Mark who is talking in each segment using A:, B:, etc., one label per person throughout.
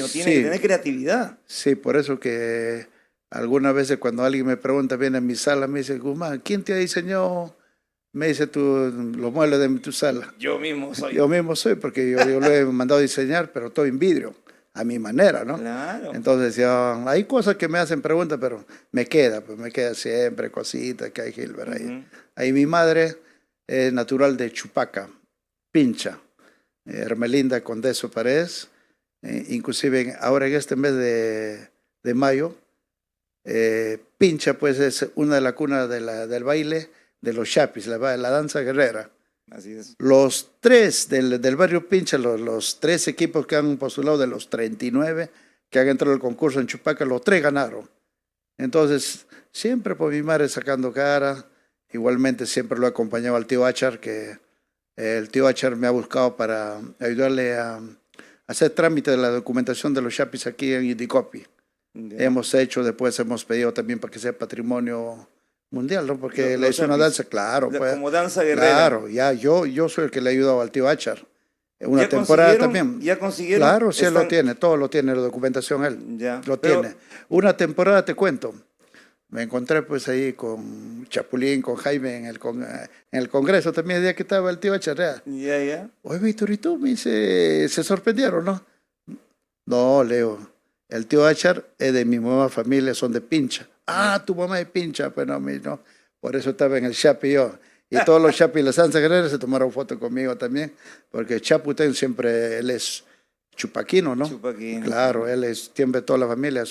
A: niño, tiene que tener creatividad.
B: Sí, por eso que algunas veces cuando alguien me pregunta, viene a mi sala, me dice, Guzmán, ¿quién te ha diseñado? Me dice los muebles de tu sala.
A: Yo mismo soy.
B: Yo mismo soy, porque yo lo he mandado a diseñar, pero todo en vidrio, a mi manera, ¿no?
A: Claro.
B: Entonces, ya, hay cosas que me hacen preguntas, pero me queda siempre cositas que hay Gilbert ahí. Ahí mi madre es natural de Chupaca, Pincha, Hermelinda Condeso Paredes, inclusive ahora en este mes de mayo, Pincha pues es una de las cunas del baile de los chapis, la danza guerrera.
A: Así es.
B: Los tres del barrio Pincha, los tres equipos que han postulado de los 39 que han entrado al concurso en Chupaca, los tres ganaron. Entonces, siempre por mi madre sacando cara, igualmente siempre lo he acompañado al tío Achar, que el tío Achar me ha buscado para ayudarle a hacer trámite de la documentación de los chapis aquí en Indicopi. Hemos hecho, después hemos pedido también para que sea patrimonio mundial, ¿no? Porque le hizo una danza, claro. Pues,
A: como danza guerrera.
B: Claro, ya yo soy el que le ha ayudado al tío Achar. Una temporada también.
A: ¿Ya consiguieron?
B: Claro, sí, él lo tiene, todo lo tiene, la documentación él.
A: Ya.
B: Lo tiene. Una temporada, te cuento, me encontré pues ahí con Chapulín, con Jaime en el congreso también, el día que estaba el tío Achar.
A: Ya.
B: Oye, Víctor, ¿y tú? Me dice, se sorprendieron, ¿no? No, Leo, el tío Achar es de mi mamá familia, son de Pincha. Ah, tu mamá es Pincha, pero a mí no. Por eso estaba en el Chapi yo. Y todos los Chapis y las Sanza Guerrera se tomaron foto conmigo también, porque Chaputén siempre, él es chupaquino, ¿no?
A: Chupaquino.
B: Claro, él es, siempre toda la familia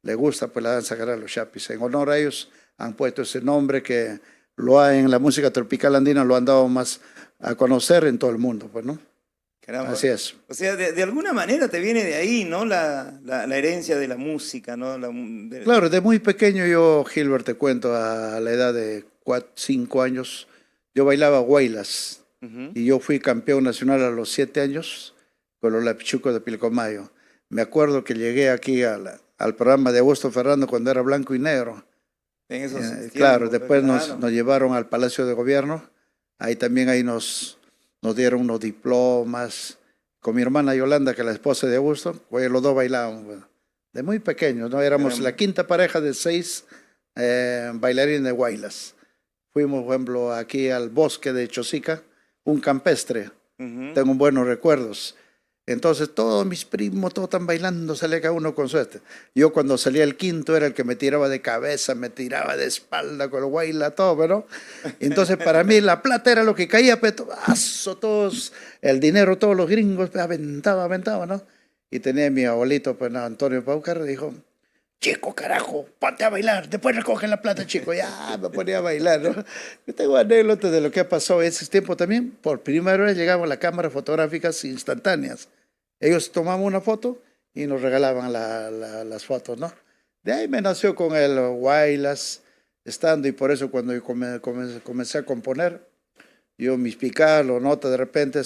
B: le gusta pues la danza guerrera, los Chapis. En honor a ellos han puesto ese nombre que en la música tropical andina lo han dado más a conocer en todo el mundo, pues, ¿no?
A: Caramba.
B: Así es.
A: O sea, de alguna manera te viene de ahí, ¿no? La herencia de la música, ¿no?
B: Claro, de muy pequeño yo, Gilbert, te cuento, a la edad de 5 años, yo bailaba guaylas. Y yo fui campeón nacional a los 7 años con los Lapichucos de Pilcomayo. Me acuerdo que llegué aquí al programa de Augusto Ferrando cuando era blanco y negro.
A: En esos
B: claro,
A: tiempos,
B: después
A: claro.
B: Nos llevaron al Palacio de Gobierno. Ahí también nos dieron unos diplomas. Con mi hermana Yolanda, que es la esposa de Augusto, pues los dos bailábamos. Bueno, de muy pequeños, ¿no? Éramos la quinta pareja de 6 bailarines de guaylas. Fuimos, por ejemplo, aquí al bosque de Chosica, un campestre. Tengo buenos recuerdos. Entonces todos mis primos, todos están bailando, salía cada uno con suerte. Yo cuando salía el quinto era el que me tiraba de cabeza, me tiraba de espalda con el guayla, todo, ¿no? Entonces para mí la plata era lo que caía, pero todos, el dinero, todos los gringos, pues, aventaba, ¿no? Y tenía mi abuelito, pues, Antonio Paucar, dijo, chico, carajo, ponte a bailar, después recogen la plata, chico. Ya me ponía a bailar, ¿no? Yo tengo anécdotas de lo que ha pasado en ese tiempo también. Por primera vez llegamos a las cámaras fotográficas instantáneas. Ellos tomaban una foto y nos regalaban las fotos, ¿no? De ahí me nació con el guaylas, estando, y por eso cuando yo comencé a componer, yo mis picadas, los notas de repente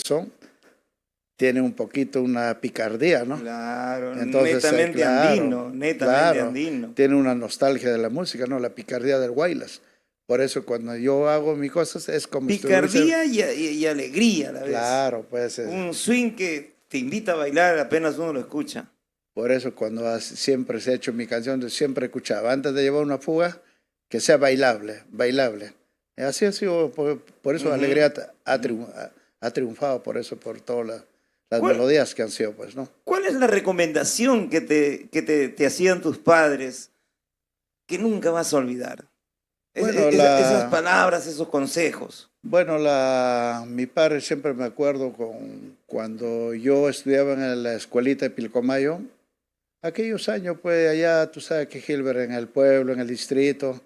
B: tiene un poquito una picardía, ¿no?
A: Claro,
B: entonces,
A: netamente andino, netamente andino.
B: Tiene una nostalgia de la música, ¿no? La picardía del guaylas. Por eso cuando yo hago mis cosas es como...
A: Picardía y alegría a la vez.
B: Claro, pues...
A: Un swing que te invita a bailar apenas uno lo escucha.
B: Por eso cuando siempre se ha hecho mi canción, siempre escuchaba, antes de llevar una fuga, que sea bailable. Así ha sido, por eso Alegría ha triunfado, por eso, por todas las melodías que han sido, pues, ¿no?
A: ¿Cuál es la recomendación que te hacían tus padres que nunca vas a olvidar?
B: Bueno,
A: esas palabras, esos consejos.
B: Bueno, mi padre siempre me acuerdo cuando yo estudiaba en la escuelita de Pilcomayo, aquellos años, pues, allá, tú sabes que Gilbert, en el pueblo, en el distrito,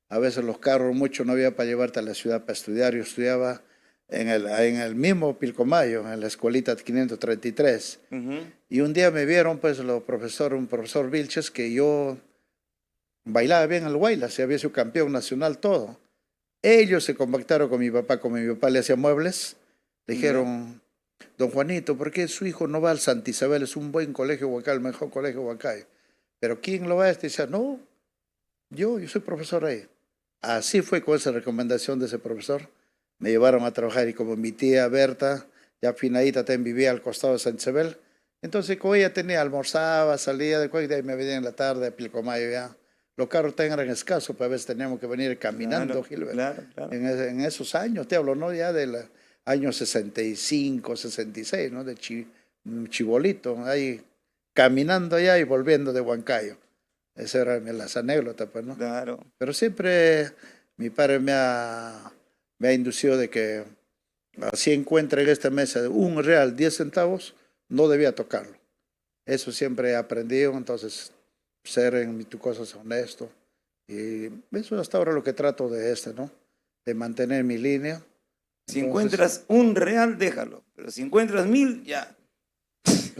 B: a veces los carros, mucho no había para llevarte a la ciudad para estudiar. Yo estudiaba en el mismo Pilcomayo, en la escuelita 533. Y un día me vieron, pues, un profesor Vilches, que yo bailaba bien el guaylas, se había sido campeón nacional, todo. Ellos se contactaron con mi papá, como mi papá le hacía muebles, le dijeron, don Juanito, ¿por qué su hijo no va al Santa Isabel? Es un buen colegio Huancayo, el mejor colegio Huancayo. Pero ¿quién lo va a este? Y decía, no, yo soy profesor ahí. Así fue con esa recomendación de ese profesor. Me llevaron a trabajar y como mi tía Berta, ya finadita, también vivía al costado de Santa Isabel, Entonces, como ella tenía, almorzaba, salía de cualquier y me venía en la tarde a Pilcomayo ya. Los carros eran escasos, pues a veces teníamos que venir caminando,
A: Claro,
B: Gilbert.
A: claro.
B: En esos años, te hablo, ¿no? Ya del año 65, 66, ¿no? De chibolito, ahí caminando allá y volviendo de Huancayo. Esas eran las anécdotas, pues, ¿no?
A: Claro.
B: Pero siempre mi padre me ha inducido de que así encuentre en esta mesa un real, 10 centavos, no debía tocarlo. Eso siempre he aprendido, entonces ser en tus cosas honesto. Y eso hasta ahora lo que trato de ¿no? De mantener mi línea.
A: Si
B: Entonces,
A: encuentras un real, déjalo. Pero si encuentras 1000, ya.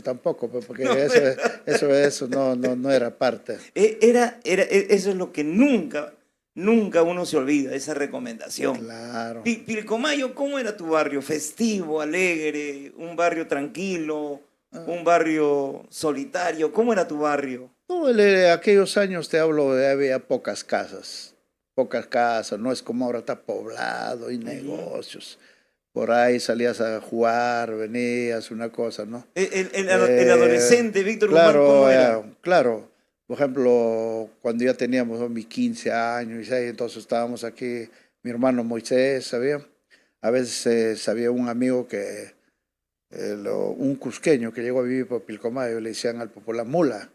B: tampoco, pues, porque
A: No,
B: eso no era parte.
A: Eso es lo que nunca uno se olvida, esa recomendación.
B: Claro.
A: Pilcomayo, ¿cómo era tu barrio? ¿Festivo, alegre, un barrio tranquilo, un barrio solitario? ¿Cómo era tu barrio?
B: No, aquellos años te hablo, había pocas casas, no es como ahora está poblado y negocios. Por ahí salías a jugar, venías, una cosa, ¿no?
A: El adolescente, Víctor
B: claro,
A: Guzmán, ¿cómo era?
B: Claro, por ejemplo, cuando ya teníamos, ¿no?, mis 15 años, y entonces estábamos aquí, mi hermano Moisés, ¿sabía? A veces había un amigo un cusqueño que llegó a vivir por Pilcomayo, le decían al popular mula.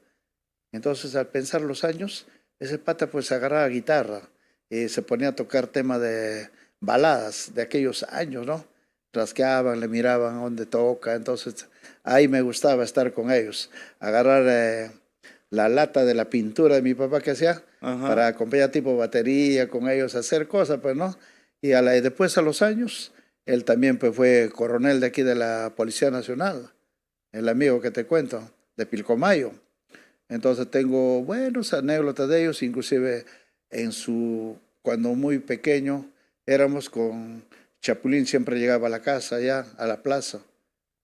B: Entonces, al pensar los años, ese pata pues agarraba guitarra y se ponía a tocar temas de baladas de aquellos años, ¿no? Rasqueaban, le miraban dónde toca, entonces ahí me gustaba estar con ellos, agarrar la lata de la pintura de mi papá que hacía,
A: Ajá,
B: para acompañar tipo batería con ellos, hacer cosas, pues, ¿no? Y después a los años, él también pues fue coronel de aquí de la Policía Nacional, el amigo que te cuento, de Pilcomayo. Entonces tengo buenas anécdotas de ellos, inclusive cuando muy pequeño éramos con Chapulín, siempre llegaba a la casa allá, a la plaza.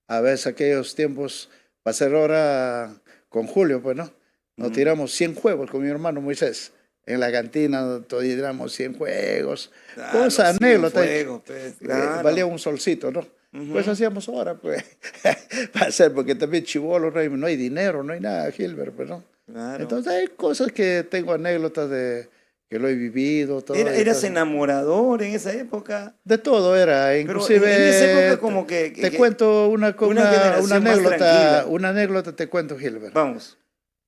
B: A veces aquellos tiempos, va a ser hora con Julio, pues, ¿no? Nos tiramos 100 juegos con mi hermano Moisés. En la cantina tiramos 100 juegos,
A: claro,
B: cosas, anécdotas.
A: pues, claro.
B: Valía un solcito, ¿no? Pues hacíamos ahora, pues, para hacer, porque también chibolo, no hay dinero, no hay nada, Gilbert, pues, ¿no?
A: Claro.
B: Entonces hay cosas que tengo anécdotas de que lo he vivido. Todo,
A: ¿Eras enamorador en esa época?
B: De todo era, inclusive.
A: Pero en esa época como que
B: te cuento una
A: anécdota.
B: una anécdota te cuento, Gilbert.
A: Vamos.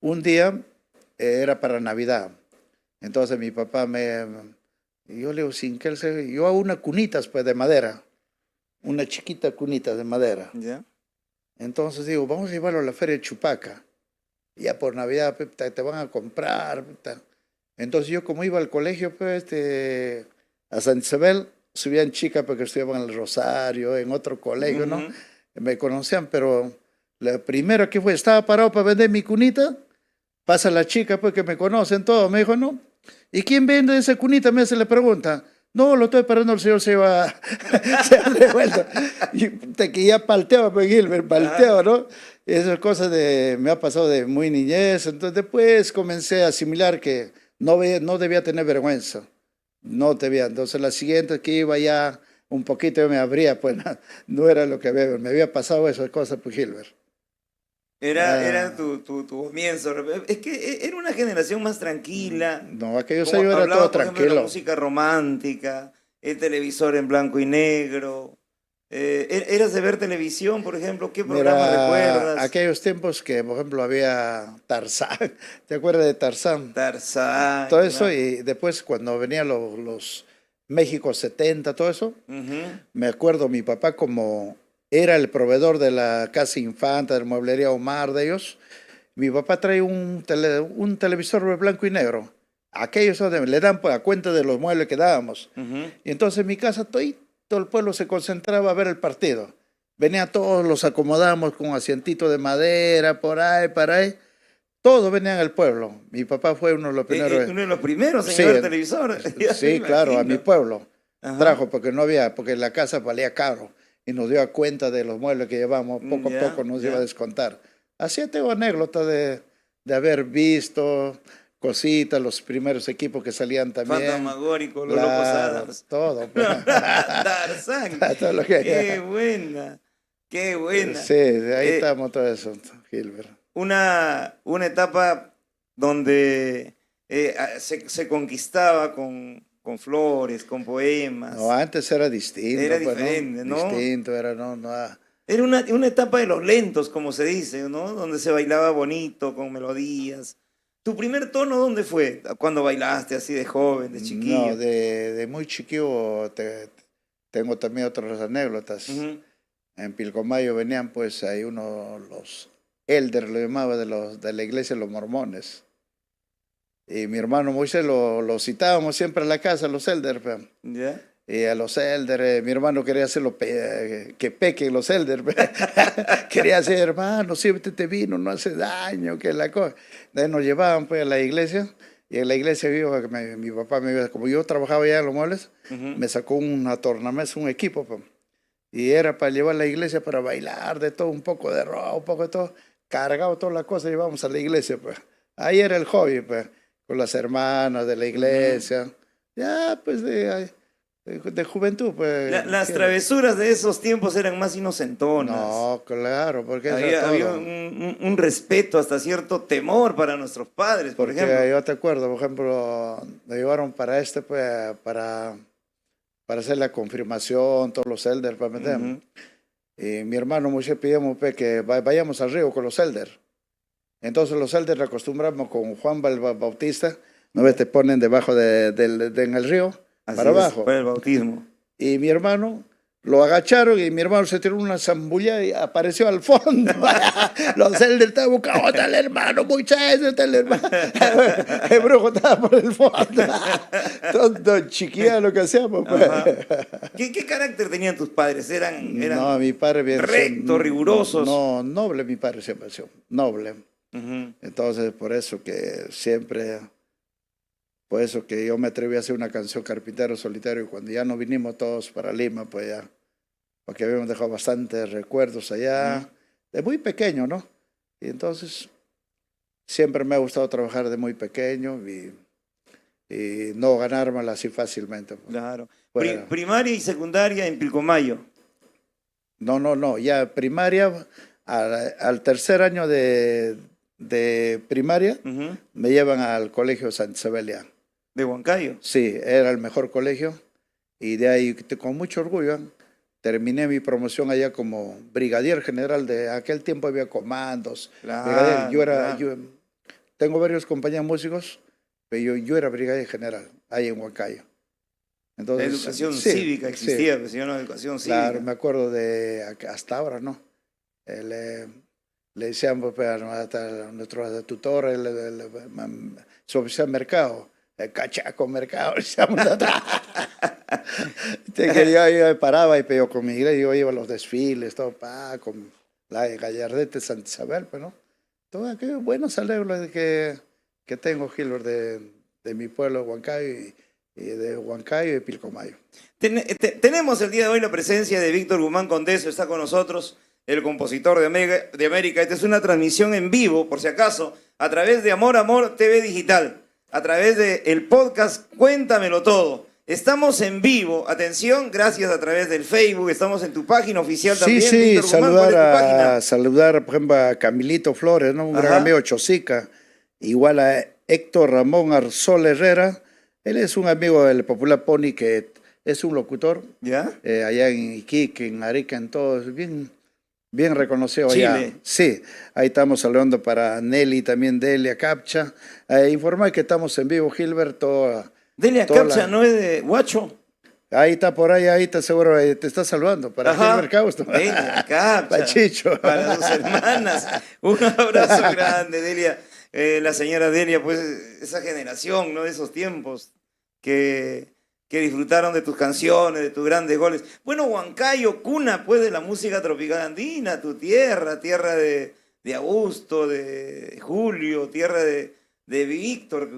B: Un día era para Navidad, entonces mi papá yo le digo, yo hago unas cunitas pues de madera, una chiquita cunita de madera.
A: ¿Ya?
B: Entonces digo, vamos a llevarlo a la feria de Chupaca. Ya por Navidad te van a comprar. Entonces yo como iba al colegio pues, a San Isabel, subían chicas porque estudiaban en el Rosario, en otro colegio, ¿no? Me conocían, pero la primera que fue, estaba parado para vender mi cunita, pasa la chica pues que me conocen todo, me dijo, no, ¿y quién vende esa cunita? Me hace la pregunta. No, lo estoy esperando, el señor se va de vuelta. Y que ya palteaba, pues Gilbert, palteaba, ¿no? Esas cosas me ha pasado de muy niñez. Entonces después comencé a asimilar que no debía tener vergüenza. No debía. Entonces la siguiente que iba ya un poquito yo me abría, pues no era lo que me había pasado esas cosas, pues Gilbert.
A: Era tu comienzo. Es que era una generación más tranquila.
B: No, aquellos años era todo tranquilo.
A: La música romántica, el televisor en blanco y negro. ¿Eras de ver televisión, por ejemplo? ¿Qué programa recuerdas?
B: Aquellos tiempos que, por ejemplo, había Tarzán. ¿Te acuerdas de Tarzán?
A: Tarzán.
B: Todo eso, y después cuando venían los México 70, todo eso, me acuerdo mi papá como era el proveedor de la Casa Infanta, de la mueblería Omar, de ellos. Mi papá trae un televisor de blanco y negro. Aquellos le dan a cuenta de los muebles que dábamos. Y entonces en mi casa todo el pueblo se concentraba a ver el partido. Venía todos, los acomodábamos con asientito de madera, por ahí, para ahí. Todos venían al pueblo. Mi papá fue uno de los primeros.
A: Uno de los primeros en ver televisor.
B: Sí, claro, a mi pueblo. Trajo porque porque la casa valía caro. Y nos dio cuenta de los muebles que llevamos, poco a poco nos iba a descontar. Así tengo anécdotas de haber visto cositas, los primeros equipos que salían también.
A: Fantasmagórico, los Locos Adams.
B: Todo.
A: Tarzán.
B: Todo lo que
A: Qué buena. Qué buena.
B: Sí, ahí estamos todo eso, Gilbert.
A: Una etapa donde se conquistaba con flores, con poemas.
B: No, antes era distinto.
A: Era
B: pues,
A: diferente, ¿no?
B: Distinto, era, no.
A: Era una etapa de los lentos, como se dice, ¿no? Donde se bailaba bonito, con melodías. ¿Tu primer tono dónde fue? Cuando bailaste así de joven, de chiquillo.
B: No, de muy chiquillo tengo también otras anécdotas.
A: Ujú.
B: En Pilcomayo venían pues ahí los elders, lo llamaba de la iglesia de los mormones. Y mi hermano Moisés lo citábamos siempre a la casa, los elders.
A: ¿Ya?
B: Y a los elders, mi hermano quería hacerlo que pequen los elders. Quería hacer, hermano, siéntete vino, no hace daño, que la cosa. Entonces nos llevaban pues a la iglesia, y en la iglesia mi papá como yo trabajaba ya en los muebles, me sacó una tornamesa, un equipo, pues. Y era para llevar a la iglesia para bailar, de todo, un poco de rock, un poco de todo, cargado todas las cosas, llevamos a la iglesia, pues. Ahí era el hobby, pues, con las hermanas de la iglesia. Ya, pues, de juventud, pues.
A: Las travesuras de esos tiempos eran más inocentonas.
B: No, claro, porque
A: había un respeto, hasta cierto temor para nuestros padres, por
B: porque
A: ejemplo.
B: yo te acuerdo, por ejemplo, me llevaron para pues, para hacer la confirmación, todos los elders, para meter. Y mi hermano Moisés pedimos pues, que vayamos al río con los elders. Entonces los elders acostumbramos con Juan Bautista, ¿no ves? Te ponen debajo en el río,
A: Así
B: para abajo.
A: Para el bautismo.
B: Y mi hermano lo agacharon y mi hermano se tiró una zambulla y apareció al fondo. Los elders estaban buscando, está el hermano Moisés, está el hermano. El brujo estaba por el fondo. Todo chiquilla lo que hacíamos. Pues.
A: ¿Qué carácter tenían tus padres? ¿Eran
B: no, mi padre bien
A: rectos, rigurosos?
B: No, noble mi padre siempre ha sido, noble. Entonces, por eso que siempre... Por eso que yo me atreví a hacer una canción Carpintero Solitario y cuando ya nos vinimos todos para Lima, pues ya, porque habíamos dejado bastantes recuerdos allá, de muy pequeño, ¿no? Y entonces siempre me ha gustado trabajar de muy pequeño y no ganármela así fácilmente. Pues.
A: Claro.
B: Bueno,
A: Primaria y secundaria en Pilcomayo.
B: No, ya primaria, al tercer año de primaria, me llevan al colegio Santa Isabel.
A: ¿De Huancayo?
B: Sí, era el mejor colegio y de ahí con mucho orgullo terminé mi promoción allá como brigadier general. De aquel tiempo había comandos.
A: Claro,
B: yo tengo varios compañeros músicos, pero yo era brigadier general ahí en Huancayo. Entonces,
A: la educación cívica existía, pues, no educación cívica.
B: Claro, me acuerdo de hasta ahora, ¿no? Le decíamos pues, a nuestro tutor, su oficial de mercado, el cachaco mercado, que yo paraba y yo con mi iglesia, yo iba a los desfiles, todo, con la gallardete Santa Isabel, pues, ¿no? Todo qué buenos alegros que tengo, Gilbert, de mi pueblo de Huancayo y de Huancayo y de Pilcomayo.
A: Tenemos el día de hoy la presencia de Víctor Guzmán Condeso, está con nosotros, el compositor de América. Esta es una transmisión en vivo, por si acaso, a través de Amor TV Digital, a través del podcast Cuéntamelo Todo. Estamos en vivo, atención, gracias a través del Facebook, estamos en tu página oficial también.
B: Sí,
A: Víctor Guzmán,
B: saludar, por ejemplo, a Camilito Flores, ¿no? Un gran amigo Chosica, igual a Héctor Ramón Arzol Herrera, él es un amigo del Popular Pony que es un locutor,
A: ¿ya?
B: Allá en Iquique, en Arica, en todo, bien reconocido
A: Chile.
B: allá. Sí, ahí estamos saludando para Nelly, también Delia Capcha. Informar que estamos en vivo, Gilberto.
A: Delia Capcha, ¿no es de Huacho?
B: Ahí está, por ahí está seguro, te está saludando. Para Gilbert Causto.
A: Delia Capcha.
B: Para Chicho.
A: Para sus hermanas. Un abrazo grande, Delia. La señora Delia, pues, esa generación, ¿no? De esos tiempos que disfrutaron de tus canciones, de tus grandes goles. Bueno, Huancayo, cuna pues de la música tropical andina, tu tierra de Augusto, de Julio, tierra de Víctor,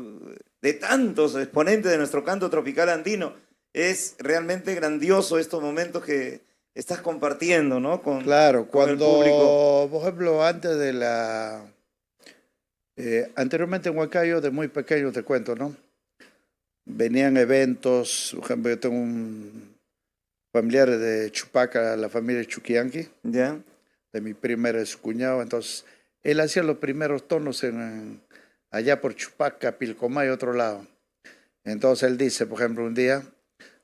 A: de tantos exponentes de nuestro canto tropical andino. Es realmente grandioso estos momentos que estás compartiendo, ¿no?
B: Claro,
A: con el público.
B: Por ejemplo, antes de anteriormente en Huancayo, de muy pequeño te cuento, ¿no? Venían eventos, por ejemplo, yo tengo familiares de Chupaca, la familia Chuquianqui,
A: Ya.
B: de mi primer cuñado. Entonces, él hacía los primeros tonos allá por Chupaca, Pilcomayo, otro lado. Entonces él dice, por ejemplo, un día,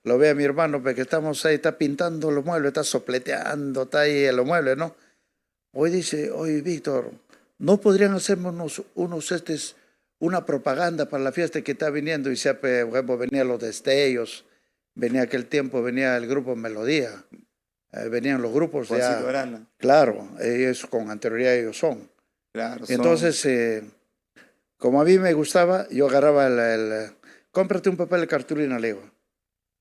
B: lo ve a mi hermano, porque estamos ahí, está pintando los muebles, está sopleteando, está ahí en los muebles, ¿no? Hoy dice, oye, Víctor, ¿no podrían hacernos una propaganda para la fiesta que está viniendo? Y por ejemplo, venían los destellos, venía aquel tiempo, venía el grupo Melodía, venían los grupos
A: Juancito
B: ya,
A: Arana.
B: claro, ellos con anterioridad ellos son.
A: Claro,
B: Entonces, como a mí me gustaba, yo agarraba cómprate un papel de cartulina, le digo.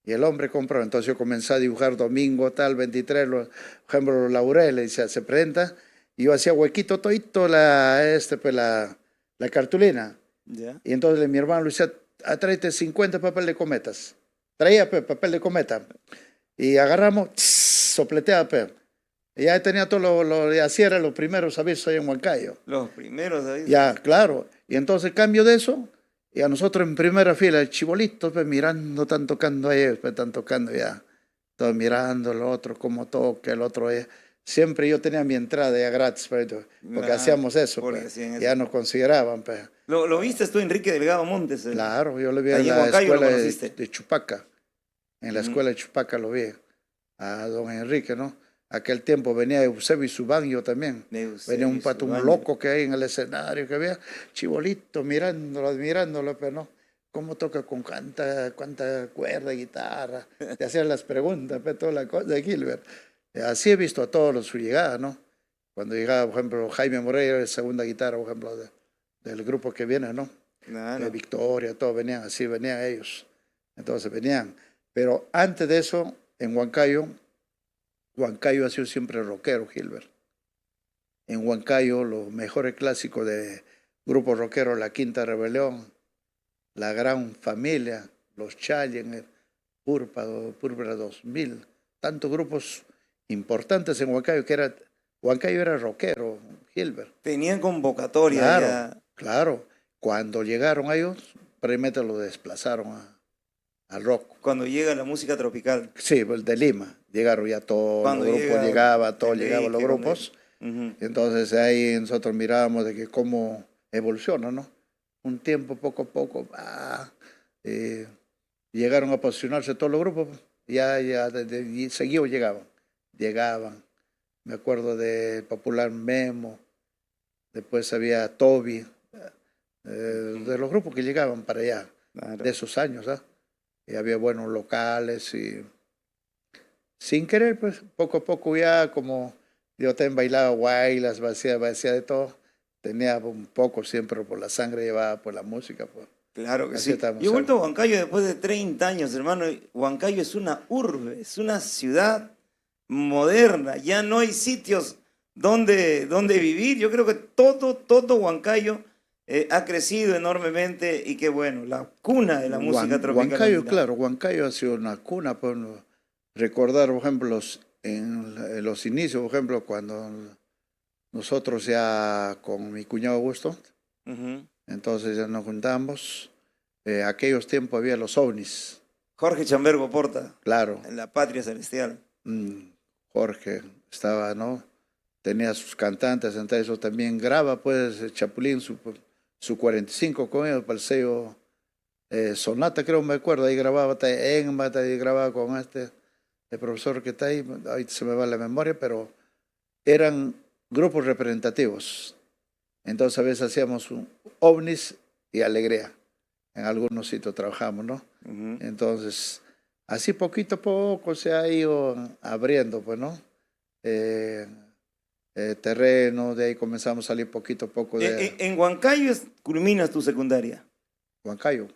B: Y el hombre compró, entonces yo comencé a dibujar domingo tal, 23, por ejemplo, los laureles, se presenta, y yo hacía huequito todito la cartulina.
A: Ya.
B: Y entonces mi hermano le decía, tráete 50 papel de cometas. Traía papel de cometa. Y agarramos, sopleteaba, y ya tenía todo así eran los primeros avisos ahí en Huancayo.
A: Los primeros avisos.
B: Ya, claro. Y entonces cambio de eso, y a nosotros en primera fila, el chibolito, pues mirando, están tocando ahí, pues están tocando ya. Todos mirando, el otro, cómo toca, el otro. Siempre yo tenía mi entrada ya gratis, pues, porque hacíamos eso, pues, ya nos consideraban. Pues.
A: ¿Lo viste tú, Enrique Delgado Montes?
B: Claro, yo lo vi en
A: en
B: la
A: Huancayo
B: escuela
A: de
B: Chupaca. En la escuela de Chupaca lo vi, a don Enrique, ¿no? Aquel tiempo venía Eusebio Subaño también. Venía un pato, un loco que hay en el escenario, que había chibolito mirándolo, admirándolo, pero no. ¿Cómo toca con cuánta cuerda, guitarra? Te hacían las preguntas, pero toda la cosa de Gilbert. Así he visto a todos los su llegada, ¿no? Cuando llegaba, por ejemplo, Jaime Moreira, de segunda guitarra, por ejemplo, del grupo que viene, ¿no?
A: Claro.
B: Victoria, todos venían así, venían ellos. Entonces venían. Pero antes de eso, en Huancayo ha sido siempre rockero, Gilbert. En Huancayo, los mejores clásicos de grupos rockeros, La Quinta Rebelión, La Gran Familia, Los Challenger, Púrpura 2000, tantos grupos importantes en Huancayo, Huancayo era rockero, Gilbert.
A: Tenían convocatoria.
B: Claro,
A: ya.
B: claro. Cuando llegaron ellos, probablemente lo desplazaron al rock.
A: Cuando llega la música tropical.
B: Sí, el de Lima. Llegaron ya todos los grupos, llegaban los grupos. Entonces ahí nosotros mirábamos de que cómo evoluciona, ¿no? Un tiempo, poco a poco, llegaron a posicionarse todos los grupos, seguido llegaban. Me acuerdo de Popular Memo, después había Toby, de los grupos que llegaban para allá, claro, de esos años, ¿ah? Y había buenos locales y sin querer, pues, poco a poco ya, como yo también bailaba guaylas, hacía de todo, tenía un poco siempre por la sangre, llevaba por la música. Pues.
A: Claro que sí. Yo he vuelto a Huancayo después de 30 años, hermano. Huancayo es una urbe, es una ciudad moderna, ya no hay sitios donde vivir. Yo creo que todo Huancayo ha crecido enormemente y qué bueno, la cuna de la música tropical.
B: Huancayo, claro, Huancayo ha sido una cuna, pues, recordar, por ejemplo, en los inicios, por ejemplo, cuando nosotros ya con mi cuñado Augusto, entonces ya nos juntamos, aquellos tiempos había los ovnis.
A: Jorge Chambergo Porta.
B: Claro.
A: En la Patria Celestial.
B: Jorge estaba, ¿no? Tenía sus cantantes, entonces eso también graba, pues, Chapulín, su 45 con ellos, para el sello Sonata, creo, me acuerdo, ahí grababa Enma, ahí grababa con el profesor que está ahí se me va la memoria, pero eran grupos representativos. Entonces a veces hacíamos ovnis y alegría. En algunos sitios trabajamos, ¿no? Entonces, así poquito a poco se ha ido abriendo, pues, ¿no? Terreno, de ahí comenzamos a salir poquito a poco.
A: En Huancayo culminas tu secundaria.
B: Huancayo.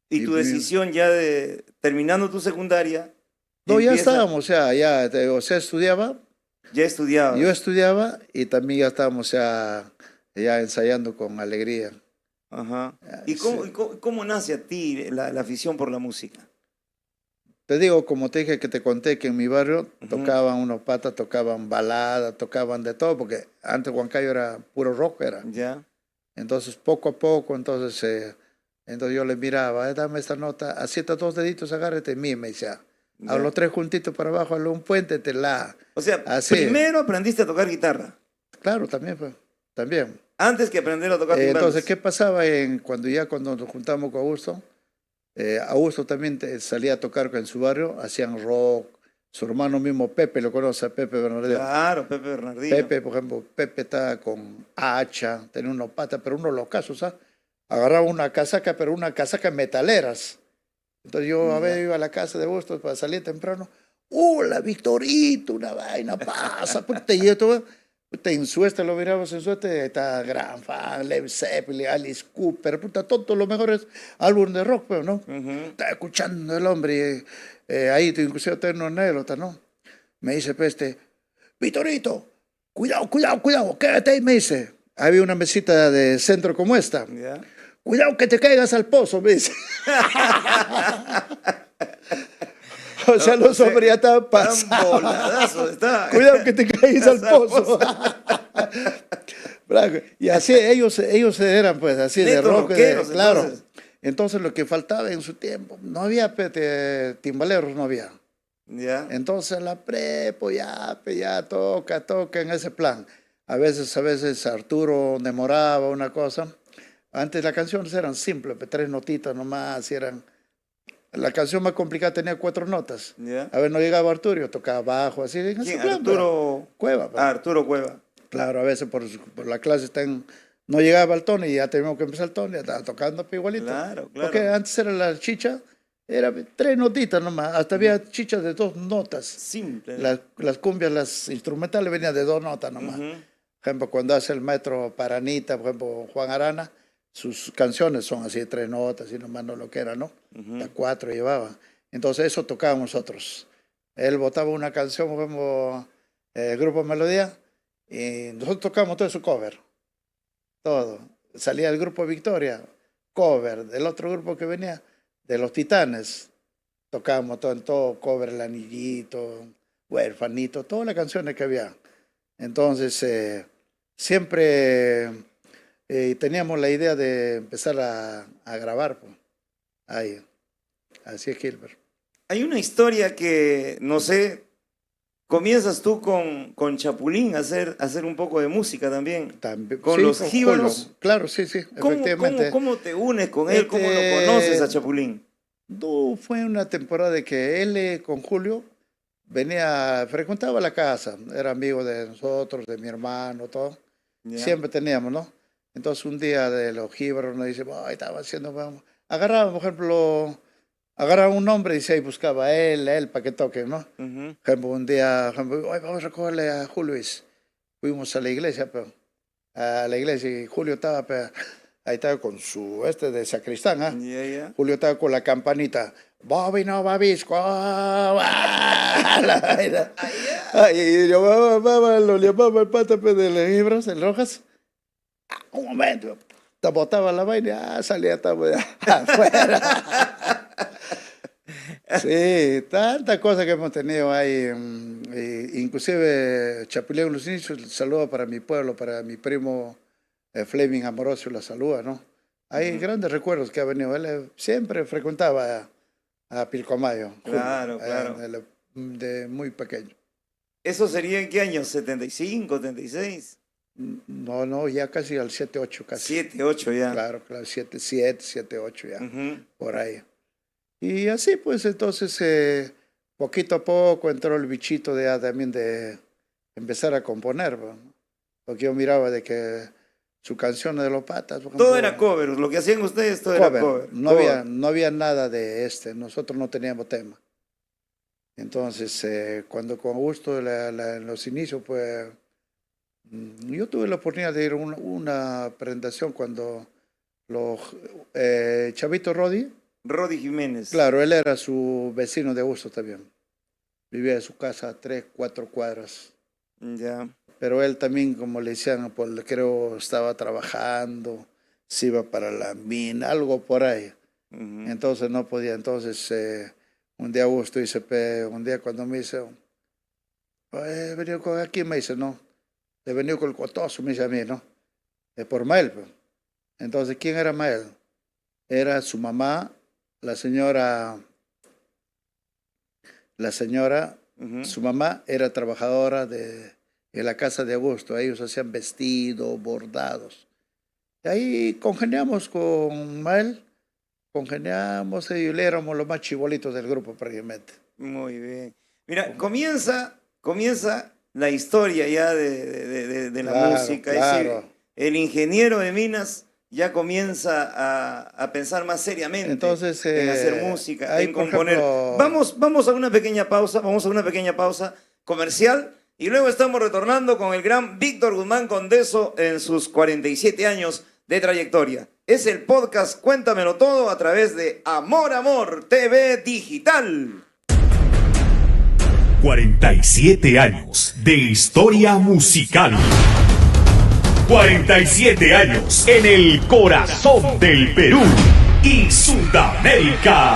A: ¿Y tu decisión ya de terminando tu secundaria?
B: No, ya estábamos, o sea, estudiaba.
A: Ya estudiaba.
B: Yo estudiaba y también ya estábamos ya ensayando con alegría.
A: Ajá. ¿Y cómo nace a ti la afición por la música?
B: Te digo, como te dije que te conté que en mi barrio tocaban unos patas, tocaban balada, tocaban de todo, porque antes Huancayo era puro rock, era.
A: Ya.
B: Entonces, poco a poco, entonces yo le miraba, dame esta nota, acieta 2 deditos, agárrate, me decía. A los tres juntitos para abajo, a un puente,
A: O sea,
B: así.
A: primero aprendiste a tocar guitarra.
B: Claro, también, pues, también.
A: Antes que aprender a tocar timbales.
B: Entonces, ¿qué pasaba cuando nos juntamos con Augusto? Augusto también salía a tocar en su barrio, hacían rock. Su hermano mismo, Pepe, lo conoce, Pepe Bernardino.
A: Claro, Pepe Bernardino.
B: Pepe, por ejemplo, Pepe estaba con hacha, tenía unos patas, pero unos locazos, ¿sabes? Agarraba una casaca, pero una casaca veces. Entonces yo a ver iba a la casa de Bustos para salir temprano. ¡Hola, Victorito! Una vaina pasa. Puta, y yo todo, puta, en Sueste lo miramos en Sueste, está Gran Fan, Led Zeppelin, Alice Cooper, puta, todos los mejores álbumes de rock, pero no. Está escuchando el hombre, ahí inclusive tengo una anécdota, ¿no? Me dice, peste, Victorito, cuidado, cuidado, cuidado, quédate ahí, me dice. Había una mesita de centro como esta.
A: ¿Ya?
B: Cuidado que te caigas al pozo, me dice. O sea, los hombres ya estaban pasados. Cuidado que te caigas al pozo. Y así ellos eran, pues, así de rock. Claro. Entonces lo que faltaba en su tiempo, no había timbaleros, no había.
A: ¿Ya?
B: Entonces la prepo ya toca en ese plan. A veces Arturo demoraba una cosa. Antes las canciones eran simples, 3 notitas nomás, la canción más complicada tenía 4 notas.
A: ¿Ya?
B: A ver, no llegaba Arturo, tocaba bajo, así.
A: ¿Quién? Arturo
B: Cueva.
A: Ah, Arturo Cueva.
B: Claro, a veces por la clase no llegaba al tono y ya teníamos que empezar el tono, ya estaba tocando igualito.
A: Claro.
B: Porque antes era la chicha, era 3 notitas nomás, hasta había chichas de 2 notas.
A: Simple.
B: Las cumbias, las instrumentales venían de 2 notas nomás. Por ejemplo, cuando hace el maestro Paranita, por ejemplo, Juan Arana, sus canciones son así de 3 notas y nomás no lo que era, ¿no? A 4 llevaba. Entonces eso tocábamos nosotros. Él botaba una canción, por ejemplo, Grupo Melodía, y nosotros tocábamos todo su cover. Todo. Salía el grupo Victoria, cover. Del otro grupo que venía, de los Titanes, tocábamos todo cover, El Anillito, Huérfanito, todas las canciones que había. Entonces, siempre teníamos la idea de empezar a grabar. Pues. Ahí. Así es, Gilbert.
A: Hay una historia que, no sé, comienzas tú con Chapulín a hacer un poco de música también. Con
B: sí,
A: los jíbaros.
B: Claro, sí, efectivamente.
A: ¿Cómo te unes con él? ¿Cómo lo conoces a Chapulín?
B: No, fue una temporada de que él con Julio frecuentaba la casa, era amigo de nosotros, de mi hermano, todo. Yeah. Siempre teníamos, ¿no? Entonces un día de los jíbaros nos dice, estaba haciendo, agarraba, por ejemplo, un nombre y dice, buscaba a él para que toque, ¿no? Por ejemplo, un día, vamos a recogerle a Julio Luis. Fuimos a la iglesia, y Julio estaba, ahí estaba con su de sacristán, ¿ah?
A: Yeah.
B: Julio estaba con la campanita. Bobby no babisco. Y yo lo llamaba el pata de las hebras, en rojas. Un momento. Te botaba la vaina, salía afuera. Sí, tantas cosas que hemos tenido ahí. Inclusive Chapulín los inicios, saludo para mi pueblo, para mi primo Fleming Amorosio, la saluda, ¿no? Hay grandes recuerdos que ha venido. Él siempre frecuentaba a Pilcomayo.
A: Claro.
B: De muy pequeño.
A: ¿Eso sería en qué año? ¿75, 76?
B: No, ya casi al 7, 8 casi.
A: 7, 8 ya.
B: Claro, 7, 8 ya, por ahí. Y así pues entonces poquito a poco entró el bichito también de empezar a componer, ¿no? Porque yo miraba de que su canción de los patas. Por ejemplo,
A: todo era cover, lo que hacían ustedes todo era cover.
B: No había nada de nosotros no teníamos tema. Entonces cuando con Augusto en los inicios pues yo tuve la oportunidad de ir a una presentación cuando los Chavito Rodi
A: Jiménez.
B: Claro, él era su vecino de Augusto también. Vivía en su casa a 3, 4 cuadras.
A: Ya.
B: Pero él también, como le decían, pues, creo estaba trabajando, se iba para la mina, algo por ahí. Entonces no podía. Entonces un día Augusto dice, un día cuando me dice, he venido con aquí, me dice, no, he venido con el cotoso, me dice a mí, ¿no? Es por Mael. Pues. Entonces, ¿quién era Mael? Era su mamá, la señora la señora,
A: Ujú.
B: su mamá era trabajadora en la casa de Augusto. Ellos hacían vestidos, bordados. Y ahí congeniamos con Mael, congeniamos y le éramos los más chibolitos del grupo prácticamente.
A: Muy bien. Mira, comienza la historia ya de la
B: Claro,
A: música.
B: claro.
A: El ingeniero de minas ya comienza a pensar más seriamente
B: Entonces,
A: en hacer música,
B: ahí,
A: en
B: por
A: componer.
B: ejemplo,
A: Vamos a una pequeña pausa comercial y luego estamos retornando con el gran Víctor Guzmán Condeso en sus 47 años de trayectoria. Es el podcast Cuéntamelo Todo a través de Amor Amor TV Digital.
C: 47 años de historia musical. 47 años en el corazón del Perú y Sudamérica.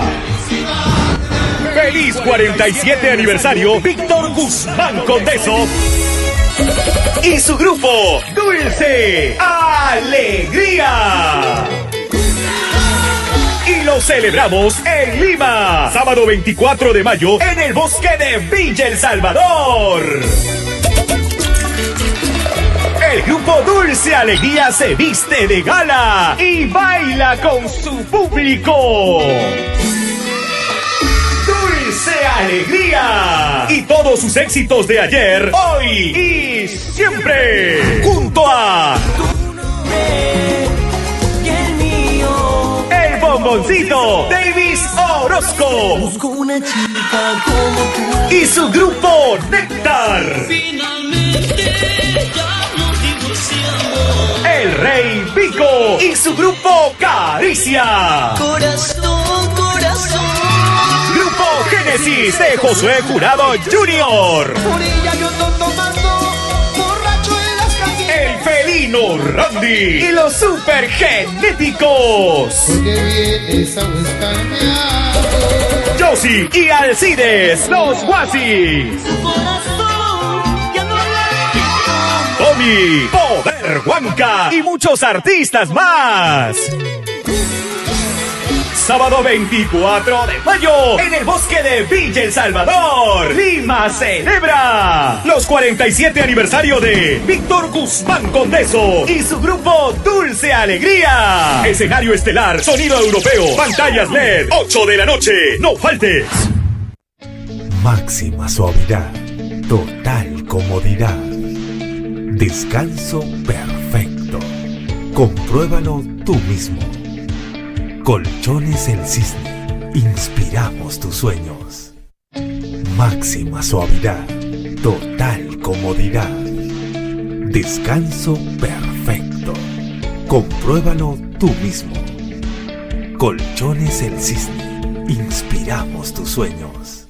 C: ¡Feliz 47 aniversario, Víctor Guzmán Condeso! Y su grupo, Dulce Alegría. Y lo celebramos en Lima, sábado 24 de mayo, en el bosque de Villa El Salvador. El grupo Dulce Alegría se viste de gala y baila con su público. Dulce Alegría y todos sus éxitos de ayer, hoy y siempre, junto a el bomboncito Davis Orozco
D: Busco una chica como tú.
C: y su grupo Néctar.
D: Finalmente ya nos divorciamos.
C: El Rey Pico y su grupo Caricia.
D: Corazón, corazón.
C: Grupo Génesis de Josué Jurado Jr.
D: Por ella yo ando tomando borracho en las calles.
C: El Felino Randy y los Supergenéticos.
E: Porque vienes a buscarme
C: Josie y Alcides, los Guasis.
D: Su corazón ya no la
C: Tommy, Poder Huanca y muchos artistas más. Sábado 24 de mayo, en el bosque de Villa El Salvador, Lima celebra los 47 aniversario de Víctor Guzmán Condeso y su grupo Dulce Alegría. Escenario estelar, sonido europeo, pantallas LED, 8 de la noche, no faltes.
F: Máxima suavidad, total comodidad, descanso perfecto. Compruébalo tú mismo. Colchones El Cisne, inspiramos tus sueños. Máxima suavidad, total comodidad, descanso perfecto. Compruébalo tú mismo. Colchones El Cisne, inspiramos tus sueños.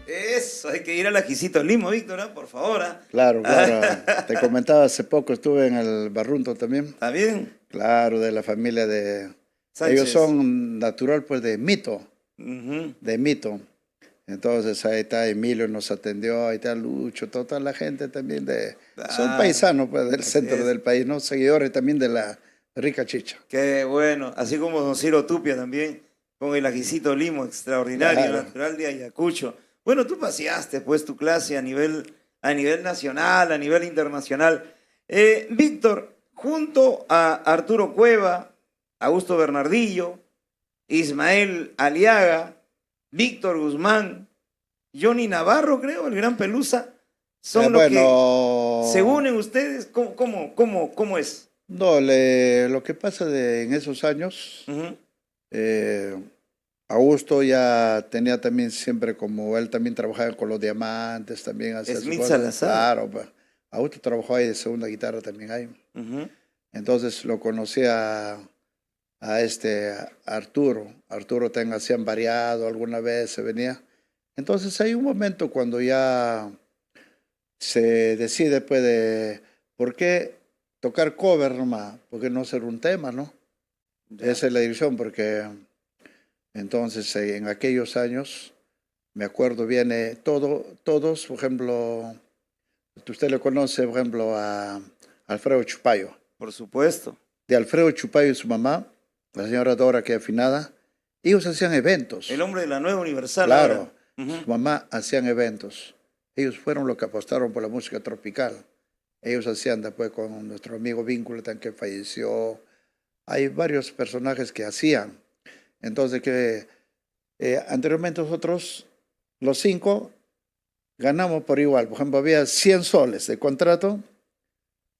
A: Eso, hay que ir al Ajicito Limo, Víctor, ¿ah? Por favor. ¿Ah?
B: Claro, claro. Te comentaba hace poco, estuve en el Barrunto también.
A: ¿Está bien?
B: Claro, de la familia de...
A: Sánchez.
B: Ellos son natural pues de Mito,
A: Ujú.
B: de Mito. Entonces ahí está Emilio, nos atendió, ahí está Lucho, toda la gente también de... Son paisanos pues del centro
A: es.
B: del país, ¿no? Seguidores también de la rica chicha.
A: Qué bueno. Así como don Ciro Tupia también, con el Ajicito Limo, extraordinario,
B: Claro.
A: natural de Ayacucho. Bueno, tú paseaste pues tu clase a nivel nacional, a nivel internacional. Víctor, junto a Arturo Cueva, Augusto Bernardillo, Ismael Aliaga, Víctor Guzmán, Johnny Navarro, creo, el gran Pelusa, son los
B: bueno,
A: que se unen ustedes. ¿Cómo es?
B: no, lo que pasa en esos años,
A: Ujú.
B: Eh, Augusto ya tenía también siempre, como él también trabajaba con los diamantes, también hacía sus
A: Smith
B: cosas.
A: Salazar.
B: Claro, pues. Augusto trabajó ahí de segunda guitarra también ahí.
A: Ujú.
B: Entonces lo conocí a Arturo. Arturo también hacían variado, alguna vez se venía. Entonces hay un momento cuando ya se decide, pues, de por qué tocar cover nomás, por qué no hacer un tema, ¿no?
A: Ya.
B: Esa es la dirección, porque entonces en aquellos años, me acuerdo bien, todos, por ejemplo, usted le conoce, por ejemplo, a Alfredo Chupayo.
A: Por supuesto.
B: De Alfredo Chupayo y su mamá, la señora Dora, que afinada, ellos hacían eventos.
A: El hombre de la nueva Universal.
B: Claro,
A: ahora. Ujú.
B: su mamá hacían eventos. Ellos fueron los que apostaron por la música tropical. Ellos hacían después con nuestro amigo Vínculo, que falleció. Hay varios personajes que hacían. Entonces, que anteriormente nosotros, los 5, ganamos por igual. Por ejemplo, había 100 soles de contrato.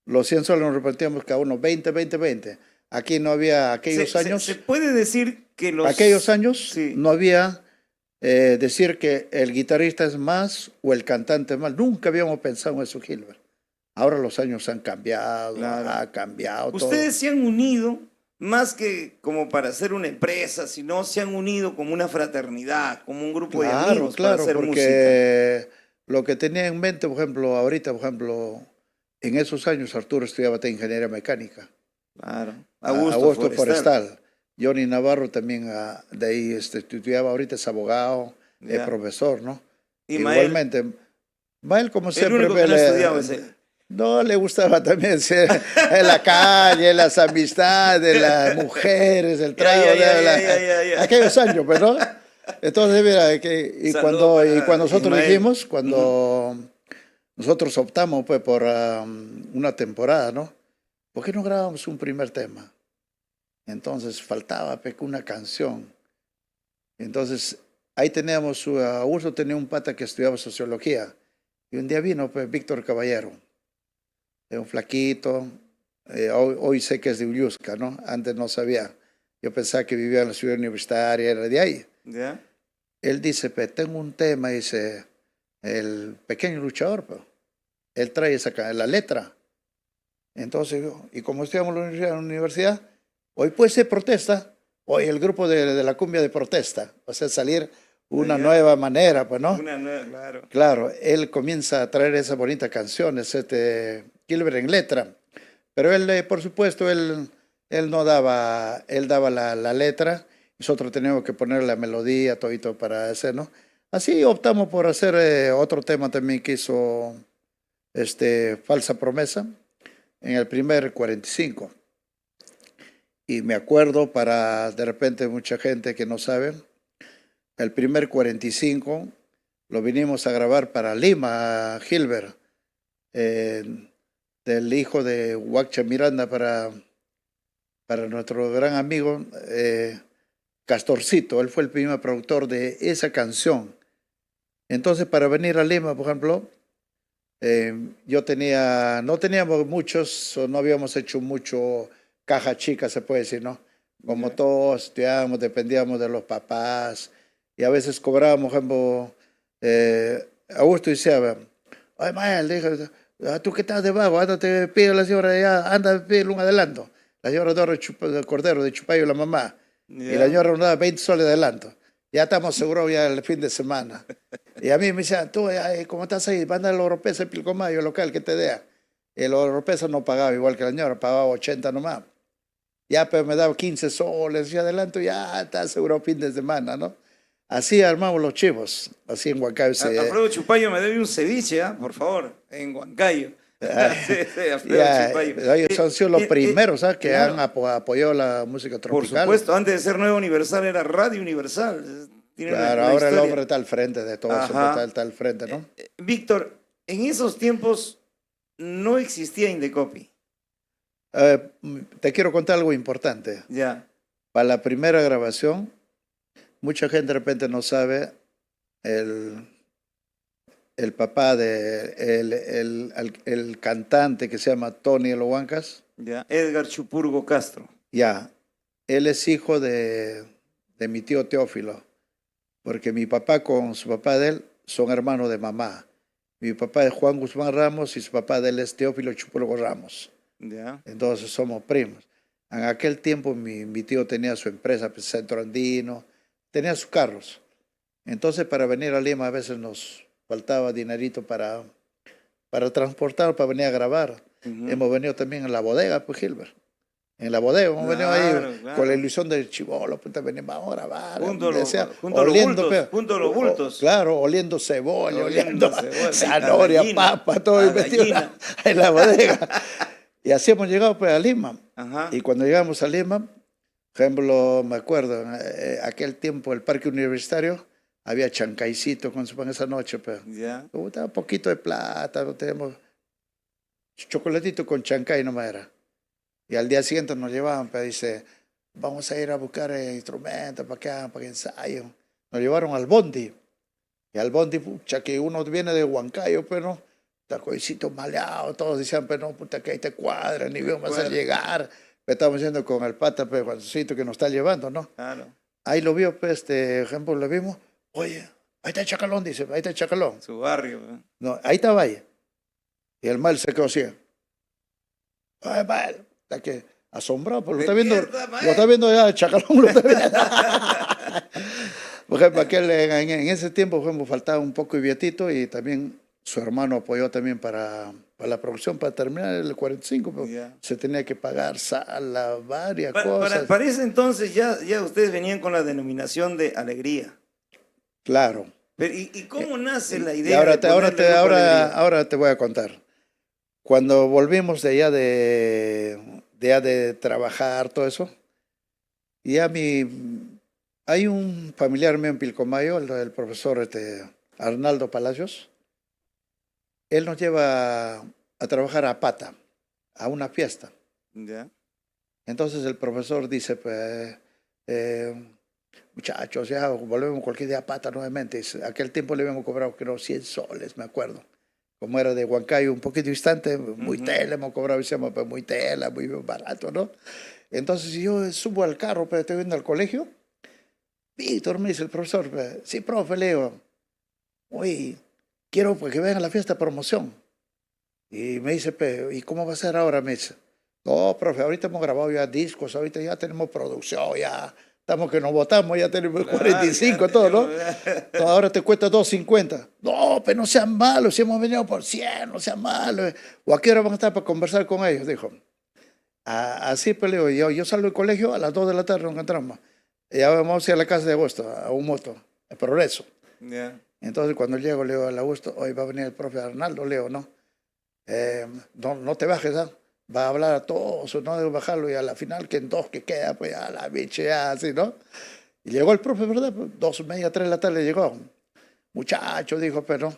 B: Los 100 soles nos repartíamos cada uno 20, 20, 20. Aquí no había aquellos años.
A: Se puede decir que los...
B: Aquellos años
A: Sí.
B: no había decir que el guitarrista es más o el cantante es más. Nunca habíamos pensado en eso, Gilbert. Ahora los años han cambiado,
A: Claro.
B: ha cambiado todo.
A: Ustedes se han unido más que como para hacer una empresa, sino se han unido como una fraternidad, como un grupo de amigos para hacer música.
B: Porque lo que tenía en mente, por ejemplo, ahorita, por ejemplo, en esos años Arturo estudiaba ingeniería mecánica.
A: Claro.
B: Augusto Forestal. Johnny Navarro también de ahí estudiaba, ahorita es abogado, es
A: Ya.
B: profesor, ¿no?
A: Y Mael,
B: Igualmente, Mael como
A: el
B: siempre...
A: único que no ha estudiado es él.
B: No, le gustaba también ser en la calle, las amistades, las mujeres, el trago,
A: Ya.
B: aquellos años, pues, ¿no? Entonces, mira, y
A: Saludo
B: cuando
A: para
B: nosotros
A: Ismael.
B: dijimos, cuando nosotros optamos pues por una temporada, ¿no? ¿Por qué no grabamos un primer tema? Entonces faltaba pues, una canción. Entonces ahí teníamos, Augusto tenía un pata que estudiaba sociología. Y un día vino pues Víctor Caballero, un flaquito, hoy sé que es de Ullusca, ¿no? Antes no sabía. Yo pensaba que vivía en la ciudad universitaria, era de ahí.
A: ¿Ya?
B: Él dice, pues tengo un tema, dice, el pequeño luchador, pues. Él trae la letra. Entonces, y como estudiamos en la universidad, hoy puede ser protesta, hoy el grupo de la cumbia de protesta, o sea, salir una nueva manera, pues, ¿no?
A: Una nueva, claro.
B: Claro, él comienza a traer esa bonita canción, Gilbert en letra, pero él, por supuesto, él no daba, él daba la letra, nosotros teníamos que poner la melodía, todito para hacer, ¿no? Así optamos por hacer otro tema también que hizo Falsa Promesa en el primer 45. Y me acuerdo, para de repente mucha gente que no sabe, el primer 45 lo vinimos a grabar para Lima, Gilbert, del hijo de Huacha Miranda para nuestro gran amigo Castorcito. Él fue el primer productor de esa canción. Entonces, para venir a Lima, por ejemplo, no teníamos muchos, o no habíamos hecho mucho caja chica, se puede decir, ¿no? Como todos estudiábamos, dependíamos de los papás, y a veces cobrábamos, por ejemplo, Augusto decía, ay, Mael, tú que estás de vago, anda, te pide la señora allá, anda, pídele un adelanto. La señora Dora Cordero de Chupayo, la mamá, y la señora nos daba 20 soles de adelanto. Ya estamos seguros ya el fin de semana. Y a mí me decían, tú, ¿cómo estás ahí? Manda el Oropesa, el Pilcomayo, local, que te dé. El Oropesa no pagaba igual que la señora, pagaba 80 nomás. Ya, pero me daba 15 soles y adelanto, ya está seguro fin de semana, ¿no? Así armamos los chivos, así en Huancayo.
A: Alfredo Chupayo me debe un ceviche, por favor, en Huancayo. Alfredo Chupayo.
B: Ellos han sido los primeros que
A: claro.
B: han apoyado la música
A: Por
B: tropical.
A: supuesto, antes de ser Nueva Universal era Radio Universal. Tiene
B: Claro,
A: una
B: ahora el
A: historia.
B: hombre está al frente de todo eso, está al frente, ¿no?
A: Víctor, en esos tiempos no existía Indecopy.
B: Te quiero contar algo importante.
A: Ya.
B: Para la primera grabación, mucha gente de repente no sabe, el papá el cantante que se llama Tony El Huancas,
A: Ya. Edgar Chupurgo Castro.
B: ya, él es hijo de de mi tío Teófilo, porque mi papá con su papá de él son hermanos de mamá. Mi papá es Juan Guzmán Ramos y su papá de él es Teófilo Chupulgo Ramos.
A: Ya.
B: Entonces somos primos. En aquel tiempo mi tío tenía su empresa, pues, Centro Andino, tenía sus carros. Entonces para venir a Lima a veces nos faltaba dinerito para transportar, para venir a grabar. Hemos venido también en la bodega, pues Gilbert. En la bodega, hemos venido ahí con la ilusión del chivolo, pues venimos a grabar.
A: Junto a
B: oliendo,
A: los bultos.
B: Claro, oliendo cebolla, oliendo
A: cebolla,
B: zanahoria, papa, todo y metido en la bodega. Y así hemos llegado pues a Lima.
A: Ajá.
B: Y cuando llegamos a Lima, por ejemplo, me acuerdo, aquel tiempo el parque universitario, había chancaycito con su pan esa noche, pero estaba un poquito de plata, no tenemos chocolatito con chancay nomás era. Y al día siguiente nos llevaban, pero dice, vamos a ir a buscar instrumentos para que ensayen. Nos llevaron al bondi. Y al bondi, pucha, que uno viene de Huancayo, pero tacoicito maleado, todos decían, pero no, puta, que ahí te cuadra, ni veo más a llegar. Pero estamos yendo con el pata, pues, Juancito, que nos está llevando, ¿no?
A: Claro.
B: Ahí lo vio, pues, ejemplo, lo vimos. Oye, ahí está el Chacalón, dice, ahí está el Chacalón.
A: Su barrio.
B: No, ahí está Valle. Y el mal se quedó así. Ay, mal. Está que asombrado, pues lo está viendo ya el Chacalón, lo está viendo. Por ejemplo, en ese tiempo, por ejemplo, faltaba un poco de Vietito y también su hermano apoyó también para la producción, para terminar el 45, pues, se tenía que pagar sala, varias cosas.
A: Para ese entonces ya ustedes venían con la denominación de Alegría.
B: Claro.
A: Pero, ¿y cómo nace la idea?
B: Ahora te voy a contar. Cuando volvimos de allá de trabajar, todo eso, hay un familiar mío en Pilcomayo, el profesor Arnaldo Palacios. Él nos lleva a trabajar a Pata, a una fiesta. Entonces el profesor dice, pues, muchachos, ya volvemos cualquier día a Pata nuevamente. Aquel tiempo le habíamos cobrado, creo, 100 soles, me acuerdo. Como era de Huancayo, un poquito distante, muy tela, hemos cobrado, decíamos, pues muy tela, muy barato, ¿no? Entonces yo subo al carro, pero estoy viendo al colegio. Víctor, me dice el profesor, pues, sí, profe, Leo, oye, quiero pues, que vengan a la fiesta de promoción. Y me dice, pues, ¿y cómo va a ser ahora? Me dice, no, profe, ahorita hemos grabado ya discos, ahorita ya tenemos producción, ya estamos que nos votamos, ya tenemos 45, todo, ¿no? No, ahora te cuesta 2.50. No, pero no sean malos, si hemos venido por 100, no sean malos. ¿O a qué hora van a estar para conversar con ellos? Dijo. Así peleo. Yo salgo del colegio, a las 2 de la tarde nos encontramos. Ya vamos a ir a la casa de Augusto, a un moto, a Progreso. Entonces cuando llego, le digo al Augusto, hoy va a venir el profe Arnaldo, Leo, ¿no? No te bajes, ¿ah? Va a hablar a todos, no debo bajarlo, y a la final, que en 2 que queda, pues a la biche, así, ¿no? Y llegó el profe, ¿verdad? 2:30, 3 de la tarde llegó. Muchacho, dijo, pero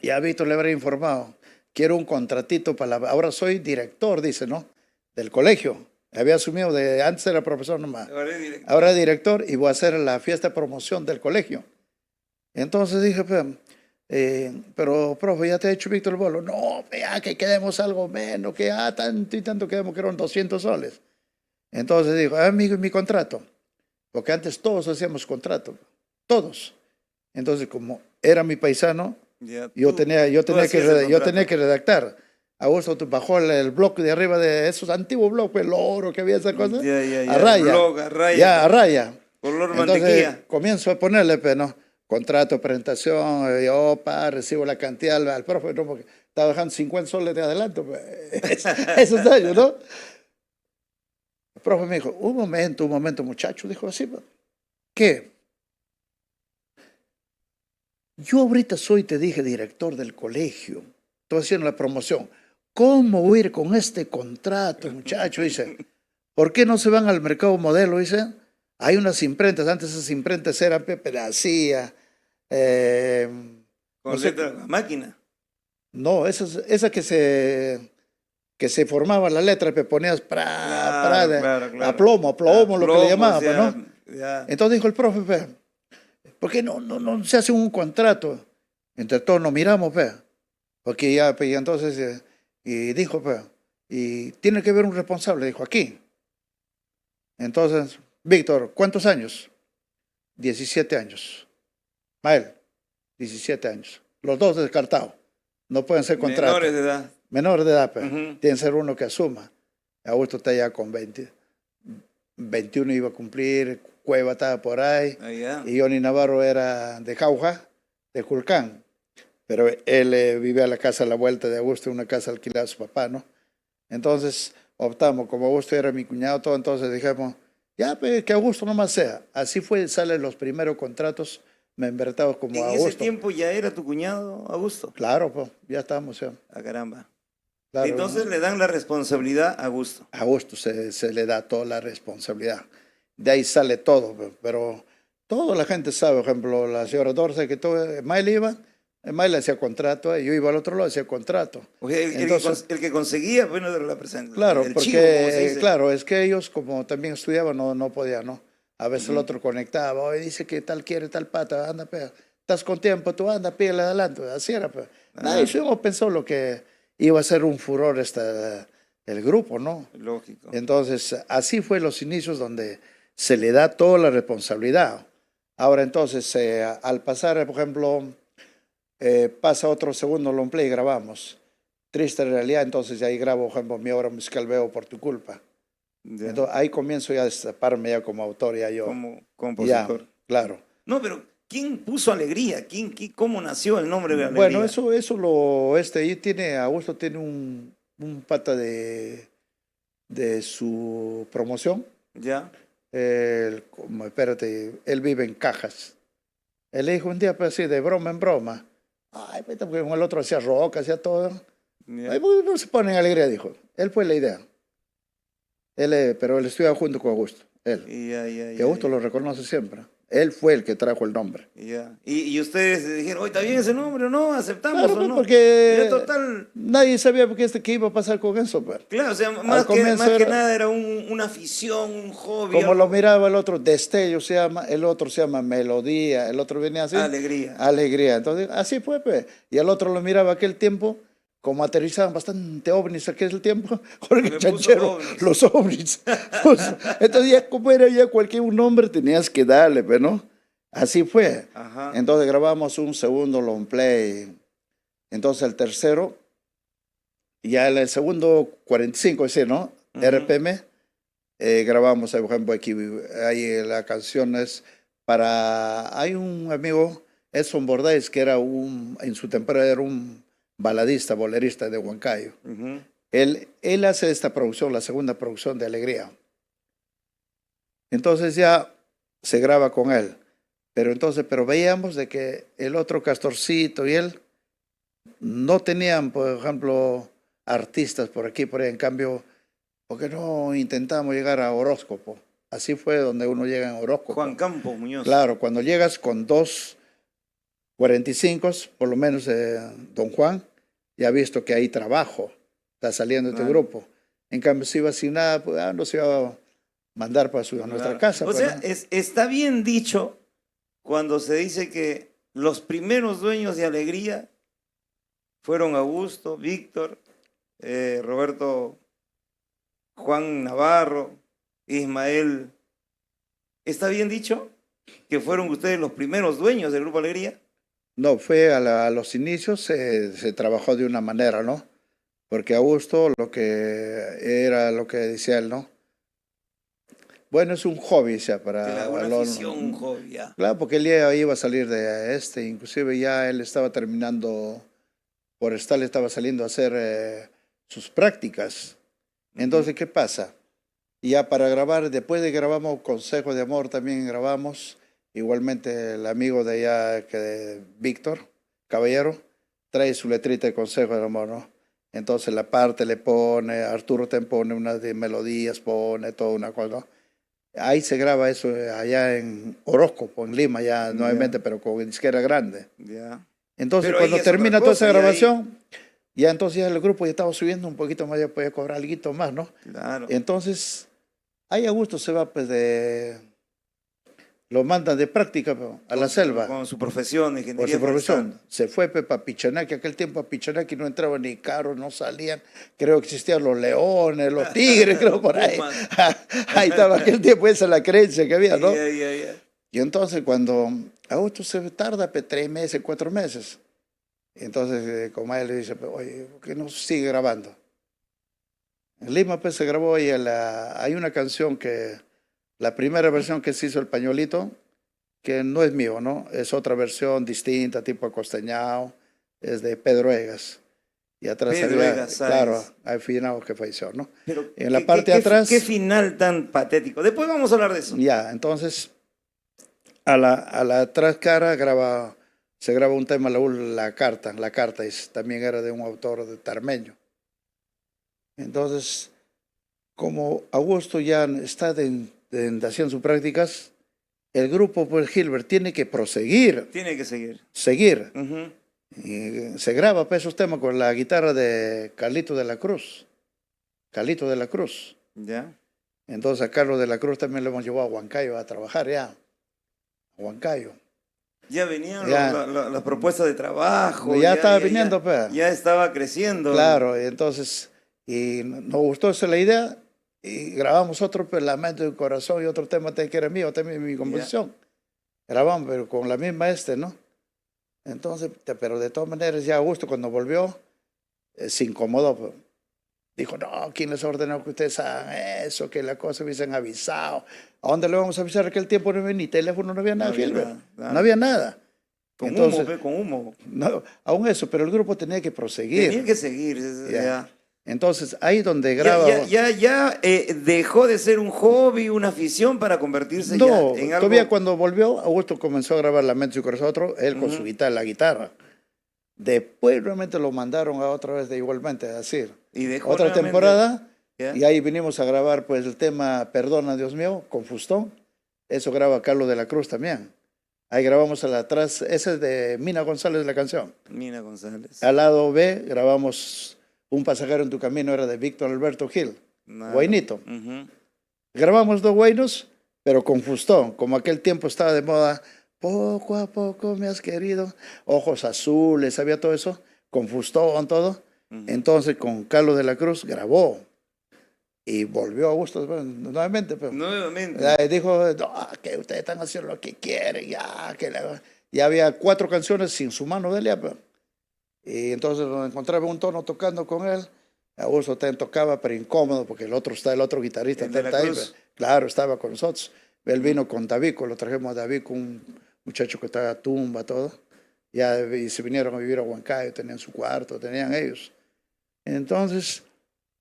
B: ya Víctor le habrá informado, quiero un contratito ahora soy director, dice, ¿no? Del colegio. Había asumido antes era profesor nomás. Ahora es director y voy a hacer la fiesta de promoción del colegio. Entonces dije, pero profe, ¿ya te ha hecho Víctor el bolo? No, ya que quedemos algo menos, que tanto y tanto quedamos que eran 200 soles. Entonces dijo, mi contrato. Porque antes todos hacíamos contrato, todos. Entonces, como era mi paisano, yo tenía que redactar. Augusto bajó el blog de arriba de esos antiguos blogs, el oro que había esa cosa, a raya. A raya.
A: Color
B: Entonces,
A: mantequilla.
B: comienzo a ponerle, ¿no? Contrato, presentación, recibo la cantidad al profe, ¿no? Porque estaba dejando 50 soles de adelanto, pues. Esos años, ¿no? El profe me dijo, un momento, muchacho, dijo así, pues. ¿Qué? Yo ahorita te dije, director del colegio, estoy haciendo la promoción. ¿Cómo voy a ir con este contrato, muchacho? Dice, ¿por qué no se van al mercado modelo? Dice, hay unas imprentas, antes esas imprentas eran pedacía.
A: Con letra de máquina.
B: No, esa que se formaba la letra, ponías
A: claro.
B: a plomo, lo que le llamaban, ¿no?
A: Ya.
B: Entonces dijo el profe, ¿por qué no se hace un contrato? Entre todos nos miramos, porque ya, y entonces, y dijo, y tiene que haber un responsable, dijo, aquí. Entonces, Víctor, ¿cuántos años? 17 años. Mael, 17 años. Los dos descartados. No pueden ser contratos.
A: Menores de edad.
B: Menores de edad, pero
A: Ujú.
B: tiene que ser uno que asuma. Augusto está ya con 20. 21 iba a cumplir, Cueva estaba por ahí.
A: Allá.
B: Y Johnny Navarro era de Jauja, de Julcán. Pero él vivía en la casa a la vuelta de Augusto, una casa alquilada a su papá, ¿no? Entonces optamos, como Augusto era mi cuñado, todo, entonces dijimos, ya, pues, que Augusto nomás sea. Así fue, salen los primeros contratos membretados como
A: ¿En
B: Augusto.
A: ese tiempo ya era tu cuñado, Augusto?
B: Claro, pues, ya estamos, ya.
A: Ah, caramba.
B: Claro,
A: Entonces le dan la responsabilidad a Augusto.
B: a Augusto se le da toda la responsabilidad. De ahí sale todo, pero toda la gente sabe, por ejemplo, la señora Dorce, que todo, Maile iba, Maile hacía contrato, yo iba al otro lado, hacía contrato.
A: O sea,
B: Entonces,
A: el que conseguía, bueno, de la presentación.
B: claro,
A: el
B: porque,
A: chivo, como se dice.
B: claro, es que ellos como también estudiaban, no podían, ¿no? A veces el otro conectaba, oye, dice que tal quiere, tal pata, anda, pega. Estás con tiempo, tú anda, pídele adelante. Así era, pues. Nadie pensó lo que iba a ser un furor el grupo, ¿no?
A: Lógico.
B: Entonces, así fue los inicios donde se le da toda la responsabilidad. Ahora, entonces, al pasar, por ejemplo, pasa otro segundo long play y grabamos. Triste realidad, entonces ahí grabo, por ejemplo, mi obra musical Veo por tu culpa.
A: Ya.
B: Entonces, ahí comienzo ya a destaparme ya como autor, ya yo.
A: Como
B: Ya,
A: compositor.
B: claro.
A: No, pero ¿quién puso Alegría? ¿Cómo nació el nombre de Alegría?
B: Bueno, ahí tiene, Augusto tiene un pata de su promoción.
A: Ya.
B: Espérate, él vive en Cajas. Él le dijo un día, pues así, de broma en broma. Ay, pues, porque el otro hacía rock, hacía todo.
A: Ya.
B: Ay, ¿por qué no se pone en alegría? Dijo. Él fue la idea. Pero él estudiaba junto con Augusto. Él. Y Augusto lo reconoce siempre. Él fue el que trajo el nombre.
A: Ya. Y ustedes dijeron, oye, ¿está bien ese nombre o no? ¿Aceptamos
B: Claro,
A: o
B: pues,
A: no?
B: porque
A: Era total.
B: nadie sabía qué iba a pasar con eso. Pues.
A: Claro, o sea,
B: Al
A: más
B: comienzo
A: que
B: era-
A: nada era una afición, un hobby.
B: Como
A: algo.
B: lo miraba el otro, Destello se llama, el otro se llama Melodía, el otro venía así.
A: Alegría.
B: Alegría. Entonces, así fue, pues. Y el otro lo miraba aquel tiempo, como aterrizaban bastante ovnis aquel tiempo, Jorge
A: Le puso
B: Chanchero,
A: ovnis.
B: los ovnis. Pues, entonces, ya como era ya cualquier un nombre, tenías que darle, pues, ¿no? Así fue.
A: Ajá.
B: Entonces grabamos un segundo long play. Entonces el tercero, ya el segundo 45, ese, ¿no?
A: Ujú.
B: RPM, grabamos, por ejemplo, aquí, ahí la canción es hay un amigo, Edson Bordáez, que en su temporada era un baladista, bolerista de Huancayo.
A: Ujú.
B: Él hace esta producción, la segunda producción de Alegría. Entonces ya se graba con él. Pero veíamos de que el otro Castorcito y él no tenían, por ejemplo, artistas por aquí, por ahí. En cambio, ¿por qué no intentamos llegar a horóscopo? Así fue donde uno llega en horóscopo.
A: Juan Campos Muñoz.
B: Claro, cuando llegas con 2.45, por lo menos don Juan, ya ha visto que hay trabajo, está saliendo este
A: Claro.
B: grupo. En cambio, si iba sin nada, pues no se iba a mandar para a nuestra
A: Claro.
B: casa.
A: O
B: pues,
A: sea,
B: ¿no?
A: está bien dicho cuando se dice que los primeros dueños de Alegría fueron Augusto, Víctor, Roberto, Juan Navarro, Ismael. ¿Está bien dicho que fueron ustedes los primeros dueños del Grupo Alegría?
B: No, fue a los inicios, se trabajó de una manera, ¿no? Porque Augusto, lo que decía él, ¿no? Bueno, es un hobby, o sea, para...
A: Una afición, un hobby, ya.
B: Claro, porque él ya iba a salir de inclusive ya él estaba terminando, le estaba saliendo a hacer sus prácticas. Entonces, ¿qué pasa? Ya para grabar, después de grabamos Consejo de Amor, también grabamos, igualmente el amigo de allá, Víctor Caballero, trae su letrita de Consejo de Amor, ¿no? Entonces la parte le pone, Arturo te pone unas de melodías, pone toda una cosa, ¿no? Ahí se graba eso allá en Horóscopo, en Lima, ya nuevamente, pero con disquera grande.
A: Ya.
B: Entonces,
A: Pero
B: cuando
A: ahí es otra
B: termina toda
A: cosa,
B: esa
A: y ahí-
B: grabación, ya entonces ya el grupo ya estaba subiendo un poquito más, ya podía cobrar algo más, ¿no?
A: Claro.
B: Entonces, ahí Augusto se va pues de lo mandan de práctica pe, a la selva.
A: Con su profesión,
B: Por
A: ingeniería
B: su profesión.
A: forestal.
B: Se fue para Pichanaki. Aquel tiempo a Pichanaki no entraban ni carros, no salían. Creo que existían los leones, los tigres, creo por ahí. Ahí estaba aquel tiempo, esa es la creencia que había, ¿no?
A: Ya.
B: Y entonces cuando Augusto se tarda 3 meses, 4 meses. Entonces, como él le dice, oye, ¿por qué no sigue grabando? En Lima pues se grabó y hay una canción que, la primera versión que se hizo El Pañuelito, que no es mío, ¿no? Es otra versión distinta, tipo acostañado, es de Pedro Egas. Y atrás
A: Pedro
B: había,
A: Egas,
B: claro,
A: ¿sabes?
B: hay finado que falleció, ¿no?
A: Pero
B: En la parte de atrás...
A: Qué final tan patético. Después vamos a hablar de eso.
B: Ya, entonces, a la atrás cara se graba un tema, la carta también era de un autor de Tarmeño. Entonces, como Augusto ya está haciendo sus prácticas, el grupo, pues Gilbert, tiene que proseguir,
A: Tiene que seguir.
B: seguir.
A: Ujú.
B: Y se graba pues, esos temas con la guitarra de Carlito de la Cruz. Carlito de la Cruz.
A: Ya.
B: Entonces a Carlos de la Cruz también lo hemos llevado a Huancayo a trabajar ya. A Huancayo.
A: Ya venían
B: Ya.
A: las propuestas de trabajo.
B: Ya estaba viniendo, pues.
A: Ya estaba creciendo.
B: Claro, y entonces, y nos gustó esa la idea, y grabamos otro, pues, Lamento del Corazón, y otro tema que era mío, también mi composición. Grabamos, pero con la misma ¿no? Entonces, pero de todas maneras, ya Augusto cuando volvió, se incomodó, pues. Dijo, no, ¿quién les ordenó que ustedes hagan eso? Que la cosa hubiesen avisado. ¿A dónde le vamos a avisar? Aquel tiempo no había ni teléfono, no había nada, Gilbert.
A: Nada.
B: No había nada.
A: Con
B: Entonces,
A: humo, pe, con humo.
B: no, aún eso, pero el grupo tenía que proseguir.
A: Tenía que seguir.
B: Ya. Entonces, ahí donde graba...
A: Ya dejó de ser un hobby, una afición para convertirse
B: No,
A: ya en algo...
B: todavía cuando volvió, Augusto comenzó a grabar Lamento y Corazón otro, él con su guitarra, la guitarra. Después realmente lo mandaron a otra vez de igualmente, a decir,
A: Y dejó
B: otra
A: nuevamente-
B: temporada,
A: ¿Ya?
B: y ahí vinimos a grabar pues el tema Perdona, Dios mío, con Fustón. Eso graba Carlos de la Cruz también. Ahí grabamos atrás, ese es de Mina González la canción.
A: Mina González.
B: Al lado B grabamos Un pasajero en tu camino, era de Víctor Alberto Gil,
A: Nada.
B: Guainito.
A: Ujú.
B: Grabamos 2 guainos, pero con Fustón, como aquel tiempo estaba de moda, poco a poco me has querido, ojos azules, había todo eso, con Fustón, todo. Entonces con Carlos de la Cruz grabó y volvió a Augusto nuevamente. Pero,
A: Nuevamente.
B: dijo, no, que ustedes están haciendo lo que quieren, ya había 4 canciones sin su mano de él. Y entonces nos encontraba un tono tocando con él. Augusto también tocaba, pero incómodo, porque el otro guitarrista
A: El de la
B: está ahí,
A: Cruz.
B: claro, estaba con nosotros. Él vino con Davico, lo trajimos a Davico, un muchacho que estaba tumba, todo. Ya y se vinieron a vivir a Huancayo, tenían su cuarto, tenían ellos. Entonces,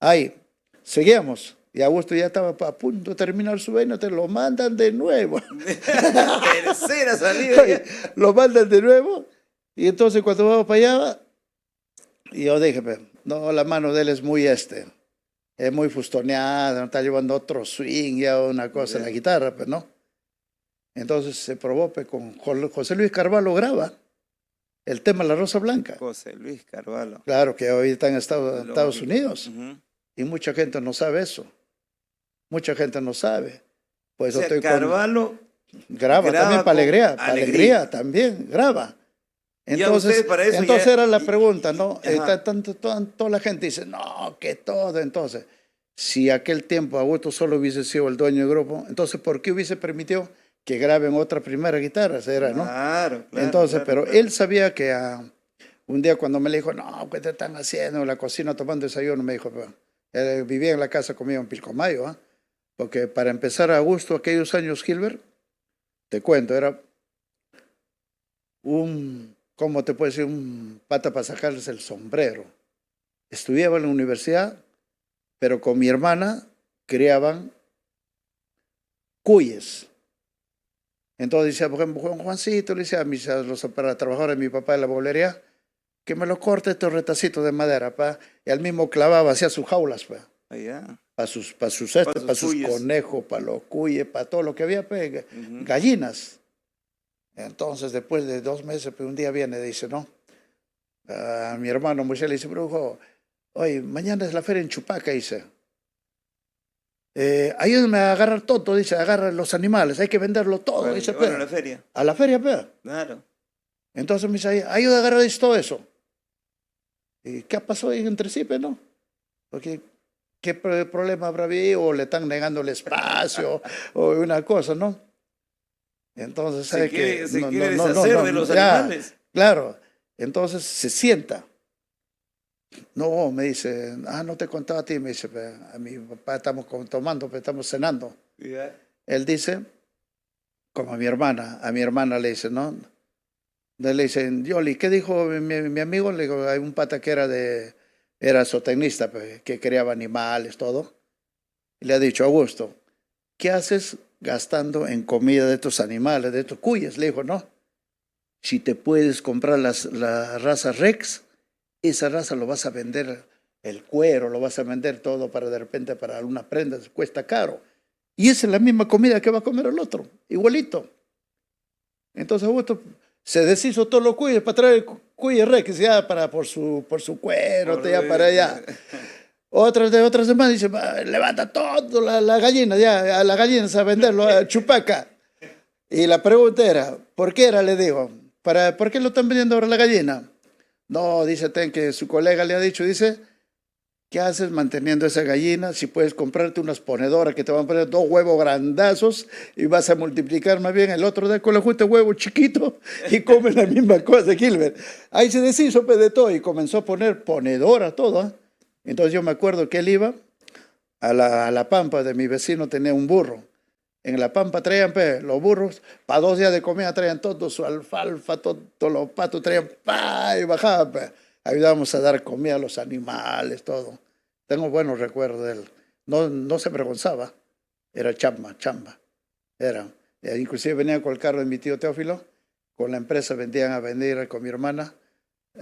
B: ahí, seguíamos. Y Augusto ya estaba a punto de terminar su vaina, te lo mandan de nuevo.
A: Tercera salida.
B: Oye, lo mandan de nuevo. Y entonces cuando vamos para allá, y yo dije, no, la mano de él es muy es muy fustoneada, no está llevando otro swing, ya una cosa en la guitarra, pues no. Entonces se probó con José Luis Carvalho graba el tema La Rosa Blanca.
A: José Luis Carvalho.
B: Claro que hoy está en Estados Unidos.
A: Ujú.
B: Y mucha gente no sabe eso. Mucha gente no sabe. Pues
A: O sea,
B: estoy
A: Carvalho
B: graba también
A: con
B: para alegría. Para
A: Alegría.
B: alegría también graba.
A: Ya usted para eso
B: entonces
A: ya-
B: era la pregunta, ¿no?
A: Ajá.
B: Toda la gente dice, no, que todo. Entonces, si aquel tiempo Augusto solo hubiese sido el dueño del grupo, entonces, ¿por qué hubiese permitido que graben otra primera guitarra? Era, ¿no?
A: Claro, claro.
B: Entonces,
A: claro,
B: pero
A: claro.
B: él sabía que un día cuando me le dijo, no, ¿qué te están haciendo? En la cocina tomando desayuno, me dijo, pero él vivía en la casa conmigo en Pilcomayo, ¿ah? Porque para empezar a Augusto, aquellos años, Gilbert, te cuento, era ¿cómo te puedo decir? Un pata para sacarles el sombrero. Estudiaba en la universidad, pero con mi hermana criaban cuyes. Entonces decía, por ejemplo, Juancito, le decía para los trabajadores de mi papá de la bolería, que me lo corte estos retacitos de madera, pa. Y al mismo clavaba, hacía sus jaulas, pa.
A: Allá.
B: Para sus
A: sus cuyes.
B: conejos, para los cuyes, para todo lo que había, pues, gallinas. Entonces, después de 2 meses, pues, un día viene y dice, no, a mi hermano Moisés le dice, brujo, oye, mañana es la feria en Chupaca, dice. ayúdame a agarrar todo, dice, agarra los animales, hay que venderlo todo,
A: Bueno,
B: dice,
A: bueno, a
B: pe.
A: la feria.
B: A la feria, pe.
A: Claro.
B: Entonces me dice, ayuda a agarrar todo eso. ¿Y qué pasó ahí entre sí, pe, no? Porque, ¿qué problema habrá habido? O le están negando el espacio, o una cosa, ¿no? Entonces, ¿sabe qué?
A: Se quiere deshacer de los
B: ya,
A: animales.
B: claro. Entonces se sienta. No, me dice, no te contaba a ti, me dice, a mi papá estamos tomando, estamos cenando.
A: Ya.
B: Él dice, como a mi hermana le dice, ¿no? Le dicen, Yoli, ¿qué dijo mi amigo? Le digo, hay un pata que era zootecnista, que criaba animales, todo. Y le ha dicho, Augusto, ¿qué haces gastando en comida de estos animales, de estos cuyes? Le dijo, no. Si te puedes comprar la raza Rex, esa raza lo vas a vender, el cuero, lo vas a vender todo para de repente para alguna prenda, cuesta caro. Y esa es la misma comida que va a comer el otro, igualito. Entonces Augusto se deshizo todos los cuyes para traer cuyes Rex, ya por su cuero, ya para allá. Otra semana dice, levanta todo la gallina, ya a la gallina a venderlo a Chupaca. Y la pregunta era, ¿por qué era? Le digo, ¿por qué lo están vendiendo ahora la gallina? No, dice que su colega le ha dicho, dice, ¿qué haces manteniendo esa gallina? Si puedes comprarte unas ponedoras que te van a poner 2 huevos grandazos y vas a multiplicar más bien el otro de con el justo huevo chiquito y come la misma cosa, Gilbert. Ahí se deshizo de todo y comenzó a poner ponedora, todo. ¿Eh? Entonces yo me acuerdo que él iba a la pampa de mi vecino, tenía un burro. En la pampa traían los burros, para 2 días de comida traían todo su alfalfa, todos los patos traían, y bajaban. Ayudábamos a dar comida a los animales, todo. Tengo buenos recuerdos de él. No se avergonzaba, era chamba. Era. Inclusive venía con el carro de mi tío Teófilo, con la empresa vendían a vender con mi hermana,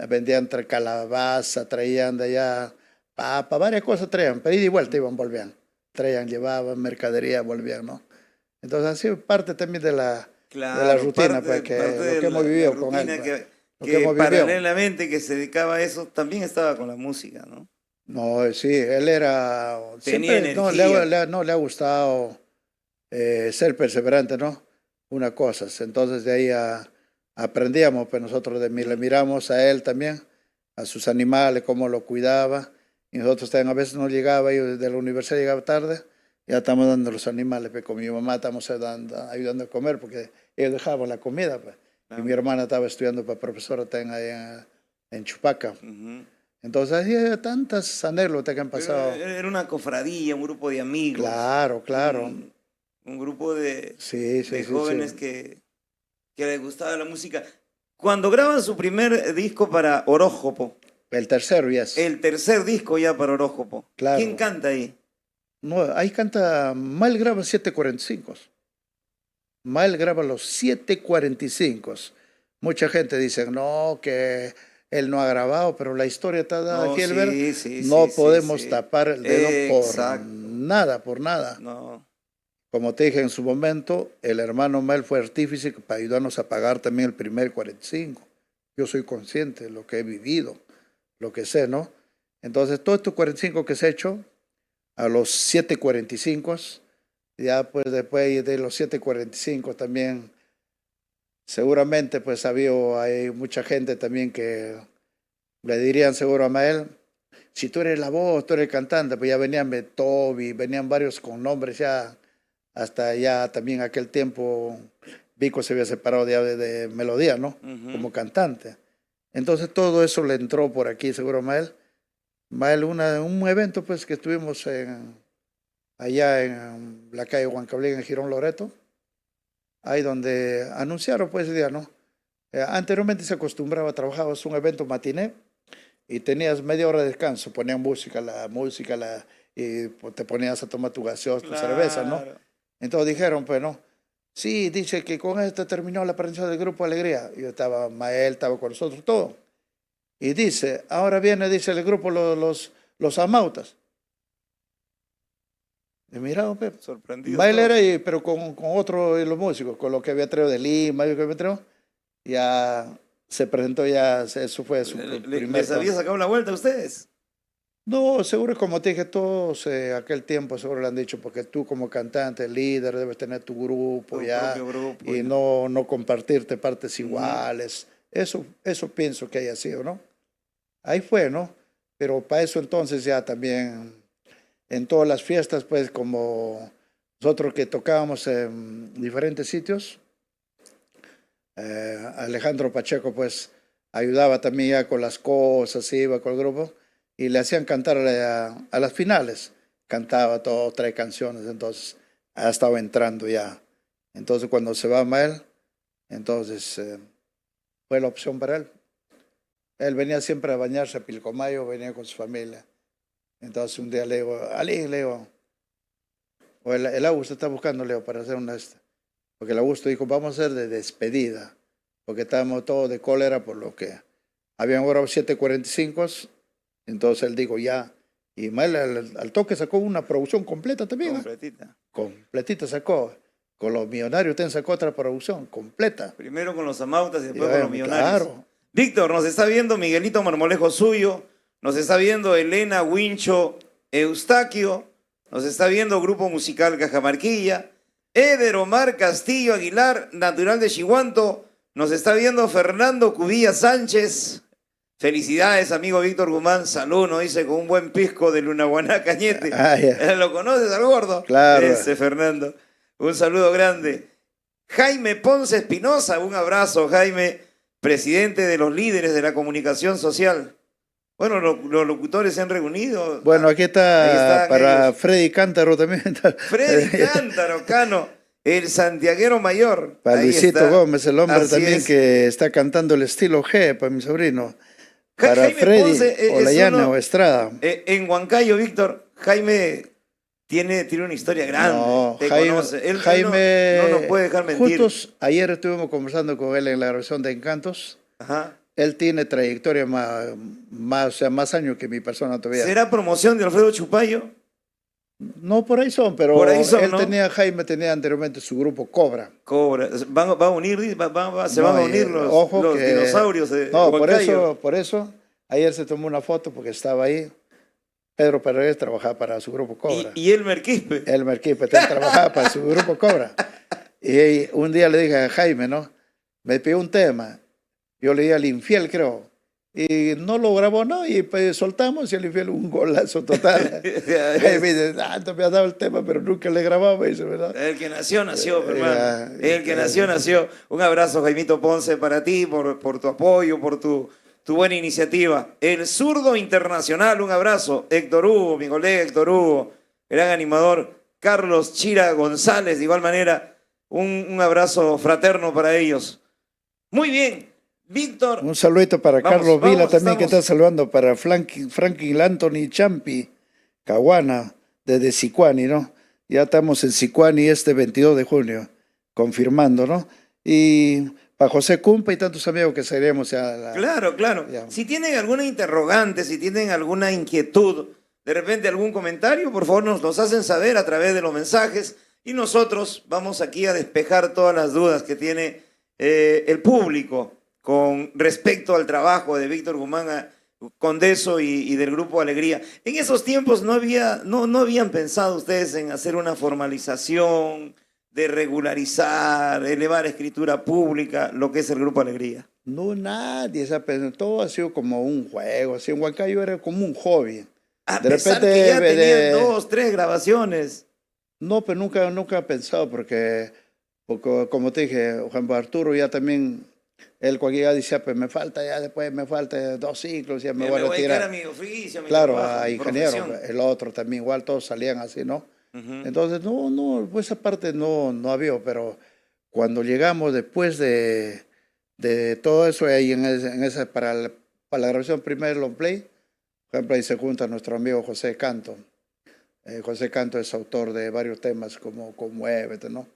B: vendían calabaza, traían de allá, papa, varias cosas traían, pero ida y vuelta iban, volvían. Traían, llevaban mercadería, volvían, ¿no? Entonces ha sido parte también de la rutina,
A: parte,
B: que
A: parte
B: lo que hemos vivido con él.
A: Que paralelamente que se dedicaba a eso, también estaba con la música, ¿no?
B: No, sí, él era...
A: Tenía
B: siempre,
A: energía.
B: le ha gustado ser perseverante, ¿no? Una cosa. Entonces de ahí aprendíamos, pues nosotros le miramos a él también, a sus animales, cómo lo cuidaba. Y nosotros también a veces no llegaba, yo de la universidad llegaba tarde, ya estamos dando los animales, pues con mi mamá estamos ayudando a comer, porque ellos dejaban la comida, pues. Y mi hermana estaba estudiando para profesora también ahí en Chupaca. Entonces hay tantas anécdotas que han pasado.
A: Era una cofradía, un grupo de amigos.
B: Claro.
A: Un grupo de jóvenes
B: sí.
A: que les gustaba la música. Cuando graban su primer disco para Horóscopo.
B: El tercero, yes.
A: El tercer disco ya para Horóscopo.
B: Claro.
A: ¿Quién canta ahí?
B: No, ahí canta, Mael graba 745. Mael graba los 745. Mucha gente dice, no, que él no ha grabado, pero la historia está dada, Gilbert. No podemos tapar el dedo por nada.
A: No.
B: Como te dije en su momento, el hermano Mael fue artífice para ayudarnos a pagar también el primer 45. Yo soy consciente de lo que he vivido, lo que sé, ¿no? Entonces, todos estos 45 que se ha hecho, a los 745, ya pues después de los 745 también, seguramente pues hay mucha gente también que le dirían seguro a Mael, si tú eres la voz, tú eres el cantante, pues ya venían Toby, venían varios con nombres ya, hasta ya también aquel tiempo Vico se había separado de Melodía, ¿no? Como cantante. Entonces todo eso le entró por aquí seguro a Mael. Mael, un evento pues que estuvimos allá en la calle Huancablín, en Girón Loreto, ahí donde anunciaron pues ese día, ¿no? Anteriormente se acostumbraba a trabajar, es un evento matiné y tenías media hora de descanso, ponían música y te ponías a tomar tu gaseosa, tu cerveza, ¿no? Entonces dijeron, pues no, sí, dice que con esto terminó la presentación del Grupo Alegría. Yo estaba, Mael estaba con nosotros, todo. Y dice, ahora viene, dice el grupo los Amautas. Y mira, Pepe.
A: Sorprendido.
B: Mael era ahí, pero con otro de los músicos, con lo que había traído de Lima, ya se presentó, ya eso fue su primer...
A: ¿Les había sacado la vuelta a ustedes?
B: No, seguro como te dije, todos aquel tiempo seguro le han dicho, porque tú como cantante, líder, debes tener tu grupo
A: Tu
B: ya,
A: propio grupo,
B: y
A: ya.
B: no compartirte partes iguales. Eso pienso que haya sido, ¿no? Ahí fue, ¿no? Pero para eso entonces ya también, en todas las fiestas, pues como nosotros que tocábamos en diferentes sitios, Alejandro Pacheco pues ayudaba también ya con las cosas, iba con el grupo y le hacían cantar a las finales. Cantaba todo, trae canciones, entonces ha estado entrando ya. Entonces cuando se va Mael, entonces fue la opción para él. Él venía siempre a bañarse a Pilcomayo, venía con su familia. Entonces un día le digo, Ali, le digo, o el Augusto está buscando, Leo, para hacer una esta. Porque el Augusto dijo, vamos a hacer de despedida, porque estábamos todos de cólera por lo que habían orado 7:45, entonces él dijo ya, y Mael al toque sacó una producción completa también.
A: Completita.
B: Completita sacó, con los Millonarios también sacó otra producción completa.
A: Primero con los Amautas y después
B: Y,
A: con los Millonarios.
B: claro.
A: Víctor, nos está viendo Miguelito Marmolejo Suyo, nos está viendo Elena Wincho Eustaquio, nos está viendo Grupo Musical Cajamarquilla, Eder Omar Castillo Aguilar, natural de Chihuanto, nos está viendo Fernando Cubilla Sánchez. Felicidades, amigo Víctor Guzmán. Salud, nos dice, con un buen pisco de Lunaguaná Cañete. ¿Lo conoces al gordo?
B: Claro.
A: Ese Fernando. Un saludo grande. Jaime Ponce Espinosa, un abrazo, Jaime, presidente de los líderes de la comunicación social. Bueno, los locutores se han reunido.
B: Bueno, aquí
A: Ahí
B: está
A: están
B: para
A: ellos.
B: Freddy Cántaro también.
A: Freddy Cántaro, Cano, el santiaguero mayor.
B: Para
A: Ahí
B: Luisito
A: está.
B: Gómez, el hombre
A: Así
B: también
A: es.
B: que está cantando el estilo G, para mi sobrino. Para
A: Jaime
B: Freddy
A: Ponce,
B: Olayana
A: uno,
B: o Estrada.
A: En Huancayo, Víctor, Jaime tiene una historia grande.
B: No,
A: Te
B: Jaime,
A: conoce. Él
B: Jaime
A: no nos puede dejar mentir.
B: Justos, ayer estuvimos conversando con él en la grabación de Encantos.
A: Ajá.
B: Él tiene trayectoria más años que mi persona todavía.
A: ¿Será promoción de Alfredo Chupayo?
B: No, por ahí son, pero
A: Por ahí son,
B: él
A: ¿no?
B: Jaime tenía anteriormente su grupo Cobra.
A: Cobra. Se van a unir los dinosaurios de
B: No,
A: Huancayo.
B: por eso, ayer se tomó una foto porque estaba ahí. Pedro Paredes trabajaba para su grupo Cobra.
A: Y Elmer Quispe.
B: Elmer Quispe también trabajaba para su grupo Cobra. Y un día le dije a Jaime, ¿no? Me pidió un tema. Yo le di al Infiel, creo. Y no lo grabó, ¿no? Y pues soltamos y el Infiel un golazo total. Jaime dice, te me has dado el tema, pero nunca le grababa. Dice, ¿verdad?
A: El que nació, hermano. El que nació. Un abrazo, Jaimito Ponce, para ti, por tu apoyo, por tu buena iniciativa. El Zurdo Internacional, un abrazo. Héctor Hugo, mi colega Héctor Hugo, gran animador. Carlos Chira González, de igual manera, un abrazo fraterno para ellos. Muy bien, Víctor.
B: Un saludito para Carlos Vila también, que está saludando, para Franklin Anthony Champi, Caguana, desde Sicuani, ¿no? Ya estamos en Sicuani este 22 de junio, confirmando, ¿no? Y para José Cumpa y tantos amigos que seremos ya.
A: Claro.
B: Ya.
A: Si tienen alguna interrogante, si tienen alguna inquietud, de repente algún comentario, por favor nos los hacen saber a través de los mensajes y nosotros vamos aquí a despejar todas las dudas que tiene el público con respecto al trabajo de Víctor Guzmán Condeso y del Grupo Alegría. En esos tiempos no habían pensado ustedes en hacer una formalización, de regularizar, elevar a escritura pública, lo que es el Grupo Alegría.
B: No, nadie, todo ha sido como un juego, así en Huancayo era como un hobby.
A: A pesar que ya tenían 2, 3 grabaciones.
B: No, pero nunca he pensado porque como te dije, Juan Arturo ya también, él cualquier día decía, pues me falta 2 ciclos, ya me voy a retirar.
A: A mi oficio, a mi
B: claro,
A: trabajo,
B: a
A: mi
B: ingeniero,
A: profesión.
B: el otro también, igual todos salían así, ¿no? Entonces, pues esa parte no había, pero cuando llegamos después de todo eso, ahí para la grabación primer long play, por ejemplo, ahí se junta nuestro amigo José Canto. José Canto es autor de varios temas como Conmuévete, ¿no?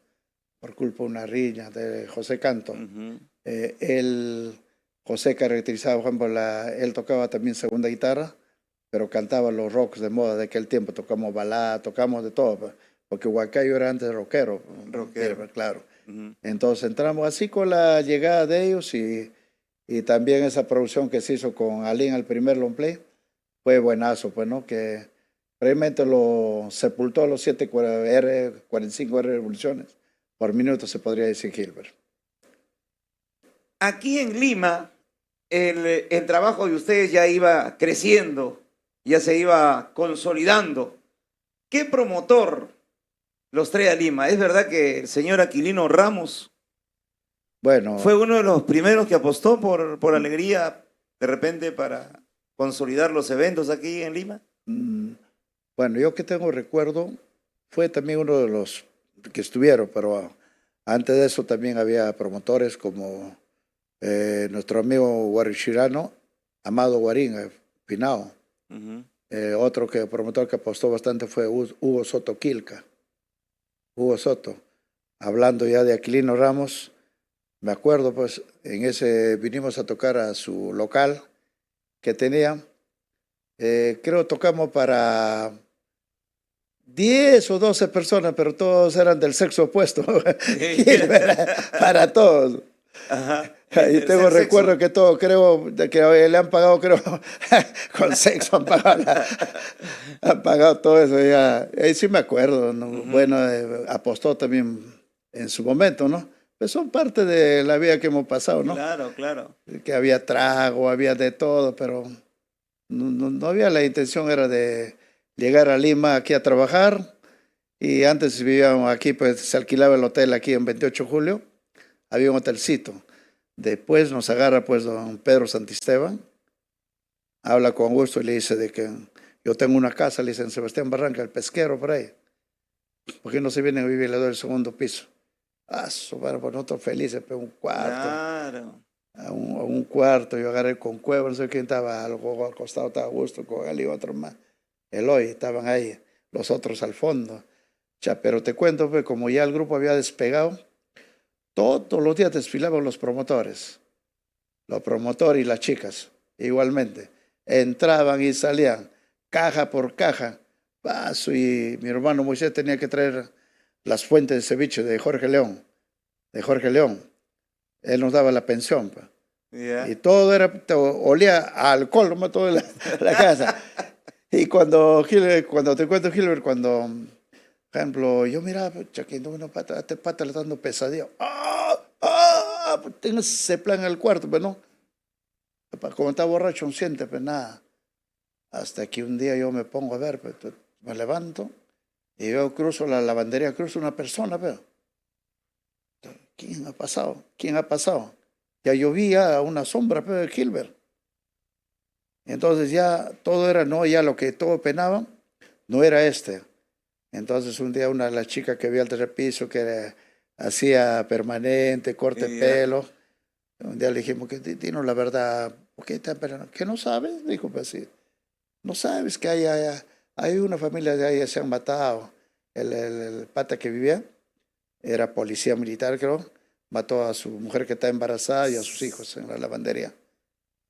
B: Por culpa de una riña, de José Canto. José caracterizaba, por ejemplo, él tocaba también segunda guitarra, pero cantaba los rocks de moda de aquel tiempo, tocamos balada, tocamos de todo, porque Huancayo era antes rockero, claro. Entonces entramos así con la llegada de ellos y también esa producción que se hizo con Alín al primer long play, fue buenazo, pues, ¿no? Que realmente lo sepultó a los 45 revoluciones por minuto, se podría decir, Gilbert.
A: Aquí en Lima, el trabajo de ustedes ya iba creciendo, ya se iba consolidando. ¿Qué promotor los trae a Lima? ¿Es verdad que el señor Aquilino Ramos
B: Bueno,
A: fue uno de los primeros que apostó por Alegría de repente para consolidar los eventos aquí en Lima?
B: bueno, yo que tengo recuerdo, fue también uno de los que estuvieron, pero antes de eso también había promotores como nuestro amigo guarichirano, Amado Guarín, Pinao. Otro promotor que apostó bastante fue Hugo Soto Quilca. Hugo Soto. Hablando ya de Aquilino Ramos, me acuerdo, pues, en ese vinimos a tocar a su local que tenía. Creo tocamos para 10 o 12 personas, pero todos eran del sexo opuesto. Para todos.
A: Ajá.
B: Y tengo recuerdo que todo, creo, que le han pagado, creo, con sexo han pagado todo eso. Ya. Ahí sí me acuerdo, ¿no? Bueno, apostó también en su momento, ¿no? Pues son parte de la vida que hemos pasado, ¿no?
A: Claro, claro.
B: Que había trago, había de todo, pero no había la intención, era de llegar a Lima aquí a trabajar. Y antes vivíamos aquí, pues se alquilaba el hotel aquí en 28 de julio, había un hotelcito. Después nos agarra pues don Pedro Santisteban, habla con Augusto y le dice de que yo tengo una casa, le dice en Sebastián Barranca, el pesquero por ahí. ¿Por qué no se vienen a vivir? Le doy el segundo piso. Bueno, pues nosotros felices, pues un cuarto.
A: Claro.
B: A un cuarto, yo agarré con Cueva, no sé quién estaba, al costado estaba Augusto, con él y otro más. Eloy, estaban ahí, los otros al fondo. Pero te cuento, pues, como ya el grupo había despegado, todos los días desfilaban los promotores y las chicas, igualmente. Entraban y salían, caja por caja. Y mi hermano Moisés tenía que traer las fuentes de ceviche de Jorge León. Él nos daba la pensión. Pa.
A: Yeah.
B: Y todo olía a alcohol, nomás toda la casa. Y cuando te cuento, Gilbert, cuando... Por ejemplo, yo miraba, Chaquín, una pata, a este pata le está dando pesadilla. Tengo ese plan en el cuarto, pero no. Como está borracho, no siente, pues nada. Hasta que un día yo me pongo a ver, pues, me levanto y veo, cruzo la lavandería, cruzo una persona, pero. ¿Quién ha pasado? Ya llovía una sombra, pero Gilbert. Entonces ya todo era, no, ya lo que todo penaba, no era este. Entonces un día una de las chicas que vio al tercer piso, que hacía permanente, corte de pelo, un día le dijimos, que dinos la verdad, ¿por qué está esperando? ¿Que no sabes? Dijo, pues sí. No sabes que hay una familia de ahí, se han matado. El pata que vivía era policía militar, creo, mató a su mujer que está embarazada y a sus hijos en la lavandería.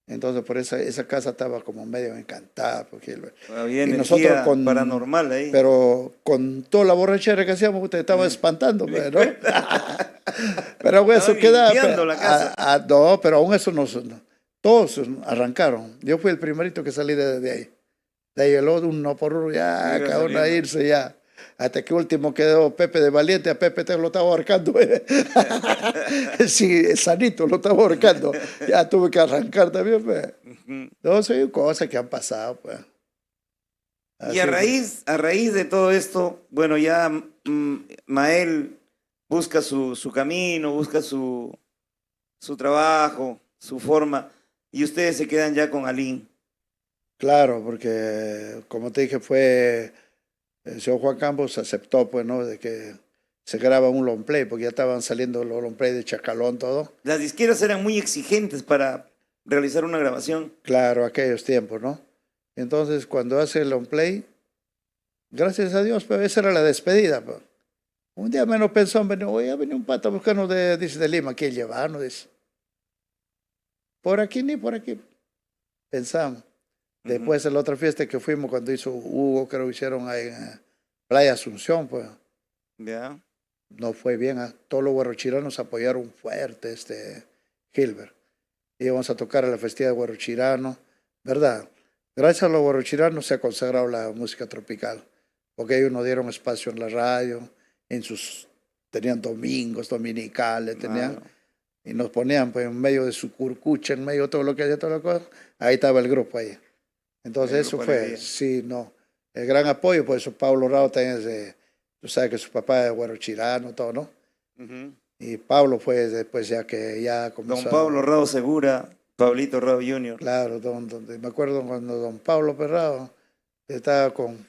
B: Entonces por esa casa estaba como medio encantada. Porque
A: había
B: y
A: energía
B: nosotros
A: paranormal ahí.
B: Pero con toda la borrachera que hacíamos, usted estaba espantando, ¿no? Pero aún eso queda.
A: La casa.
B: No, pero aún eso todos arrancaron. Yo fui el primerito que salí de ahí. De ahí el otro, uno por uno, ya, cada uno a irse ya. Hasta que último quedó Pepe de Valiente, a Pepe te lo estaba ahorcando. Sí, sanito lo estaba ahorcando. Ya tuve que arrancar también, pues. No, son cosas que han pasado, pues.
A: Así y a raíz de todo esto, bueno, ya Mael busca su camino, busca su trabajo, su forma, y ustedes se quedan ya con Alín.
B: Claro, porque como te dije, fue el señor Juan Campos aceptó, pues, ¿no? De que se graba un long play, porque ya estaban saliendo los long play de Chacalón, todo.
A: Las disqueras eran muy exigentes para realizar una grabación.
B: Claro, aquellos tiempos, ¿no? Entonces, cuando hace el long play, gracias a Dios, pues, esa era la despedida, pues. Un día menos pensó, oye, ha venido un pata buscando de Lima, ¿quién llevarnos? Dice. Por aquí ni por aquí. Pensamos. Después en la otra fiesta que fuimos, cuando hizo Hugo, creo que hicieron ahí en Playa Asunción, pues.
A: Ya.
B: No fue bien. Todos los guarrochiranos apoyaron fuerte Gilbert. Íbamos a tocar a la festividad de guarrochirano, ¿verdad? Gracias a los guarochiranos se ha consagrado la música tropical, porque ellos nos dieron espacio en la radio, tenían domingos, dominicales,
A: Claro.
B: y nos ponían pues, en medio de su curcucha, en medio de todo lo que hacía, toda la cosa, ahí estaba el grupo ahí. Entonces
A: El
B: eso
A: grupo
B: fue,
A: Alegría.
B: sí, no, el gran apoyo, por eso Pablo Rao también es de, tú sabes que su papá es guarochirano, todo, ¿no?
A: Ujú.
B: Y Pablo fue después ya que ya comenzó.
A: Don Pablo Rao Segura, Pablito Rao Jr.
B: Claro, me acuerdo cuando don Pablo Perrado estaba con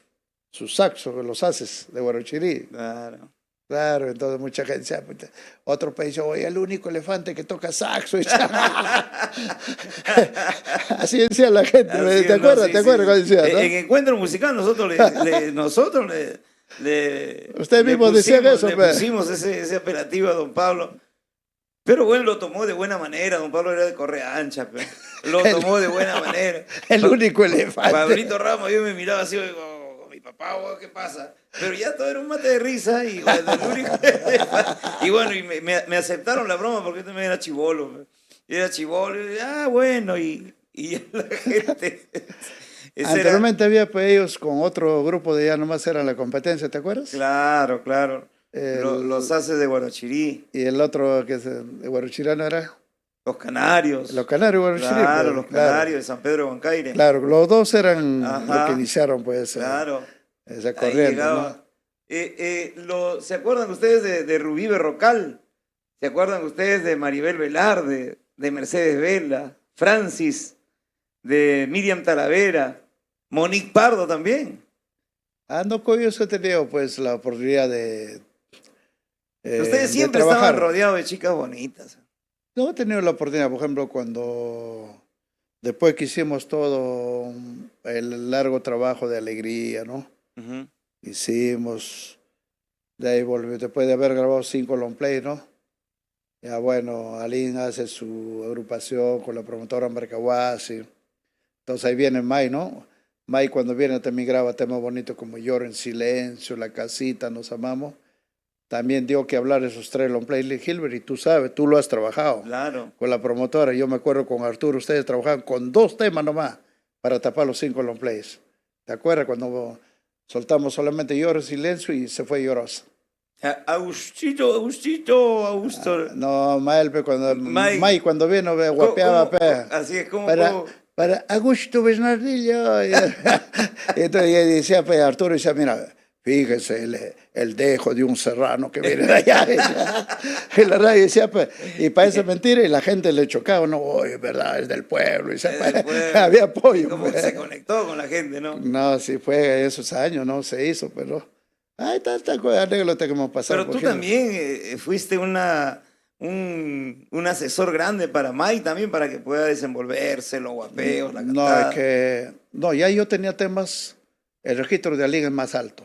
B: sus saxos, los haces de Guarochirí.
A: Claro.
B: Claro, entonces mucha gente decía, "Puta", otro país, oye, el único elefante que toca saxo. Así decía la gente,
A: Así
B: ¿te
A: es,
B: acuerdas?
A: sí,
B: ¿Te
A: sí.
B: acuerdas cuando decía, no?
A: En Encuentro Musical nosotros
B: Usted mismo decía eso,
A: le
B: pues.
A: pusimos ese apelativo a don Pablo. Pero bueno, lo tomó de buena manera. Don Pablo era de correa ancha, pero lo tomó de buena manera.
B: El único elefante.
A: Pablito Ramos, yo me miraba así, digo, mi papá, oh, ¿qué pasa? Pero ya todo era un mate de risa y bueno, el único y bueno, y me aceptaron la broma porque yo también era chibolo. Pues. Yo era chibolo, y, bueno, y la gente. ese era-
B: Anteriormente había pues, ellos con otro grupo de ya nomás eran la competencia, ¿te acuerdas?
A: Claro, claro.
B: El-
A: Los haces de Guarachirí,
B: Y el otro que es de Guarochirano era
A: los canarios.
B: los Canarios Guarochirí.
A: Claro,
B: pues,
A: los
B: claro.
A: canarios de San Pedro de Bancaire.
B: Claro, los dos eran
A: Ajá.
B: los que iniciaron pues
A: Claro.
B: esa
A: Ahí
B: corriente,
A: llegaba.
B: ¿no?
A: ¿Se acuerdan ustedes de Rubí Berrocal? ¿Se acuerdan ustedes de Maribel Velarde, de Mercedes Vela, Francis, de Miriam Talavera, Monique Pardo también?
B: No, con ellos he tenido pues la oportunidad de
A: Ustedes
B: de
A: siempre
B: trabajar.
A: estaban rodeados de chicas bonitas.
B: No he tenido la oportunidad, por ejemplo, después que hicimos todo el largo trabajo de alegría, ¿no?
A: Ujú.
B: Hicimos, de ahí volví, después de haber grabado 5 long play, ¿no? Ya bueno, Aline hace su agrupación con la promotora Marcahuasi. Entonces ahí viene May, ¿no? May cuando viene también graba temas bonitos como Lloro en Silencio, La Casita, Nos Amamos. También dio que hablar esos 3 long play de Hilbert y tú sabes, tú lo has trabajado
A: Claro.
B: con la promotora. Yo me acuerdo con Arturo, ustedes trabajaban con 2 temas nomás para tapar los 5 long plays. ¿Te acuerdas cuando soltamos solamente Lloro en Silencio y se fue Llorosa?
A: Augusto.
B: No, Mael, cuando,
A: May.
B: May cuando vino, guapeaba,
A: ¿Cómo?
B: pe.
A: Así es como...
B: Para Augusto Bernardillo. Y entonces ella decía, pues, Arturo decía, mira, fíjese, el dejo de un serrano que viene de allá. Y la radio decía, pues, y parece mentira, y la gente le chocaba, no, oye, es verdad, es del pueblo. Y
A: Es del pueblo.
B: había apoyo.
A: Como que
B: pues.
A: se conectó con la gente, ¿no?
B: No, sí fue esos años, no se hizo, pero hay tanta anécdota que hemos pasado.
A: Pero tú
B: por ejemplo.
A: también fuiste un asesor grande para Mike también, para que pueda desenvolverse, los guapeos, la
B: No,
A: cantada.
B: es que, no, ya yo tenía temas, el registro de Alín es más alto.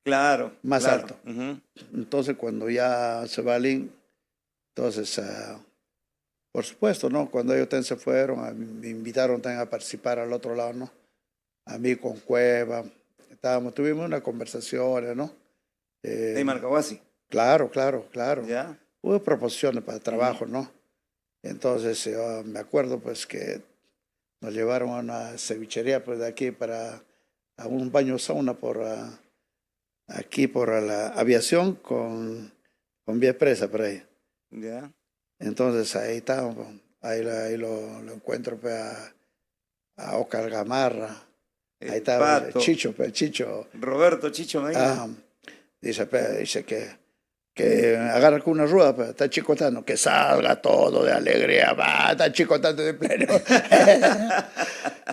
A: Claro.
B: Más
A: claro.
B: alto.
A: Ujú.
B: Entonces, cuando ya se va Alín, entonces, por supuesto, ¿no? Cuando ellos también se fueron, me invitaron también a participar al otro lado, ¿no? A mí con Cueva, tuvimos una conversación, ¿no?
A: De Marcahuasi.
B: Claro.
A: ¿Ya?
B: Hubo proposiciones para trabajo, ¿no? Entonces, me acuerdo, pues, que nos llevaron a una cevichería, pues, de aquí a un baño sauna aquí por la aviación con Vía Expresa, por ahí.
A: ¿Ya?
B: Entonces, ahí estábamos, ahí lo encuentro, pues, a Oscar Gamarra.
A: El
B: Ahí estaba
A: Pato,
B: el Chicho.
A: Roberto Chicho Medina.
B: Dice que agarra con una rueda, pues, está chicotando, que salga todo de alegría, va, está chicotando de pleno.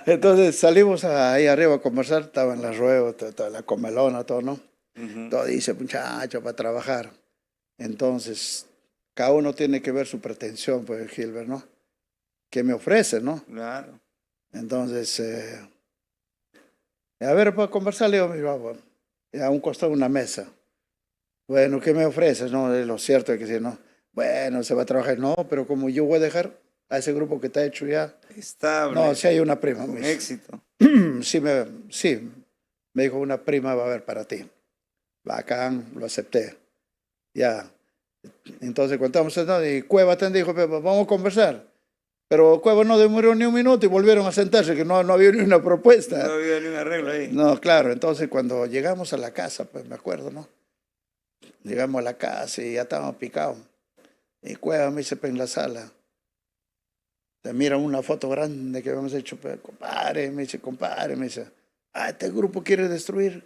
B: Entonces salimos ahí arriba a conversar, estaban las ruedas, toda la comelona, todo, ¿no?
A: Ujú.
B: Todo dice, muchacho, para trabajar. Entonces, cada uno tiene que ver su pretensión, pues, Gilbert, ¿no? ¿Qué me ofrece, no?
A: Claro.
B: Entonces, a ver, para conversar, le digo, mira, bueno, a un costado de una mesa. Bueno, ¿qué me ofreces? No, lo cierto es que sí, ¿no? Bueno, se va a trabajar. No, pero como yo voy a dejar a ese grupo que está hecho ya.
A: Estable.
B: No, si hay una prima.
A: Con
B: Me dice.
A: éxito.
B: Sí, me dijo, una prima va a haber para ti. Bacán, lo acepté. Ya. Entonces, cuando estábamos sentados, y Cueva te dijo, vamos a conversar. Pero Cueva no demoró ni un minuto y volvieron a sentarse, que no había ni una propuesta.
A: No había ni un arreglo ahí.
B: No, claro, entonces cuando llegamos a la casa, pues me acuerdo, ¿no? Llegamos a la casa y ya estábamos picados. Y Cueva me dice, pues, en la sala, te mira una foto grande que habíamos hecho, pues, compadre, me dice, este grupo quiere destruir,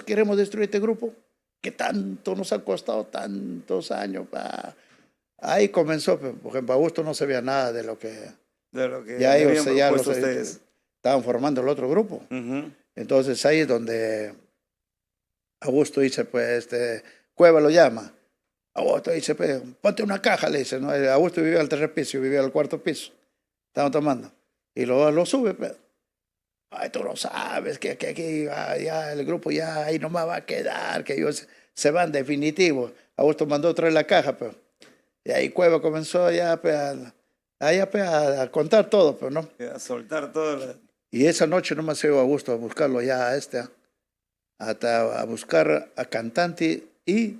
B: queremos destruir este grupo, que tanto nos ha costado tantos años, pa. Ahí comenzó, pues, porque en Augusto no se veía nada de lo que ya ellos ya
A: ustedes.
B: estaban formando el otro grupo. Entonces ahí es donde Augusto dice, pues, Cueva lo llama. Augusto dice, pues, ponte una caja, le dice, ¿no? Augusto vivía al tercer piso, yo vivía al cuarto piso. Estaban tomando. Y lo sube, pues. Ay, tú no sabes que aquí ya el grupo ya ahí nomás va a quedar, que ellos se van definitivo. Augusto mandó traer la caja, pues. Y ahí Cueva comenzó ya, pues, a contar todo, pues, ¿no?
A: A soltar todo.
B: Y esa noche nomás se iba a Augusto a buscarlo ya hasta a buscar a cantante y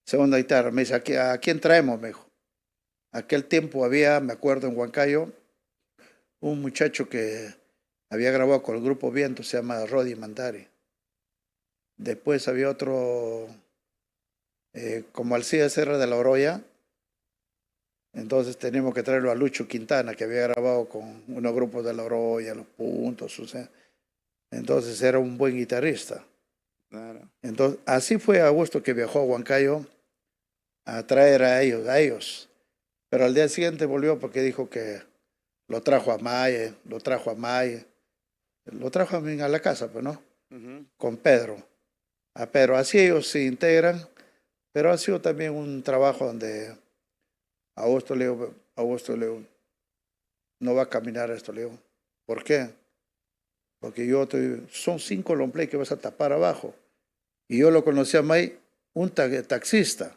B: segunda guitarra. Me dice, ¿a quién traemos? Me dijo. Aquel tiempo había, me acuerdo, en Huancayo, un muchacho que había grabado con el grupo Viento, se llama Rodi Mandari. Después había otro, como Alcides Serra de la Oroya. Entonces teníamos que traerlo a Lucho Quintana, que había grabado con unos grupos de la Oroya, Los Puntos, o sea. Entonces era un buen guitarrista.
A: Claro.
B: Entonces, así fue Augusto que viajó a Huancayo a traer a ellos. Pero al día siguiente volvió porque dijo que lo trajo a Maye, lo trajo a mí a la casa, pues, ¿no? Con Pedro. A Pedro. Así ellos se integran, pero ha sido también un trabajo donde Augusto le digo, no va a caminar esto, le digo. ¿Por qué? Porque son 5 long play que vas a tapar abajo. Y yo lo conocí a May, un taxista.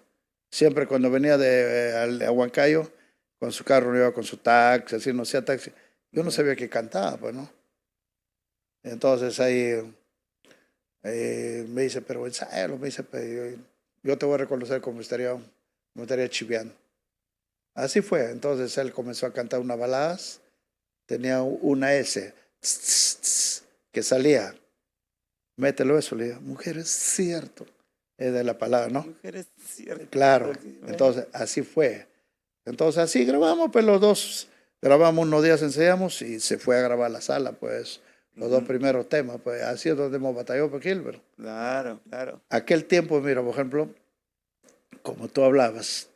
B: Siempre cuando venía a Huancayo, con su carro, iba con su taxi, así no hacía taxi. Yo no sabía que cantaba, pues, ¿no? Entonces ahí me dice, pero ensáyalo, me dice, pues, yo te voy a reconocer como estaría chiviando. Así fue. Entonces él comenzó a cantar unas baladas, tenía una S, que salía. Mételo eso, le digo, mujer, es cierto. Es de la palabra, ¿no?
A: Mujer, es cierto.
B: Claro. Entonces, así fue. Entonces, así grabamos, pues los dos grabamos unos días, ensayamos y se fue a grabar la sala, pues, los 2 primeros temas, pues, así es donde hemos batallado por Gilbert.
A: Claro, claro.
B: Aquel tiempo, mira, por ejemplo, como tú hablabas,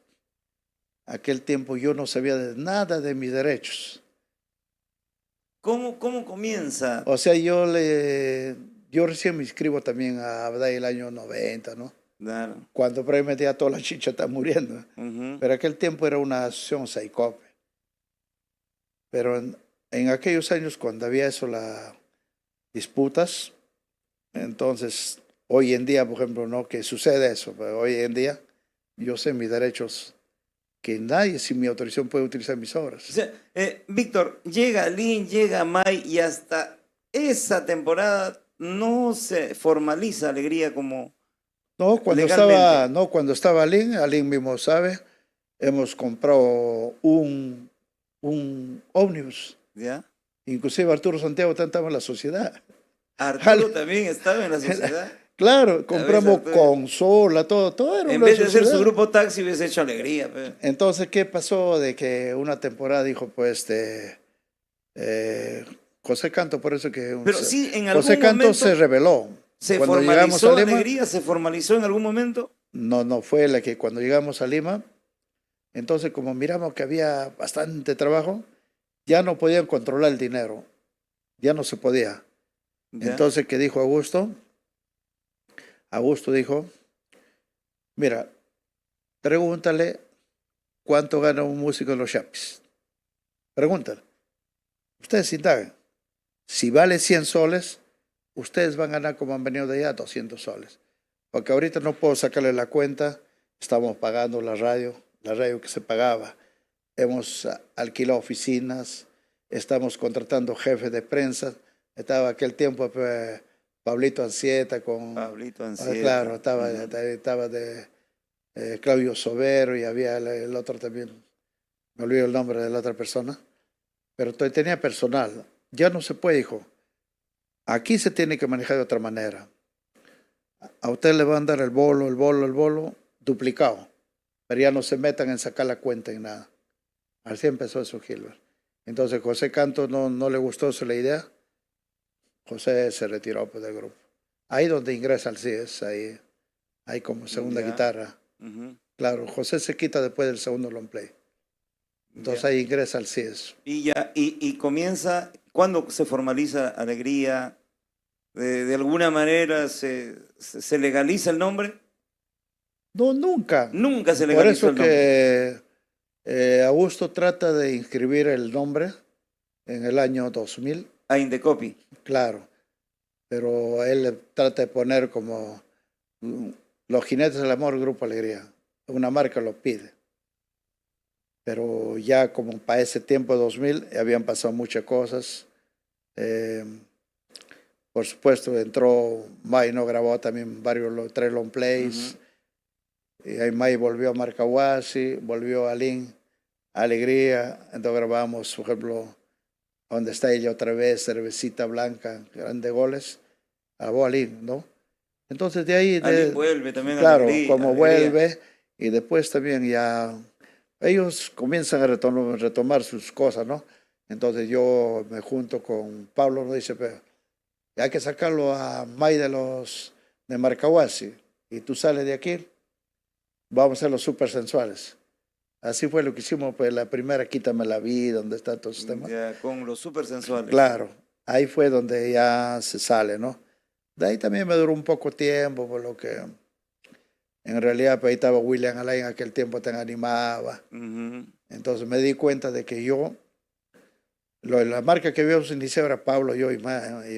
B: aquel tiempo yo no sabía de nada de mis derechos.
A: ¿Cómo comienza?
B: O sea, yo recién me inscribo también a Abday el año 90, ¿no?
A: Claro.
B: Cuando por ahí metía toda la chicha, está muriendo. Pero aquel tiempo era una asociación Saicope. Pero en aquellos años, cuando había eso, las disputas, entonces, hoy en día, por ejemplo, no que sucede eso, pero hoy en día yo sé mis derechos, que nadie sin mi autorización puede utilizar mis obras.
A: O sea, Víctor, llega Lin, llega May y hasta esa temporada no se formaliza Alegría como
B: Cuando estaba Alin mismo sabe, hemos comprado un ómnibus.
A: ¿Ya?
B: Inclusive Arturo Santiago estaba en la sociedad.
A: Arturo también estaba en la sociedad.
B: Claro, compramos consola, todo era
A: en
B: una
A: vez de hacer
B: sociedad.
A: su grupo taxi hubiese hecho Alegría. Pero.
B: Entonces, ¿qué pasó? De que una temporada dijo, pues, José Canto, por eso que...
A: Pero sí, en algún
B: José Canto
A: momento
B: se rebeló.
A: ¿Se
B: Cuando
A: formalizó
B: a Lima,
A: Alegría? ¿Se formalizó en algún momento?
B: No fue la que cuando llegamos a Lima, entonces como miramos que había bastante trabajo, ya no podían controlar el dinero, ya no se podía.
A: ¿Ya?
B: Entonces, ¿qué dijo Augusto? Augusto dijo, mira, pregúntale cuánto gana un músico en los Chapis. Pregúntale. Ustedes indagan. Si vale 100 soles, ustedes van a ganar como han venido de allá 200 soles. Porque ahorita no puedo sacarle la cuenta, estamos pagando la radio que se pagaba. Hemos alquilado oficinas, estamos contratando jefes de prensa. Estaba aquel tiempo Pablito Ancieta con...
A: Pablito Ancieta.
B: Claro, estaba de Claudio Sobero y había el otro también, me olvido el nombre de la otra persona. pero tenía personal. Ya no se puede, hijo. Aquí se tiene que manejar de otra manera. A usted le van a dar el bolo duplicado, pero ya no se metan en sacar la cuenta en nada. Así empezó eso, Gilbert. Entonces José Canto no le gustó la idea. José se retiró pues, del grupo. Ahí donde ingresa al CIES, ahí como segunda guitarra. Claro, José se quita después del segundo long play. Entonces ahí ingresa al CIES.
A: Y comienza, ¿cuándo se formaliza Alegría? ¿De alguna manera se legaliza el nombre?
B: No, nunca.
A: Nunca se
B: Por
A: legalizó
B: eso
A: el nombre.
B: que Augusto trata de inscribir el nombre en el año 2000.
A: A Indecopi.
B: Claro, pero él trata de poner como Los Jinetes del Amor, Grupo Alegría. Una marca lo pide. Pero ya como para ese tiempo, 2000, habían pasado muchas cosas. Por supuesto, entró May, ¿no? Grabó también tres long plays. Y ahí May volvió a Marcahuasi, volvió a Lin, Alegría. Entonces grabamos, por ejemplo, Donde está ella otra vez, Cervecita Blanca, Grandes Goles, a Lin, ¿no? Entonces de ahí...
A: Alín vuelve también.
B: Claro,
A: Alegría,
B: como
A: Alegría.
B: vuelve, y después también ya... Ellos comienzan a retomar sus cosas, ¿no? Entonces yo me junto con Pablo, nos dice, pero hay que sacarlo a May de Marcahuasi, y tú sales de aquí, vamos a ser los super sensuales. Así fue lo que hicimos, pues la primera Quítame la Vida, donde está todo ese tema.
A: Ya, con los super sensuales.
B: Claro, ahí fue donde ya se sale, ¿no? De ahí también me duró un poco tiempo, por lo que en realidad pues, ahí estaba William Alain, en aquel tiempo tan animaba. Entonces me di cuenta de que yo, la marca que habíamos iniciado era Pablo, yo y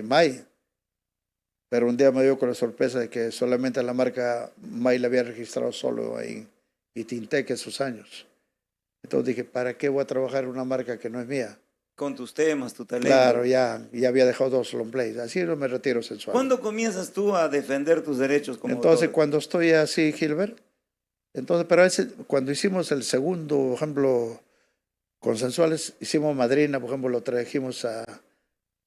B: May. Pero un día me dio con la sorpresa de que solamente la marca May la había registrado solo ahí y Tintec esos años. Entonces dije, ¿para qué voy a trabajar en una marca que no es mía?
A: Con tus temas, tu talento.
B: Claro, ya había dejado 2 long plays. Así no me retiro sensual.
A: ¿Cuándo comienzas tú a defender tus derechos como
B: Entonces,
A: autor?
B: cuando estoy así, Gilbert, entonces, pero cuando hicimos el segundo, por ejemplo, con sensuales, hicimos Madrina, por ejemplo, lo trajimos a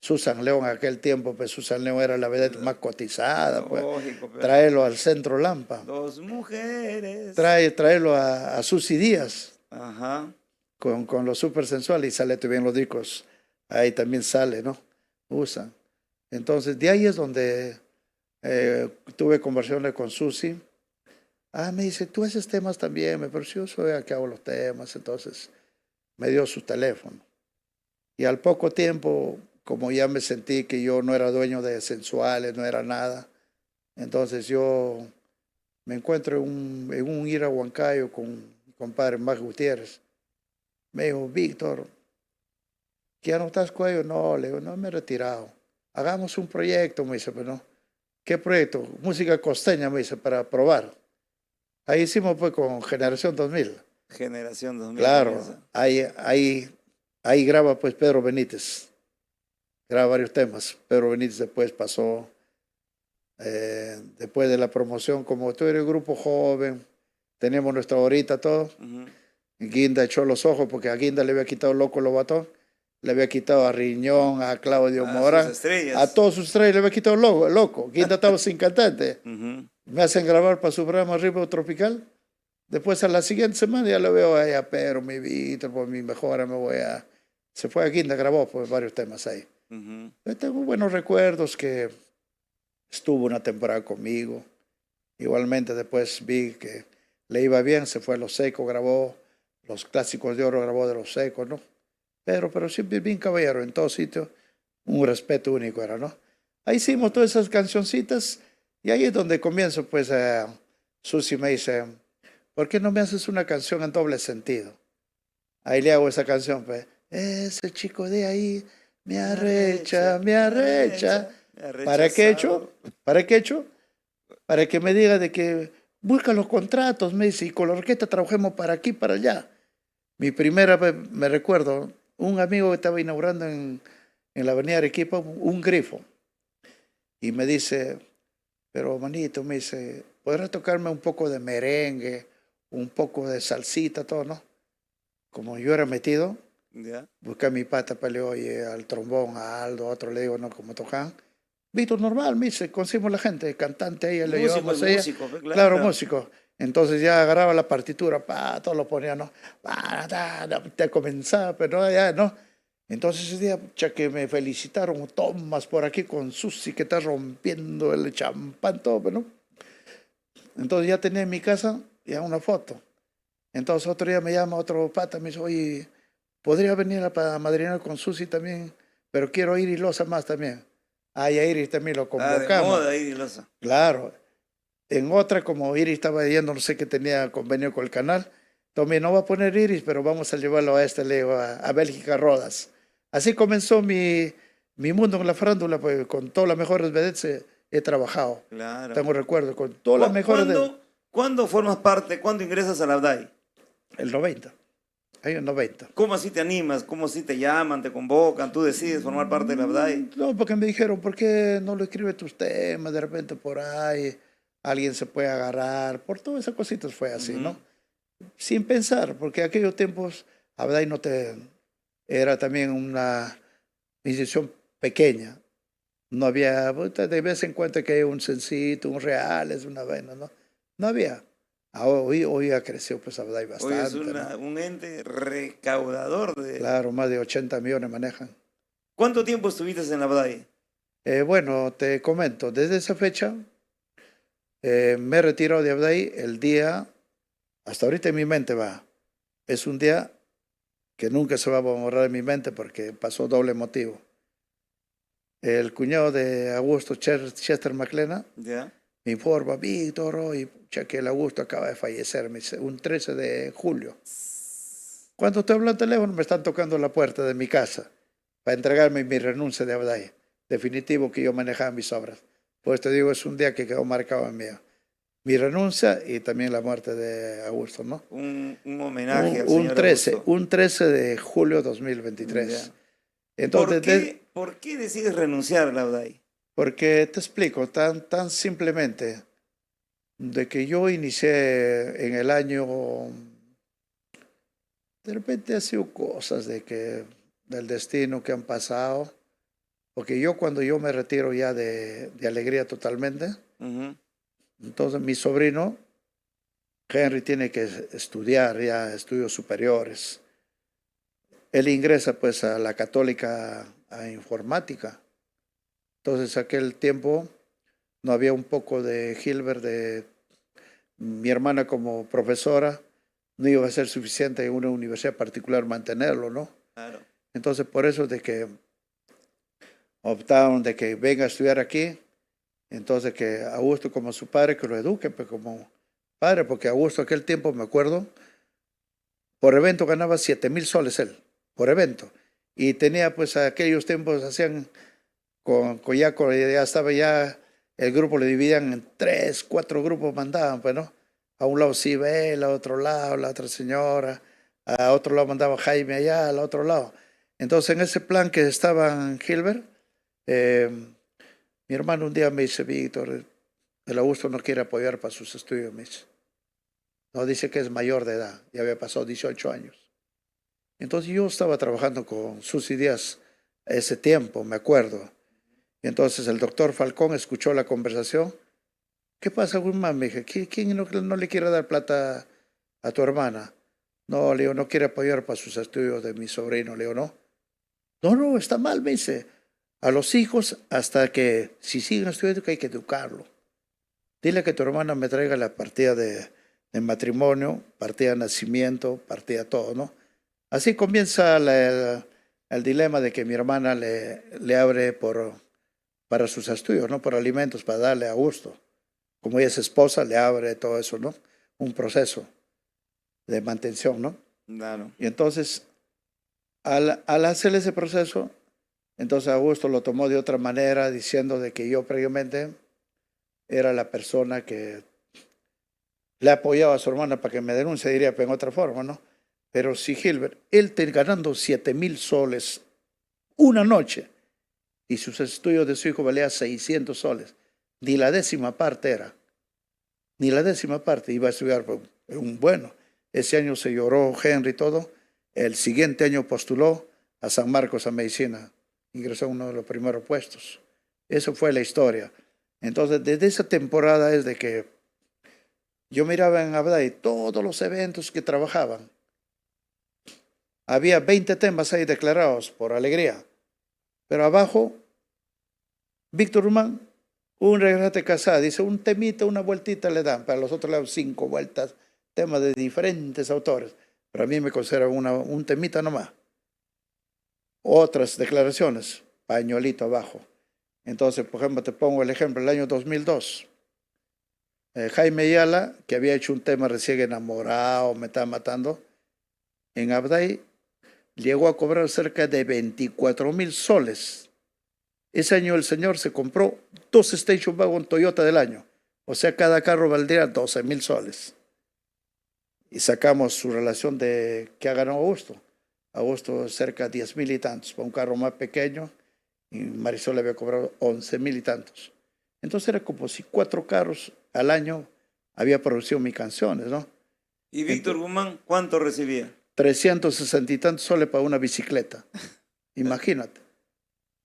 B: Susan León en aquel tiempo, pues Susan León era la vedette más cotizada, pues.
A: Lógico, pero
B: Traerlo al Centro Lampa.
A: 2 mujeres.
B: Traerlo a Susy Díaz.
A: Ajá.
B: Con los super sensuales y sale también los discos. Ahí también sale, ¿no? Usan. Entonces, de ahí es donde tuve conversaciones con Susi. Me dice, tú haces temas también, pero yo soy el que hago los temas. Entonces, me dio su teléfono. Y al poco tiempo, como ya me sentí que yo no era dueño de sensuales, no era nada, entonces yo me encuentro en un ir a Huancayo con mi compadre Max Gutiérrez. Me dijo, Víctor, ¿que ya no estás con ellos? No, le digo, no me he retirado. Hagamos un proyecto, me dice, pero no. ¿Qué proyecto? Música costeña, me dice, para probar. Ahí hicimos pues con Generación 2000.
A: Generación 2000.
B: Claro, ahí graba pues Pedro Benítez. Graba varios temas. Pedro Benítez después pasó, después de la promoción, como tú eres un grupo joven, teníamos nuestra horita, todo. Guinda echó los ojos porque a Guinda le había quitado Loco Lobatón, le había quitado a Riñón, a Claudio Morán, a todos sus estrellas le había quitado Loco. Guinda estaba sin cantante. Me hacen grabar para su programa Ritmo Tropical. Después a la siguiente semana ya lo veo ahí a Pedro, mi Víctor, por mi mejora me voy a... Se fue a Guinda, grabó pues, varios temas ahí. Tengo buenos recuerdos que estuvo una temporada conmigo. Igualmente después vi que le iba bien, se fue a Los Secos, grabó los clásicos de oro, grabó de Los Secos, ¿no? Pero siempre bien caballero, en todo sitio, un respeto único era, ¿no? Ahí hicimos todas esas cancioncitas y ahí es donde comienzo, pues, Susi me dice, ¿por qué no me haces una canción en doble sentido? Ahí le hago esa canción, pues, ese chico de ahí me arrecha. ¿Para qué he hecho? ¿Para qué he hecho? Para que me diga de que busca los contratos, me dice, y con la orquesta trabajemos para aquí, para allá. Mi primera vez, me recuerdo, un amigo que estaba inaugurando en la avenida Arequipa un grifo. Y me dice, pero manito, me dice, ¿podrás tocarme un poco de merengue, un poco de salsita, todo, no? Como yo era metido,
A: Ya.
B: Busqué a mi pata, peleó oye, al trombón, a Aldo, a otro le digo, no, como tocan. Víctor, normal, me dice, conocimos la gente, cantante, ella le
A: Músico
B: llevamos
A: es
B: a ella.
A: músico, pues,
B: Claro,
A: claro.
B: músico. Entonces ya agarraba la partitura, todo lo ponía, ¿no? Te comenzaba, pero no, ya no. Entonces ese día, ya que me felicitaron, Tomás por aquí con Susi, que está rompiendo el champán, todo, ¿no? Entonces ya tenía en mi casa ya una foto. Entonces otro día me llama otro pata, me dice, oye, podría venir a madrinar con Susi también, pero quiero ir y Loza más también. Ah, y a Iris también lo
A: Ah, de
B: convocamos.
A: moda, Iris Loza.
B: Claro. En otra, como Iris estaba yendo, no sé qué tenía convenio con el canal, entonces no va a poner Iris, pero vamos a llevarlo a le digo, a Bélgica Rodas. Así comenzó mi mundo en la farándula, pues con todas las mejores vedettes he trabajado.
A: Claro.
B: Tengo recuerdo, con todas las mejores
A: ¿Cuándo formas parte, cuándo ingresas a la ABDAI?
B: el 90, año 90.
A: ¿Cómo así te animas? ¿Cómo así te llaman, te convocan? ¿Tú decides formar parte de la ABDAI?
B: No, porque me dijeron, ¿por qué no lo escribe tus temas? De repente por ahí alguien se puede agarrar. Por todas esas cositas fue así, ¿no? Sin pensar, porque en aquellos tiempos Abday no te era también una institución pequeña. No había, de vez en cuando que hay un Cencito, un Reales, una vaina, ¿no? No había. Hoy ha crecido pues Abday
A: Hoy
B: bastante.
A: es
B: ¿no?
A: un ente recaudador de...
B: Claro, más de 80 millones manejan.
A: ¿Cuánto tiempo estuviste en la ABDAI?
B: Bueno, te comento, desde esa fecha me retiro de Abday el día, hasta ahorita en mi mente va, es un día que nunca se va a borrar en mi mente porque pasó doble motivo. El cuñado de Augusto, Chester McLennan,
A: ¿Ya?
B: me informa, Víctor, hoy, ya que el Augusto acaba de fallecer, me dice, un 13 de julio. Cuando te hablo al teléfono me están tocando la puerta de mi casa para entregarme mi renuncia de Abday. Definitivo que yo manejaba mis obras. Pues te digo, es un día que quedó marcado en mí. Mi renuncia y también la muerte de Augusto, ¿no?
A: Un homenaje al señor Augusto.
B: Un 13 de julio 2023.
A: Ya.
B: Entonces,
A: ¿Por qué decides renunciar a la ABDAI?
B: porque te explico, tan simplemente, de que yo inicié en el año, de repente ha sido cosas del destino que han pasado, porque yo cuando yo me retiro ya de alegría totalmente, entonces mi sobrino, Henry, tiene que estudiar ya estudios superiores. Él ingresa pues a la Católica a informática. Entonces aquel tiempo no había un poco de Gilbert, de mi hermana como profesora, no iba a ser suficiente en una universidad particular mantenerlo, ¿no?
A: Claro.
B: Entonces por eso de que optaron de que venga a estudiar aquí, entonces que Augusto como su padre, que lo eduque pues, como padre, porque Augusto aquel tiempo, me acuerdo, por evento ganaba 7,000 soles él, por evento. Y tenía pues aquellos tiempos, hacían, ya estaba ya, el grupo le dividían en 3, 4 grupos, mandaban, pues, ¿no? A un lado Sibel, a otro lado la otra señora, a otro lado mandaba Jaime allá, al otro lado. Entonces en ese plan que estaban Gilbert, mi hermano un día me dice, Víctor, el Augusto no quiere apoyar para sus estudios, me dice. No, dice que es mayor de edad, ya había pasado 18 años. Entonces yo estaba trabajando con Susi Díaz ese tiempo, me acuerdo. Y entonces el doctor Falcón escuchó la conversación. ¿Qué pasa, Guzmán? Me dije, ¿quién no le quiere dar plata a tu hermana? No, le digo, no quiere apoyar para sus estudios de mi sobrino. Le digo, no. No, está mal, me dice. A los hijos, hasta que si siguen estudiando, que hay que educarlo. Dile que tu hermana me traiga la partida de matrimonio, partida de nacimiento, partida todo, ¿no? Así comienza el dilema de que mi hermana le abre para sus estudios, ¿no? Por alimentos, para darle a gusto. Como ella es esposa, le abre todo eso, ¿no? Un proceso de mantención, ¿no?
A: Claro.
B: Y entonces, al hacer ese proceso, entonces Augusto lo tomó de otra manera, diciendo de que yo previamente era la persona que le apoyaba a su hermana para que me denuncie, diría, pero en otra forma, ¿no? Pero si Gilbert, él ganando 7,000 soles una noche, y sus estudios de su hijo valían 600 soles, ni la décima parte era, ni la décima parte, iba a estudiar un bueno. Ese año se lloró Henry y todo, El siguiente año postuló a San Marcos a medicina. Ingresó a uno de los primeros puestos. Eso fue la historia. Entonces, desde esa temporada es de que yo miraba en Abday todos los eventos que trabajaban. Había 20 temas ahí declarados por alegría. Pero abajo, Víctor Guzmán, un regate casado, dice un temita, una vueltita le dan. Para los otros le dan 5 vueltas, temas de diferentes autores. Pero a mí me considera un temita nomás. Otras declaraciones, pañuelito abajo. Entonces, por ejemplo, te pongo el ejemplo, el año 2002. Jaime Ayala, que había hecho un tema recién enamorado, me estaba matando, en Abday llegó a cobrar cerca de 24,000 soles. Ese año el señor se compró 2 Station Wagon Toyota del año. O sea, cada carro valdría 12,000 soles. Y sacamos su relación de que ha ganado Augusto. Augusto cerca de 10,000 y tantos, para un carro más pequeño. Y Marisol le había cobrado 11,000 y tantos. Entonces era como si 4 carros al año había producido mis canciones, ¿no?
A: ¿Y Víctor Guzmán cuánto recibía?
B: 360 y tantos soles para una bicicleta. Imagínate.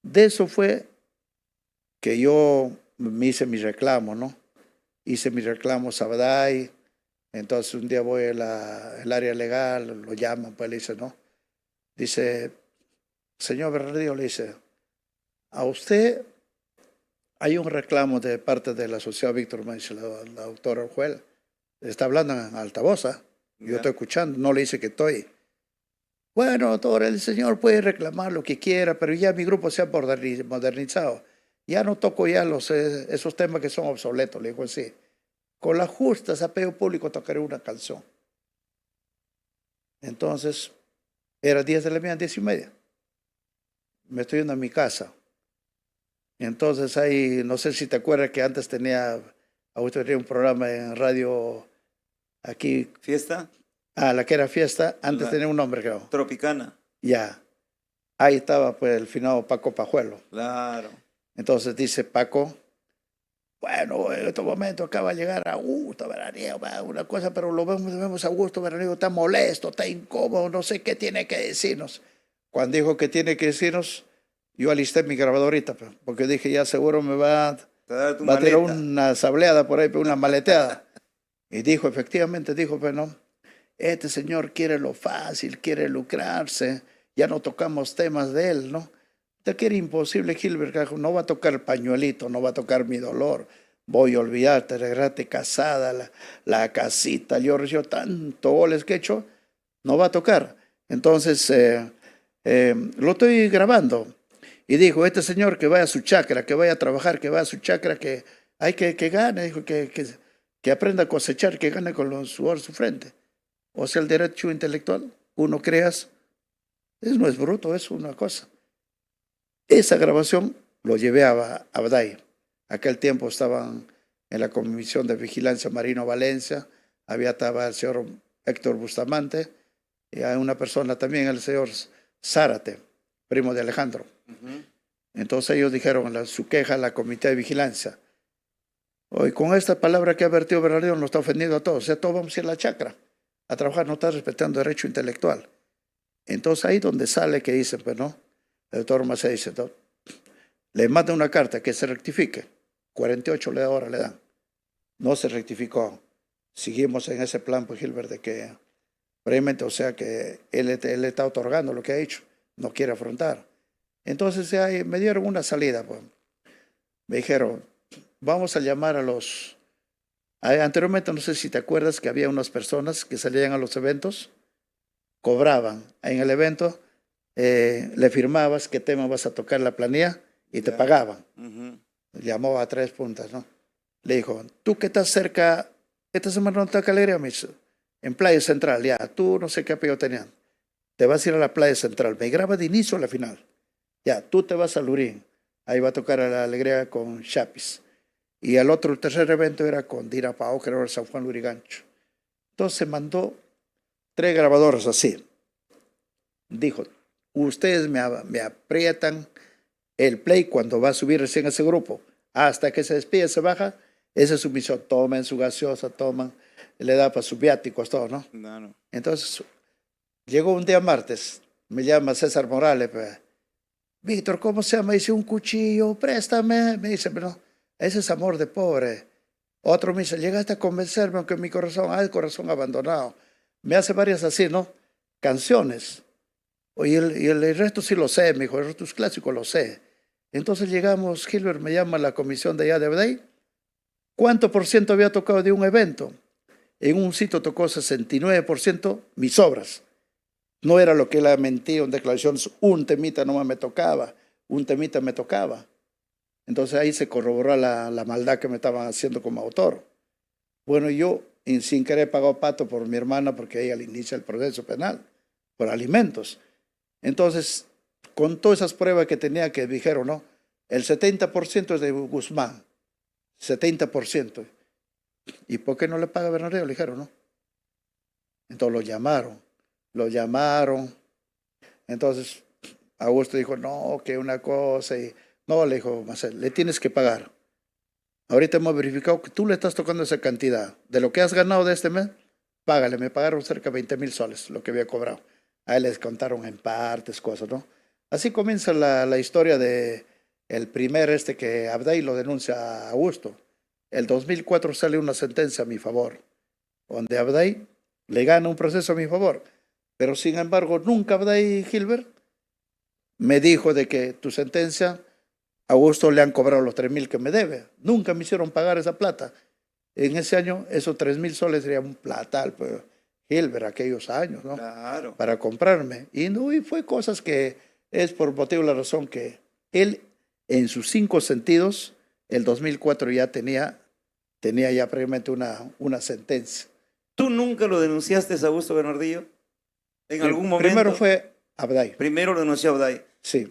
B: De eso fue que yo me hice mi reclamo, ¿no? Hice mi reclamo Sabadell. Entonces un día voy al área legal, lo llaman, pues le dice, ¿no? Dice, señor Bernardino, le dice, a usted hay un reclamo de parte de la sociedad Víctor, me dice la doctora Orjuela. Está hablando en altavoz, ¿eh? Yo estoy escuchando, no le dice que estoy. Bueno, doctor, el señor puede reclamar lo que quiera, pero ya mi grupo se ha modernizado. Ya no toco ya esos temas que son obsoletos, le digo así. Con las justas apego público tocaré una canción. Entonces, era 10 de la mañana, 10:30. Me estoy yendo a mi casa. Entonces ahí, no sé si te acuerdas que antes tenía un programa en radio aquí.
A: ¿Fiesta?
B: La que era Fiesta, antes tenía un nombre, creo.
A: Tropicana.
B: Ya. Ahí estaba pues el finado Paco Pajuelo.
A: Claro.
B: Entonces dice Paco, bueno, en este momento acaba de llegar Augusto Veraniego, una cosa, pero lo vemos a Augusto Veraniego, está molesto, está incómodo, no sé qué tiene que decirnos. Cuando dijo que tiene que decirnos, yo alisté mi grabadorita, porque dije, ya seguro me va a tirar una sableada por ahí, una maleteada. Y dijo, efectivamente, dijo, pues no, este señor quiere lo fácil, quiere lucrarse, ya no tocamos temas de él, ¿no? Te quiere imposible, Gilbert, no va a tocar el pañuelito, no va a tocar mi dolor, voy a olvidarte, regrate casada, la casita, yo recibo tanto goles que he hecho, no va a tocar. Entonces, lo estoy grabando. Y dijo, este señor que vaya a su chacra, que vaya a trabajar, que vaya a su chacra, que hay que gane, dijo, que aprenda a cosechar, que gane con los sudor de su frente. O sea, el derecho intelectual, uno creas, no es bruto, es una cosa. Esa grabación lo llevé a Abday. Aquel tiempo estaban en la Comisión de Vigilancia Marino Valencia, estaba el señor Héctor Bustamante, y hay una persona también, el señor Zárate, primo de Alejandro. Entonces ellos dijeron su queja a la Comité de Vigilancia. Hoy con esta palabra que ha vertido Bernardino nos está ofendiendo a todos. O sea, todos vamos a ir a la chacra a trabajar, no está respetando derecho intelectual. Entonces ahí donde sale que dicen, pues no, el doctor Macé dice, le manda una carta que se rectifique. 48 horas le dan. No se rectificó. Seguimos en ese plan, pues Gilbert, de que brevemente, o sea que él está otorgando lo que ha hecho, no quiere afrontar. Entonces ahí me dieron una salida, pues. Me dijeron, vamos a llamar a los... Anteriormente, no sé si te acuerdas que había unas personas que salían a los eventos, cobraban. En el evento le firmabas qué tema vas a tocar en la planilla y te pagaban. Llamó a 3 puntas, ¿no? Le dijo, tú que estás cerca, esta semana no está Alegría, en Playa Central, ya, tú no sé qué apellido tenían. Te vas a ir a la Playa Central, me graba de inicio a la final. Ya, tú te vas a Lurín, ahí va a tocar a la Alegría con Chapis. Y el tercer evento era con Dira Pao, que era San Juan Lurigancho. Entonces mandó 3 grabadoras así. Dijo, ustedes me aprietan el play cuando va a subir recién ese grupo. Hasta que se despide, se baja, esa es su misión. Tomen su gaseosa, toman, le da para sus viáticos, todo, ¿no?
A: Claro.
B: Entonces, Llegó un día martes, me llama César Morales, pues, Víctor, ¿cómo se llama? Dice, un cuchillo, préstame. Me dice, pero ese es amor de pobre. Otro me dice, llegaste a convencerme, aunque mi corazón, el corazón abandonado. Me hace varias así, ¿no? Canciones. Y el resto sí lo sé, me dijo, el resto es clásico, lo sé. Entonces llegamos, Gilbert me llama a la comisión de allá de Abday. ¿Cuánto por ciento había tocado de un evento? En un sitio tocó 69% mis obras. No era lo que él ha mentido en declaraciones, un temita nomás me tocaba, un temita me tocaba. Entonces ahí se corroboró la maldad que me estaban haciendo como autor. Bueno, yo sin querer pagado pato por mi hermana porque ella le inicia el proceso penal, por alimentos. Entonces, con todas esas pruebas que tenía que dijeron, ¿no? El 70% es de Guzmán, 70%. ¿Y por qué no le paga a Bernardino? Le dijeron, ¿no? Entonces lo llamaron. Entonces Augusto dijo, no, que una cosa. Y no, le dijo Marcel, le tienes que pagar. Ahorita hemos verificado que tú le estás tocando esa cantidad. De lo que has ganado de este mes, págale. Me pagaron cerca de 20,000 soles, lo que había cobrado. A él les contaron en partes, cosas, ¿no? Así comienza la historia de el primer que Abday lo denuncia a Augusto. El 2004 sale una sentencia a mi favor, donde Abday le gana un proceso a mi favor. Pero sin embargo, nunca Abday Gilbert me dijo de que tu sentencia, a Augusto le han cobrado los 3,000 que me debe. Nunca me hicieron pagar esa plata. En ese año, esos 3,000 soles serían un platal, pues, Gilbert, aquellos años, ¿no?
A: Claro.
B: Para comprarme. Y fue cosas que es por motivo de la razón que él, en sus 5 sentidos, el 2004 ya tenía ya previamente una sentencia.
A: ¿Tú nunca lo denunciaste a Augusto Bernardillo? ¿En algún momento?
B: Primero fue Abday.
A: Primero lo denunció Abday.
B: Sí.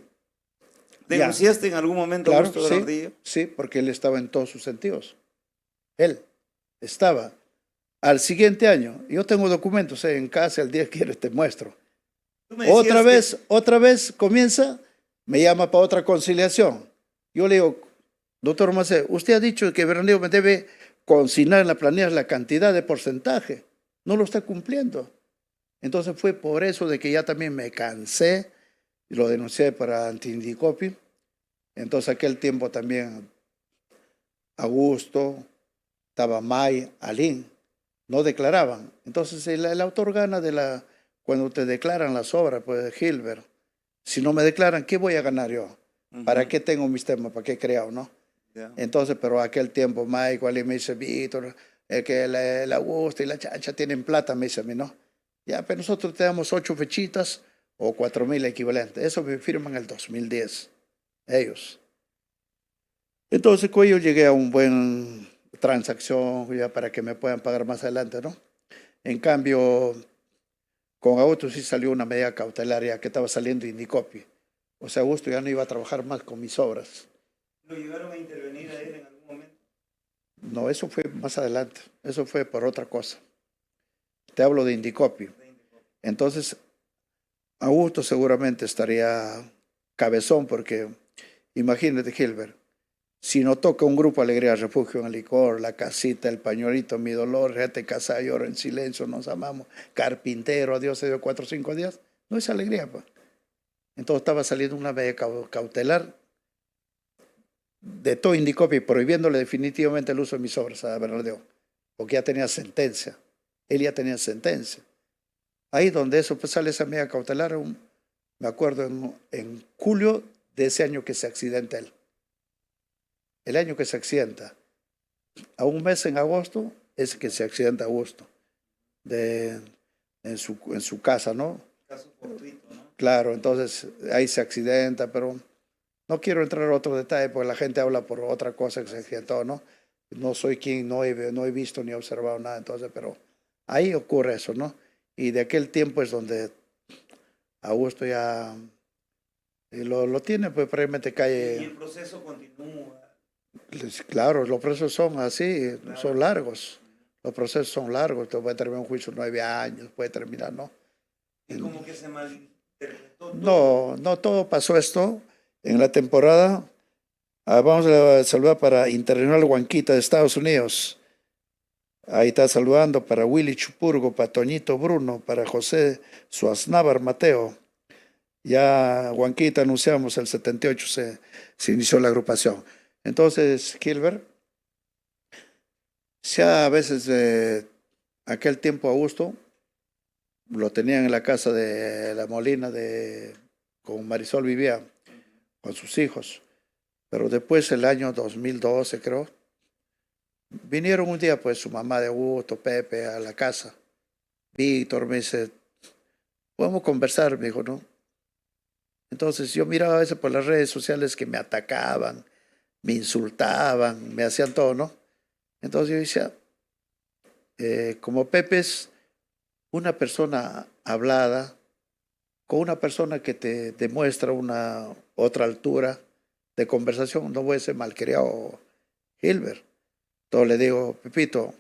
A: ¿Denunciaste en algún momento a
B: Claro,
A: Augusto Bernardillo?
B: sí, porque él estaba en todos sus sentidos. Él estaba. Al siguiente año, yo tengo documentos en casa, el día que quieres te muestro.
A: Tú me decías
B: Otra vez comienza, me llama para otra conciliación. Yo le digo, doctor Macé, usted ha dicho que Bernardillo me debe consignar en la planilla la cantidad de porcentaje. No lo está cumpliendo. Entonces fue por eso de que ya también me cansé y lo denuncié para anti-indicopio. Entonces aquel tiempo también Augusto, estaba May, Alín, no declaraban. Entonces el autor gana cuando te declaran las obras, pues Gilbert. Si no me declaran, ¿qué voy a ganar yo? ¿Para qué tengo mis temas? ¿Para qué he creado, no?
A: Yeah.
B: Entonces, pero aquel tiempo May, Alín me dice, Víctor, que el Augusto y la Chacha tienen plata, me dice a mí, ¿no? Ya, pero nosotros te damos 8 fechitas o 4,000 equivalentes. Eso me firman en el 2010, ellos. Entonces, con ellos llegué a un buen transacción ya para que me puedan pagar más adelante, ¿no? En cambio, con Augusto sí salió una medida cautelaria que estaba saliendo Indicopi. O sea, Augusto ya no iba a trabajar más con mis obras.
A: ¿Lo llegaron a intervenir a él en algún momento?
B: No, eso fue más adelante. Eso fue por otra cosa. Te hablo de Indicopi. Entonces, Augusto seguramente estaría cabezón porque, imagínate, Gilbert, si no toca un grupo Alegría, Refugio en el Licor, La Casita, El Pañuelito, Mi Dolor, Gente Casa, Lloro en Silencio, Nos Amamos, Carpintero, Dios se dio 4 o 5 días, no es alegría, pues. Entonces estaba saliendo una medida cautelar de todo Indicopi, prohibiéndole definitivamente el uso de mis obras a Bernardeo, porque ya tenía sentencia, él ya tenía sentencia. Ahí donde eso pues sale esa medida cautelar, me acuerdo en julio de ese año que se accidenta él. El año que se accidenta, a un mes en agosto, es que se accidenta Augusto, en su casa, ¿no?
A: Caso fortuito, ¿no?
B: Claro, entonces ahí se accidenta, pero no quiero entrar en otro detalle porque la gente habla por otra cosa que se accidentó, ¿no? No soy quien, no he visto ni observado nada, entonces, pero ahí ocurre eso, ¿no? Y de aquel tiempo es donde Augusto ya lo tiene, pues probablemente cae.
A: Y el proceso continúa.
B: Claro, los procesos son así,
A: Claro.
B: son largos. Los procesos son largos, te puede terminar un juicio 9 años, puede terminar, ¿no?
A: Y como que se malinterpretó.
B: No todo pasó esto en la temporada. Vamos a saludar para Internacional Huanquita de Estados Unidos. Ahí está saludando para Willy Chupurgo, para Toñito Bruno, para José Suaznávar Mateo. Ya Huanquita anunciamos, el 78 se inició la agrupación. Entonces, Gilbert, ya a veces aquel tiempo Augusto lo tenían en la casa de la Molina, con Marisol vivía, con sus hijos. Pero después, el año 2012, creo, vinieron un día, pues, su mamá de Augusto, Pepe, a la casa. Víctor me dice, podemos conversar, me dijo, ¿no? Entonces yo miraba a veces por las redes sociales que me atacaban, me insultaban, me hacían todo, ¿no? Entonces yo decía, como Pepe es una persona hablada, con una persona que te demuestra una otra altura de conversación, no voy a ser malcriado, Gilbert. Entonces le digo, Pepito,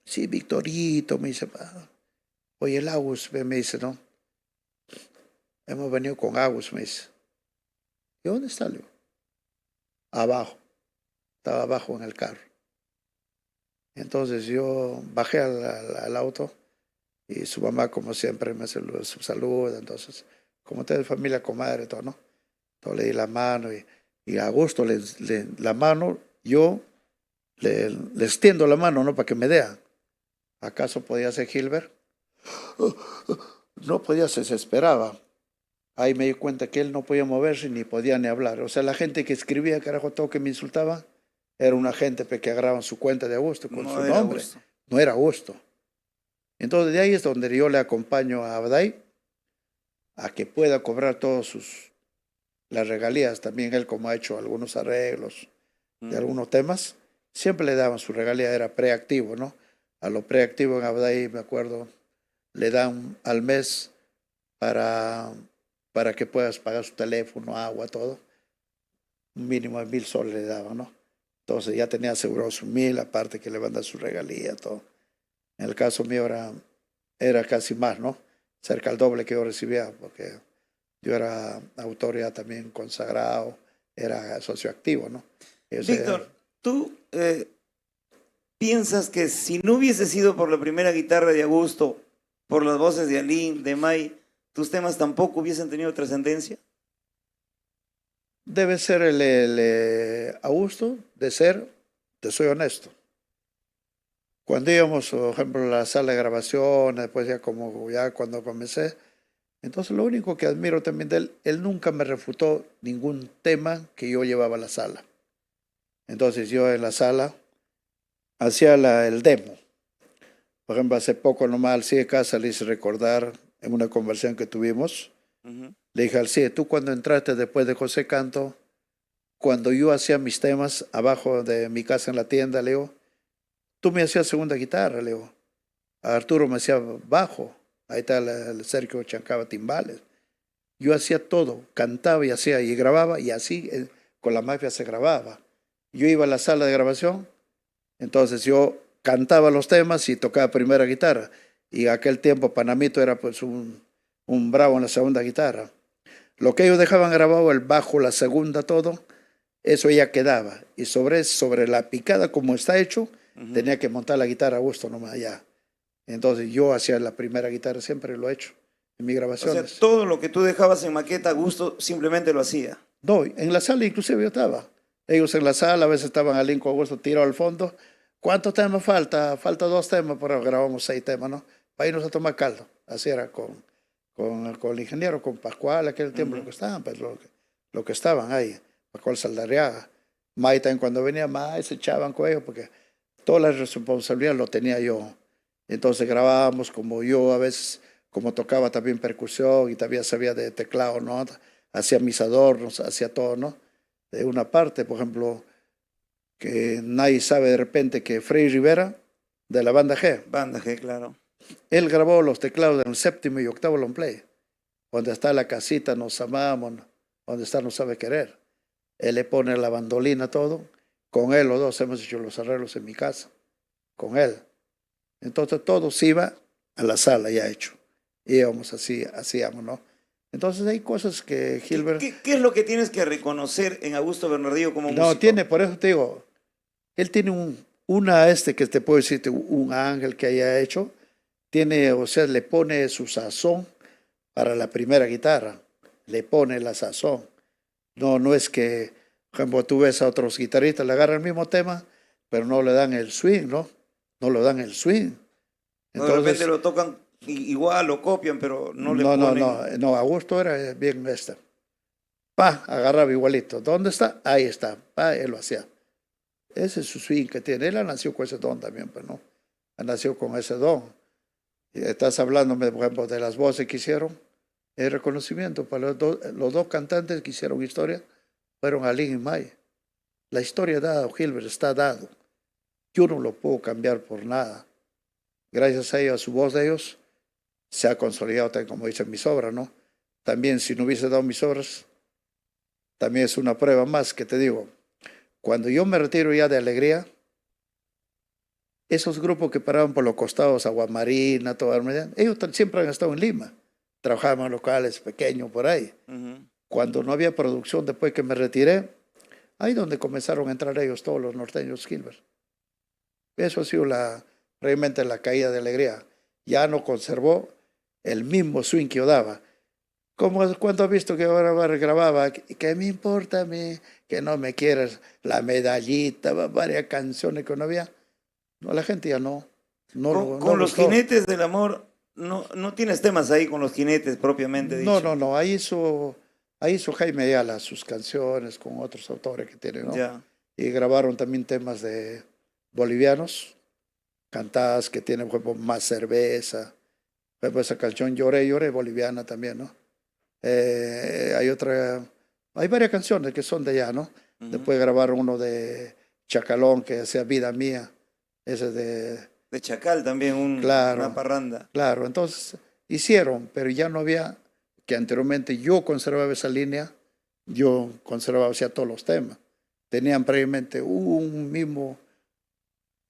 B: sí, Victorito, me dice, oye, el Agus, me dice, ¿no? Hemos venido con Agus, me dice. ¿Y dónde está, Leo? Abajo. Estaba abajo en el carro. Entonces yo bajé al auto y su mamá, como siempre, me saluda. Entonces, como usted es familia, comadre, todo, ¿no? Entonces le di la mano y a Augusto la mano, yo le extiendo la mano, ¿no? Para que me dé. ¿Acaso podía ser Gilbert? No podía, se desesperaba. Ahí me di cuenta que él no podía moverse ni podía ni hablar. O sea, la gente que escribía, carajo, todo que me insultaba, era una gente que agarraban su cuenta de Augusto con su nombre. No era Augusto. Entonces de ahí es donde yo le acompaño a Abday a que pueda cobrar todas las regalías. También él, como ha hecho algunos arreglos de algunos temas, siempre le daban su regalía, era preactivo, ¿no? A lo preactivo en Abday, me acuerdo, le dan al mes para que puedas pagar su teléfono, agua, todo. Un mínimo de 1,000 soles le daban, ¿no? Entonces ya tenía asegurado sus 1,000, aparte que le van a dar su regalía, todo. En el caso mío era casi más, ¿no? Cerca al doble que yo recibía, porque yo era autor ya también consagrado, era socioactivo, ¿no?
A: Víctor, ¿tú piensas que si no hubiese sido por la primera guitarra de Augusto, por las voces de Alín, de May, tus temas tampoco hubiesen tenido trascendencia?
B: Debe ser el Augusto, te soy honesto. Cuando íbamos, por ejemplo, a la sala de grabación, después ya cuando comencé, entonces lo único que admiro también de él nunca me refutó ningún tema que yo llevaba a la sala. Entonces yo en la sala hacía el demo. Por ejemplo, hace poco nomás al CIE Casa le hice recordar en una conversación que tuvimos. Le dije al CIE, tú cuando entraste después de José Canto, cuando yo hacía mis temas abajo de mi casa en la tienda, le digo, tú me hacías segunda guitarra, le digo. A Arturo me hacía bajo. Ahí está el Sergio Chancaba timbales. Yo hacía todo, cantaba y hacía y grababa, y así con la mafia se grababa. Yo iba a la sala de grabación, entonces yo cantaba los temas y tocaba primera guitarra. Y en aquel tiempo Panamito era pues un bravo en la segunda guitarra. Lo que ellos dejaban grabado, el bajo, la segunda, todo, eso ya quedaba. Y sobre la picada como está hecho, tenía que montar la guitarra a gusto nomás ya. Entonces yo hacía la primera guitarra, siempre lo he hecho en mis grabaciones.
A: O sea, todo lo que tú dejabas en maqueta a gusto, simplemente lo hacía.
B: No, en la sala inclusive yo estaba. Ellos en la sala, a veces estaban al Inco Augusto tirado al fondo. ¿Cuántos temas falta? Falta 2 temas, pero grabamos 6 temas, ¿no? Para irnos a tomar caldo. Así era con el ingeniero, con Pascual, aquel tiempo lo que estaban, pues lo que estaban ahí. Pascual Saldarriaga. May también cuando venía, May se echaban con ellos, porque toda la responsabilidad lo tenía yo. Entonces grabábamos como yo a veces, como tocaba también percusión y también sabía de teclado, ¿no? Hacía mis adornos, hacía todo, ¿no? De una parte, por ejemplo, que nadie sabe de repente que Freddy Rivera, de la banda G.
A: Banda G, claro.
B: Él grabó los teclados del 7º y 8º long play. Donde está la casita, nos amamos, donde está no sabe querer. Él le pone la bandolina, todo. Con él los dos hemos hecho los arreglos en mi casa. Con él. Entonces todo se iba a la sala ya hecho. Íbamos así, hacíamos, ¿no? Entonces hay cosas que Gilbert...
A: ¿Qué es lo que tienes que reconocer en Augusto Bernardillo como músico?
B: No, tiene, por eso te digo, él tiene Una que te puedo decir, un ángel que haya hecho, tiene, o sea, le pone su sazón para la primera guitarra, le pone la sazón. No, no es que, por ejemplo, tú ves a otros guitarristas, le agarran el mismo tema, pero no le dan el swing, ¿no? No le dan el swing.
A: De repente lo tocan igual, lo copian, pero no le ponen...
B: No, Augusto era bien Pa, agarraba igualito. ¿Dónde está? Ahí está. Pa, él lo hacía. Ese es su swing que tiene. Él nació con ese don también, pues, ¿no? Nació con ese don. Y estás hablando, por ejemplo, de las voces que hicieron. El reconocimiento para los dos cantantes que hicieron historia fueron Alín y May. La historia dada, Gilbert, está dado. Yo no lo puedo cambiar por nada. Gracias a ellos, a su voz de ellos, se ha consolidado, como dicen mis obras, ¿no? También, si no hubiese dado mis obras, también es una prueba más que te digo. Cuando yo me retiro ya de Alegría, esos grupos que paraban por los costados, Aguamarina, ellos siempre han estado en Lima. Trabajaban en locales pequeños por ahí. Cuando no había producción, después que me retiré, ahí donde comenzaron a entrar ellos, todos los norteños, Gilbert. Eso ha sido realmente la caída de Alegría. Ya no conservó el mismo swing que yo daba. Como cuando has visto que ahora grababa, ¿qué me importa a mí que no me quieras? La medallita, varias canciones que no había. No, la gente ya no.
A: Con los Jinetes del Amor, no tienes temas ahí con los Jinetes propiamente dicho.
B: No. Ahí hizo Jaime Ayala sus canciones con otros autores que tienen, ¿no?
A: Ya.
B: Y grabaron también temas de bolivianos, cantadas que tienen, por ejemplo, Más Cerveza. Por ejemplo, esa canción Lloré, boliviana también, ¿no? Hay varias canciones que son de allá, ¿no? Después grabaron uno de Chacalón que hacía Vida Mía, ese
A: de Chacal también, una parranda.
B: Claro, entonces hicieron, pero ya no había, que anteriormente yo conservaba esa línea, yo conservaba todos los temas. Tenían previamente un mismo,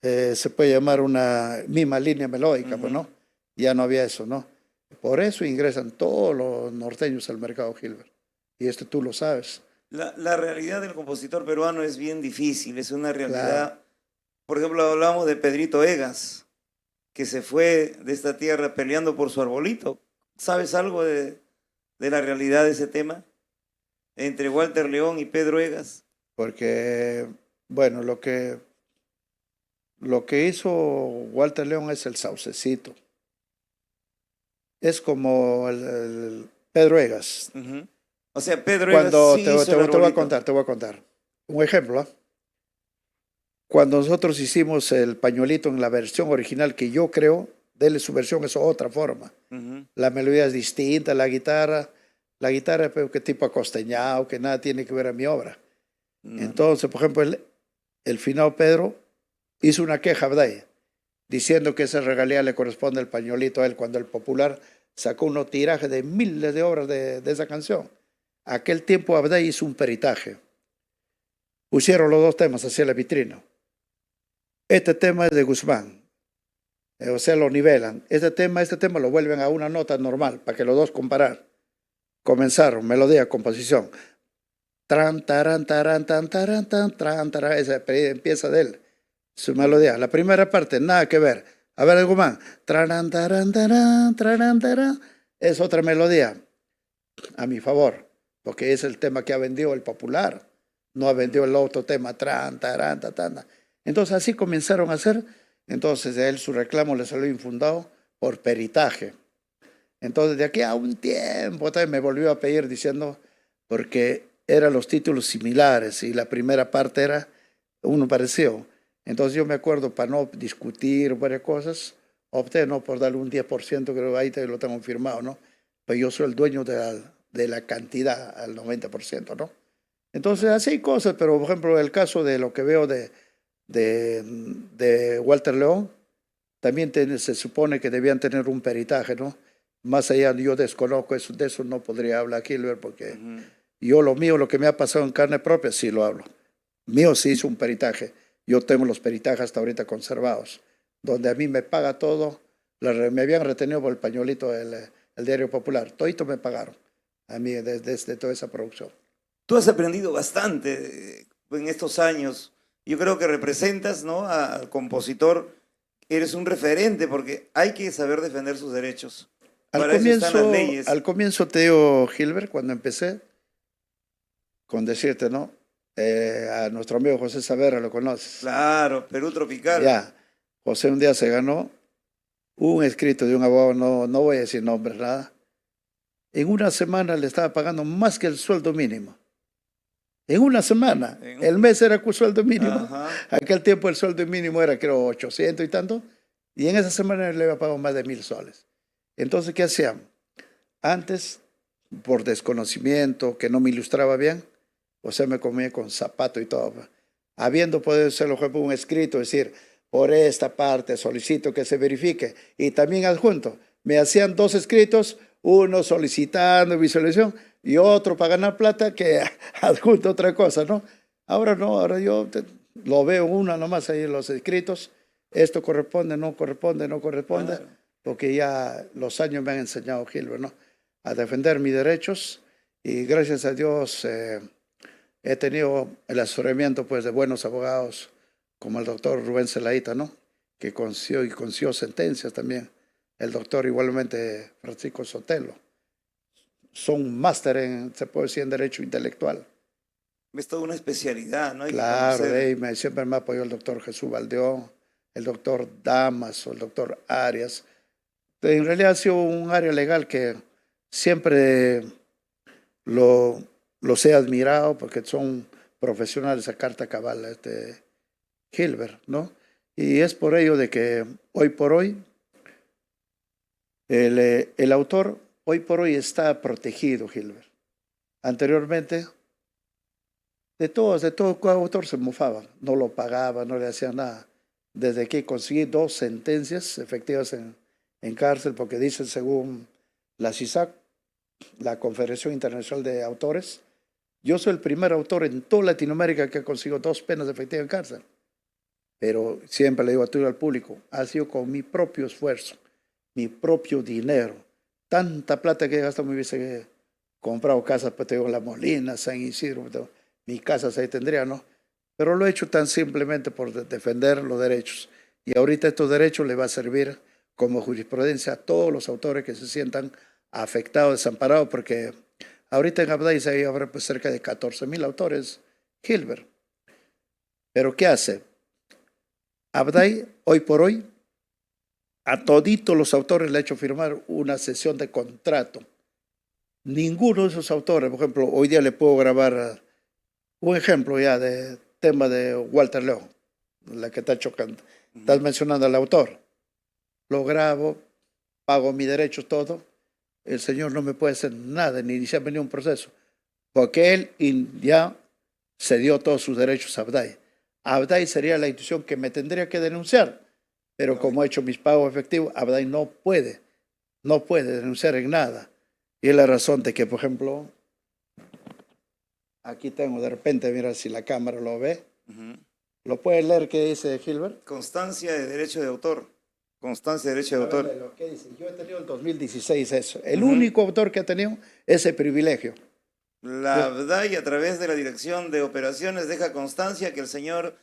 B: se puede llamar una misma línea melódica, pues, ¿no? Ya no había eso, ¿no? Por eso ingresan todos los norteños al mercado, Gilbert. Y tú lo sabes.
A: La realidad del compositor peruano es bien difícil, es una realidad.
B: Claro.
A: Por ejemplo, hablamos de Pedrito Egas, que se fue de esta tierra peleando por su arbolito. ¿Sabes algo de la realidad de ese tema? Entre Walter León y Pedro Egas.
B: Porque, bueno, lo que hizo Walter León es el saucecito. Es como el Pedro Egas.
A: O sea, Pedro Egas sí hizo el arbolito.
B: Te voy a contar. Un ejemplo, Cuando nosotros hicimos el pañuelito en la versión original que yo creo, dele su versión es otra forma. La melodía es distinta, la guitarra pero que tipo acosteñado, que nada tiene que ver a mi obra. Entonces, por ejemplo, el finado Pedro hizo una queja de ahí, diciendo que esa regalía le corresponde al pañuelito a él, cuando el Popular sacó unos tirajes de miles de obras de esa canción. Aquel tiempo Abday hizo un peritaje. Pusieron los dos temas hacia la vitrina. Este tema es de Guzmán. O sea, lo nivelan. Este tema lo vuelven a una nota normal, para que los dos comparar. Comenzaron, melodía, composición. Tran, taran, taran, tan, taran, tan, tran, taran. Esa empieza de él. Su melodía. La primera parte, nada que ver. A ver, Guzmán. Taran, taran, taran, taran, taran. Es otra melodía. A mi favor. Porque es el tema que ha vendido el Popular. No ha vendido el otro tema. Tran, taran, taran. Entonces así comenzaron a hacer. Entonces a él su reclamo le salió infundado por peritaje. Entonces de aquí a un tiempo también me volvió a pedir diciendo, porque eran los títulos similares y la primera parte era uno parecido. Entonces yo me acuerdo, para no discutir varias cosas, opté no por darle un 10%, creo que ahí te lo tengo firmado, ¿no? Pero yo soy el dueño de la cantidad al 90%, ¿no? Entonces así hay cosas, pero por ejemplo el caso de lo que veo de Walter León, también se supone que debían tener un peritaje, ¿no? Más allá, yo desconozco eso, de eso no podría hablar aquí, porque yo lo mío, lo que me ha pasado en carne propia, sí lo hablo. Mío sí hizo un peritaje. Yo tengo los peritajes hasta ahorita conservados, donde a mí me paga todo. Me habían retenido por el pañuelito del Diario Popular. Todito me pagaron a mí desde toda esa producción.
A: Tú has aprendido bastante en estos años. yo creo que representas, ¿no?, al compositor, eres un referente porque hay que saber defender sus derechos. Para eso están las leyes.
B: Al comienzo te digo, Gilbert, cuando empecé, con decirte, ¿no? A nuestro amigo José Savera, lo conoces.
A: Claro, Perú Tropical.
B: Ya, José un día se ganó un escrito de un abogado, no voy a decir nombres, nada. En una semana le estaba pagando más que el sueldo mínimo. En una semana. El mes era con sueldo mínimo.
A: Ajá.
B: Aquel tiempo el sueldo mínimo era, creo, 800 y tanto. Y en esa semana le había pagado más de 1.000 soles. Entonces, ¿qué hacían? Antes, por desconocimiento, que no me ilustraba bien, o sea, me comía con zapato y todo. Habiendo podido hacerlo por un escrito, decir, por esta parte solicito que se verifique. Y también adjunto, me hacían 2 escritos, uno solicitando visualización y otro para ganar plata que adjunto otra cosa, ¿no? Ahora no, ahora yo lo veo una nomás ahí en los escritos. Esto corresponde, no corresponde, no corresponde. Claro. Porque ya los años me han enseñado, Gilbert, ¿no?, a defender mis derechos y gracias a Dios he tenido el asesoramiento, pues, de buenos abogados como el doctor Rubén Zelaíta, ¿no?, que consiguió sentencias también. El doctor igualmente Francisco Sotelo. Son máster en, se puede decir, en derecho intelectual.
A: Es toda una especialidad, ¿no? Hay
B: claro, siempre me apoyó el doctor Jesús Valdeón, el doctor Damaso, el doctor Arias. En realidad ha sido un área legal que siempre los he admirado porque son profesionales a carta cabal, Gilbert, ¿no? Y es por ello de que hoy por hoy el autor hoy por hoy está protegido, Gilbert. Anteriormente, de todo autor se mofaba, no lo pagaba, no le hacía nada. Desde que conseguí 2 sentencias efectivas en cárcel, porque dicen, según la CISAC, la Confederación Internacional de Autores, yo soy el primer autor en toda Latinoamérica que consiguió 2 penas efectivas en cárcel. Pero siempre le digo a todo el público, ha sido con mi propio esfuerzo, mi propio dinero. Tanta plata que he gastado, me hubiese comprado casas, pues tengo La Molina, San Isidro, mi casa ahí tendría, ¿no? Pero lo he hecho tan simplemente por defender los derechos. Y ahorita estos derechos le va a servir como jurisprudencia a todos los autores que se sientan afectados, desamparados, porque ahorita en Abday se habrá pues cerca de 14.000 autores, Gilbert. Pero ¿qué hace? Abday, hoy por hoy, a toditos los autores le ha hecho firmar una sesión de contrato. Ninguno de esos autores, por ejemplo, hoy día le puedo grabar un ejemplo ya de tema de Walter León, la que está chocando. Estás mencionando al autor. Lo grabo, pago mis derechos, todo. El señor no me puede hacer nada, ni iniciarme ni un proceso, porque él ya cedió todos sus derechos a Abday. Abday sería la institución que me tendría que denunciar. Pero como he hecho mis pagos efectivos, Abday no puede denunciar en nada. Y es la razón de que, por ejemplo, aquí tengo de repente, mira si la cámara lo ve. ¿Lo puedes leer qué dice, Gilbert?
A: Constancia de derecho de autor. Constancia de derecho de autor.
B: Lo que dice. Yo he tenido en 2016 eso. El único autor que ha tenido ese privilegio.
A: La Abday, a través de la Dirección de Operaciones, deja constancia que el señor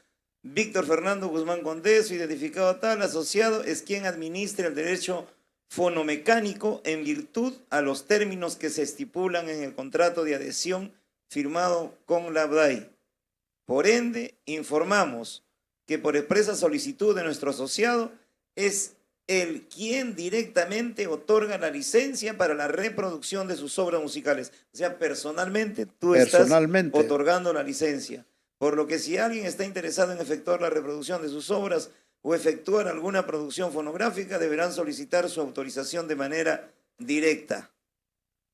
A: Víctor Fernando Guzmán Condeso, identificado tal, asociado, es quien administra el derecho fonomecánico en virtud a los términos que se estipulan en el contrato de adhesión firmado con la Abday. Por ende, informamos que por expresa solicitud de nuestro asociado es él quien directamente otorga la licencia para la reproducción de sus obras musicales. O sea, personalmente tú estás otorgando la licencia. Por lo que si alguien está interesado en efectuar la reproducción de sus obras o efectuar alguna producción fonográfica, deberán solicitar su autorización de manera directa.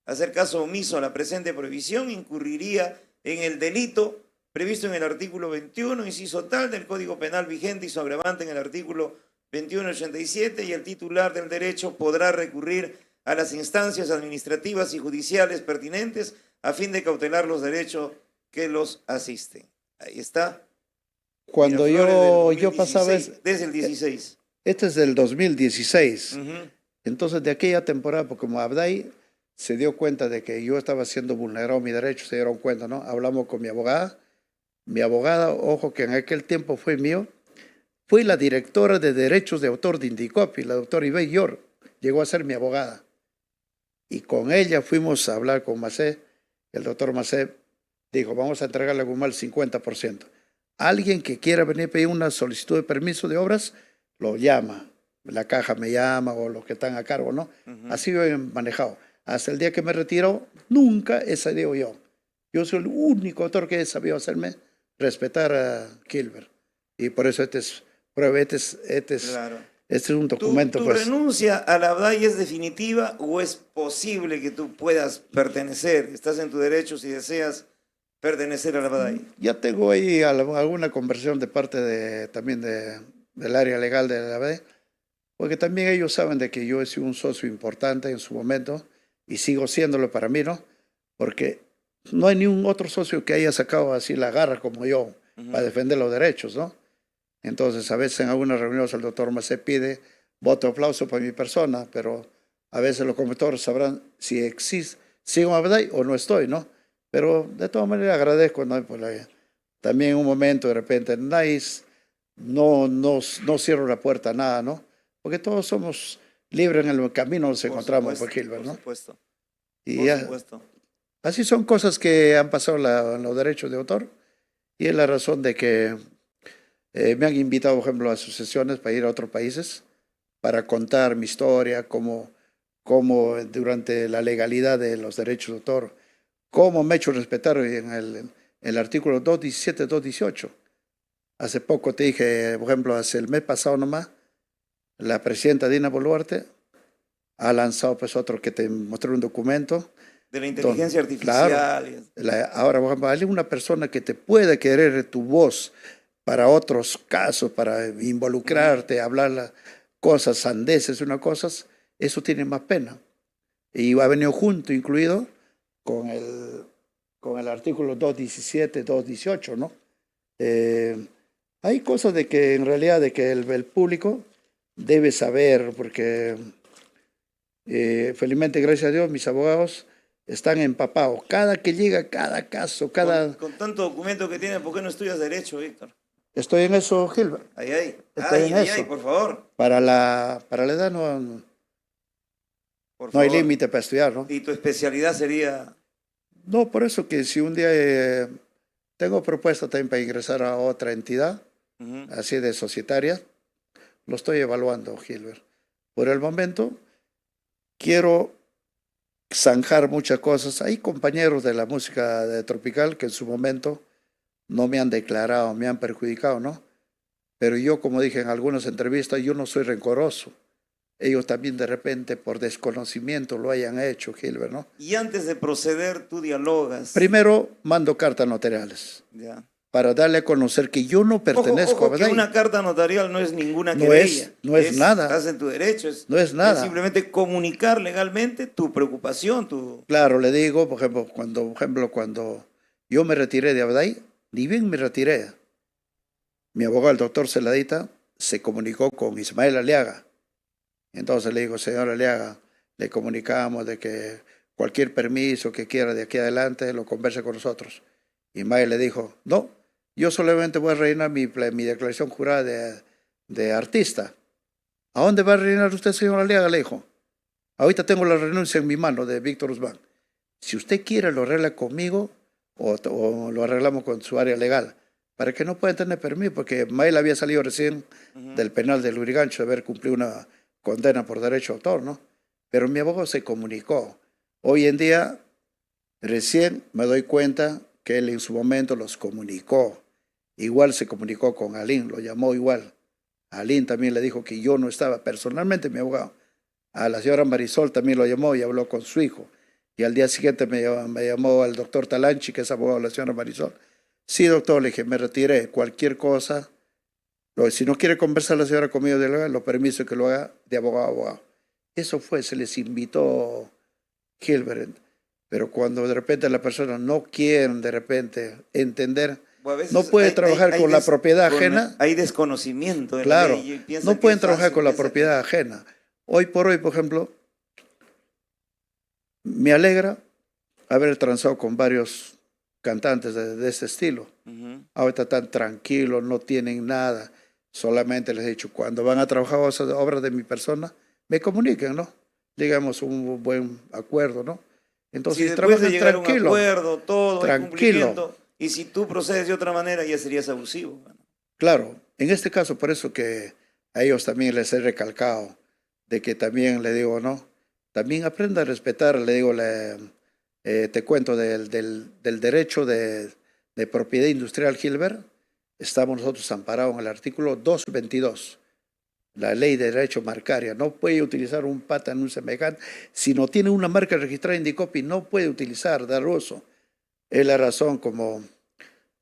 A: Hacer caso omiso a la presente prohibición incurriría en el delito previsto en el artículo 21, inciso tal, del Código Penal vigente y su agravante en el artículo 2187, y el titular del derecho podrá recurrir a las instancias administrativas y judiciales pertinentes a fin de cautelar los derechos que los asisten. Ahí está.
B: Cuando yo pasaba...
A: Desde el 16.
B: Este es del 2016. Entonces, de aquella temporada, porque como Abday se dio cuenta de que yo estaba siendo vulnerado mis derechos, se dieron cuenta, ¿no? Hablamos con mi abogada, mi abogada, ojo que en aquel tiempo fue mío, fue la directora de derechos de autor de Indicopi, la doctora Ibey Yor, llegó a ser mi abogada. Y con ella fuimos a hablar con Macé. El doctor Macé dijo, vamos a entregarle a Guzmán el 50%. Alguien que quiera venir a pedir una solicitud de permiso de obras, lo llama. La caja me llama o los que están a cargo, ¿no? Así lo he manejado. Hasta el día que me retiro, nunca he salido yo. Yo soy el único autor que he sabido hacerme respetar a Gilbert. Y por eso prueba,
A: Claro.
B: Este es un documento.
A: ¿Tu
B: pues,
A: renuncia a la ABDAI es definitiva o es posible que tú puedas pertenecer? Estás en tu derecho si deseas pertenecer a la ABDAI.
B: Ya tengo ahí alguna conversión de parte también del área legal de la ABDAI, porque también ellos saben de que yo he sido un socio importante en su momento y sigo siéndolo para mí, ¿no? Porque no hay ni un otro socio que haya sacado así la garra como yo para defender los derechos, ¿no? Entonces, a veces en algunas reuniones el doctor Macé pide voto de aplauso para mi persona, pero a veces los comentadores sabrán si sigo a ABDAI o no estoy, ¿no? Pero de todas maneras agradezco, ¿no? También en un momento de repente no cierro la puerta a nada, ¿no? Porque todos somos libres en el camino, nos encontramos por Gilbert, ¿no?
A: Por supuesto.
B: Y
A: por
B: ya,
A: supuesto.
B: así son cosas que han pasado en los derechos de autor y es la razón de que me han invitado, por ejemplo, a asociaciones para ir a otros países para contar mi historia, cómo durante la legalidad de los derechos de autor, cómo me he hecho respetar en el artículo 217, 218. Hace poco te dije, por ejemplo, hace el mes pasado nomás, la presidenta Dina Boluarte ha lanzado pues otro que te mostré un documento.
A: De la inteligencia artificial.
B: Claro, ahora, por ejemplo, hay una persona que te puede querer tu voz para otros casos, para involucrarte, hablar cosas sandeces, eso tiene más pena. Y ha venido junto, incluido, con el artículo 217, 218, ¿no? Hay cosas de que en realidad de que el público debe saber, porque felizmente, gracias a Dios, mis abogados están empapados. Cada que llega, cada caso,
A: Con tanto documento que tienes, ¿por qué no estudias Derecho, Víctor?
B: Estoy en eso, Gilbert.
A: Ahí.
B: Estoy en eso.
A: Por favor.
B: Para la edad no hay límite para estudiar, ¿no?
A: ¿Y tu especialidad sería?
B: No, por eso que si un día tengo propuesta también para ingresar a otra entidad, así de societaria, lo estoy evaluando, Gilbert. Por el momento, quiero zanjar muchas cosas. Hay compañeros de la música tropical que en su momento no me han declarado, me han perjudicado, ¿no? Pero yo, como dije en algunas entrevistas, yo no soy rencoroso. Ellos también de repente por desconocimiento lo hayan hecho, Gilbert, ¿no?
A: Y antes de proceder, tú dialogas.
B: Primero mando cartas notariales.
A: Ya.
B: Para darle a conocer que yo no pertenezco
A: ojo,
B: a ABDAI.
A: que una carta notarial no es ninguna
B: No
A: querella.
B: no es nada.
A: Estás en tu derecho.
B: No es nada.
A: Es simplemente comunicar legalmente tu preocupación,
B: Claro, le digo, por ejemplo, cuando yo me retiré de ABDAI, ni bien me retiré, mi abogado, el doctor Celadita, se comunicó con Ismael Aliaga. Entonces le digo, señor Aliaga, le comunicamos de que cualquier permiso que quiera de aquí adelante lo converse con nosotros. Ismael le dijo, no, yo solamente voy a rellenar mi declaración jurada de artista. ¿A dónde va a rellenar usted, señor Aliaga? Le dijo, ahorita tengo la renuncia en mi mano de Víctor Guzmán. Si usted quiere, lo arregla conmigo o lo arreglamos con su área legal, para que no puedan tener permiso, porque Mael había salido recién del penal de Lurigancho de haber cumplido una condena por derecho de autor, ¿no? Pero mi abogado se comunicó. Hoy en día, recién me doy cuenta que él en su momento los comunicó. Igual se comunicó con Alín, lo llamó igual. Alín también le dijo que yo no estaba personalmente, mi abogado. A la señora Marisol también lo llamó y habló con su hijo. Y al día siguiente me llamó el doctor Talanchi, que es abogado de la señora Marisol. Sí, doctor, le dije, me retiré, cualquier cosa. Si no quiere conversar la señora conmigo, lo permiso que lo haga de abogado a abogado. Eso fue, se les invitó, Gilbert. Pero cuando de repente la persona no quiere de repente entender, no puede trabajar con la propiedad ajena.
A: Hay desconocimiento de
B: claro,
A: la ley.
B: no pueden trabajar con la propiedad ajena. Hoy por hoy, por ejemplo, me alegra haber transado con varios cantantes de este estilo.
A: Ujú.
B: Ahorita están tranquilos, no tienen nada. Solamente les he dicho, cuando van a trabajar esas obras de mi persona, me comuniquen, ¿no? Digamos un buen acuerdo, ¿no?
A: Si
B: Entonces
A: después de
B: trabajan
A: llegar a un
B: tranquilo.
A: acuerdo, todo, hay
B: Tranquilo.
A: cumplimiento, y si tú procedes de otra manera, ya serías abusivo. Mano.
B: Claro, en este caso, por eso que a ellos también les he recalcado de que también le digo, ¿no? También aprenda a respetar, le digo, te cuento del derecho de propiedad industrial, Gilbert. Estamos nosotros amparados en el artículo 222, la ley de derecho marcaria. No puede utilizar un pata en un semejante. Si no tiene una marca registrada en Indicopi, no puede utilizar, dar uso. Es la razón, como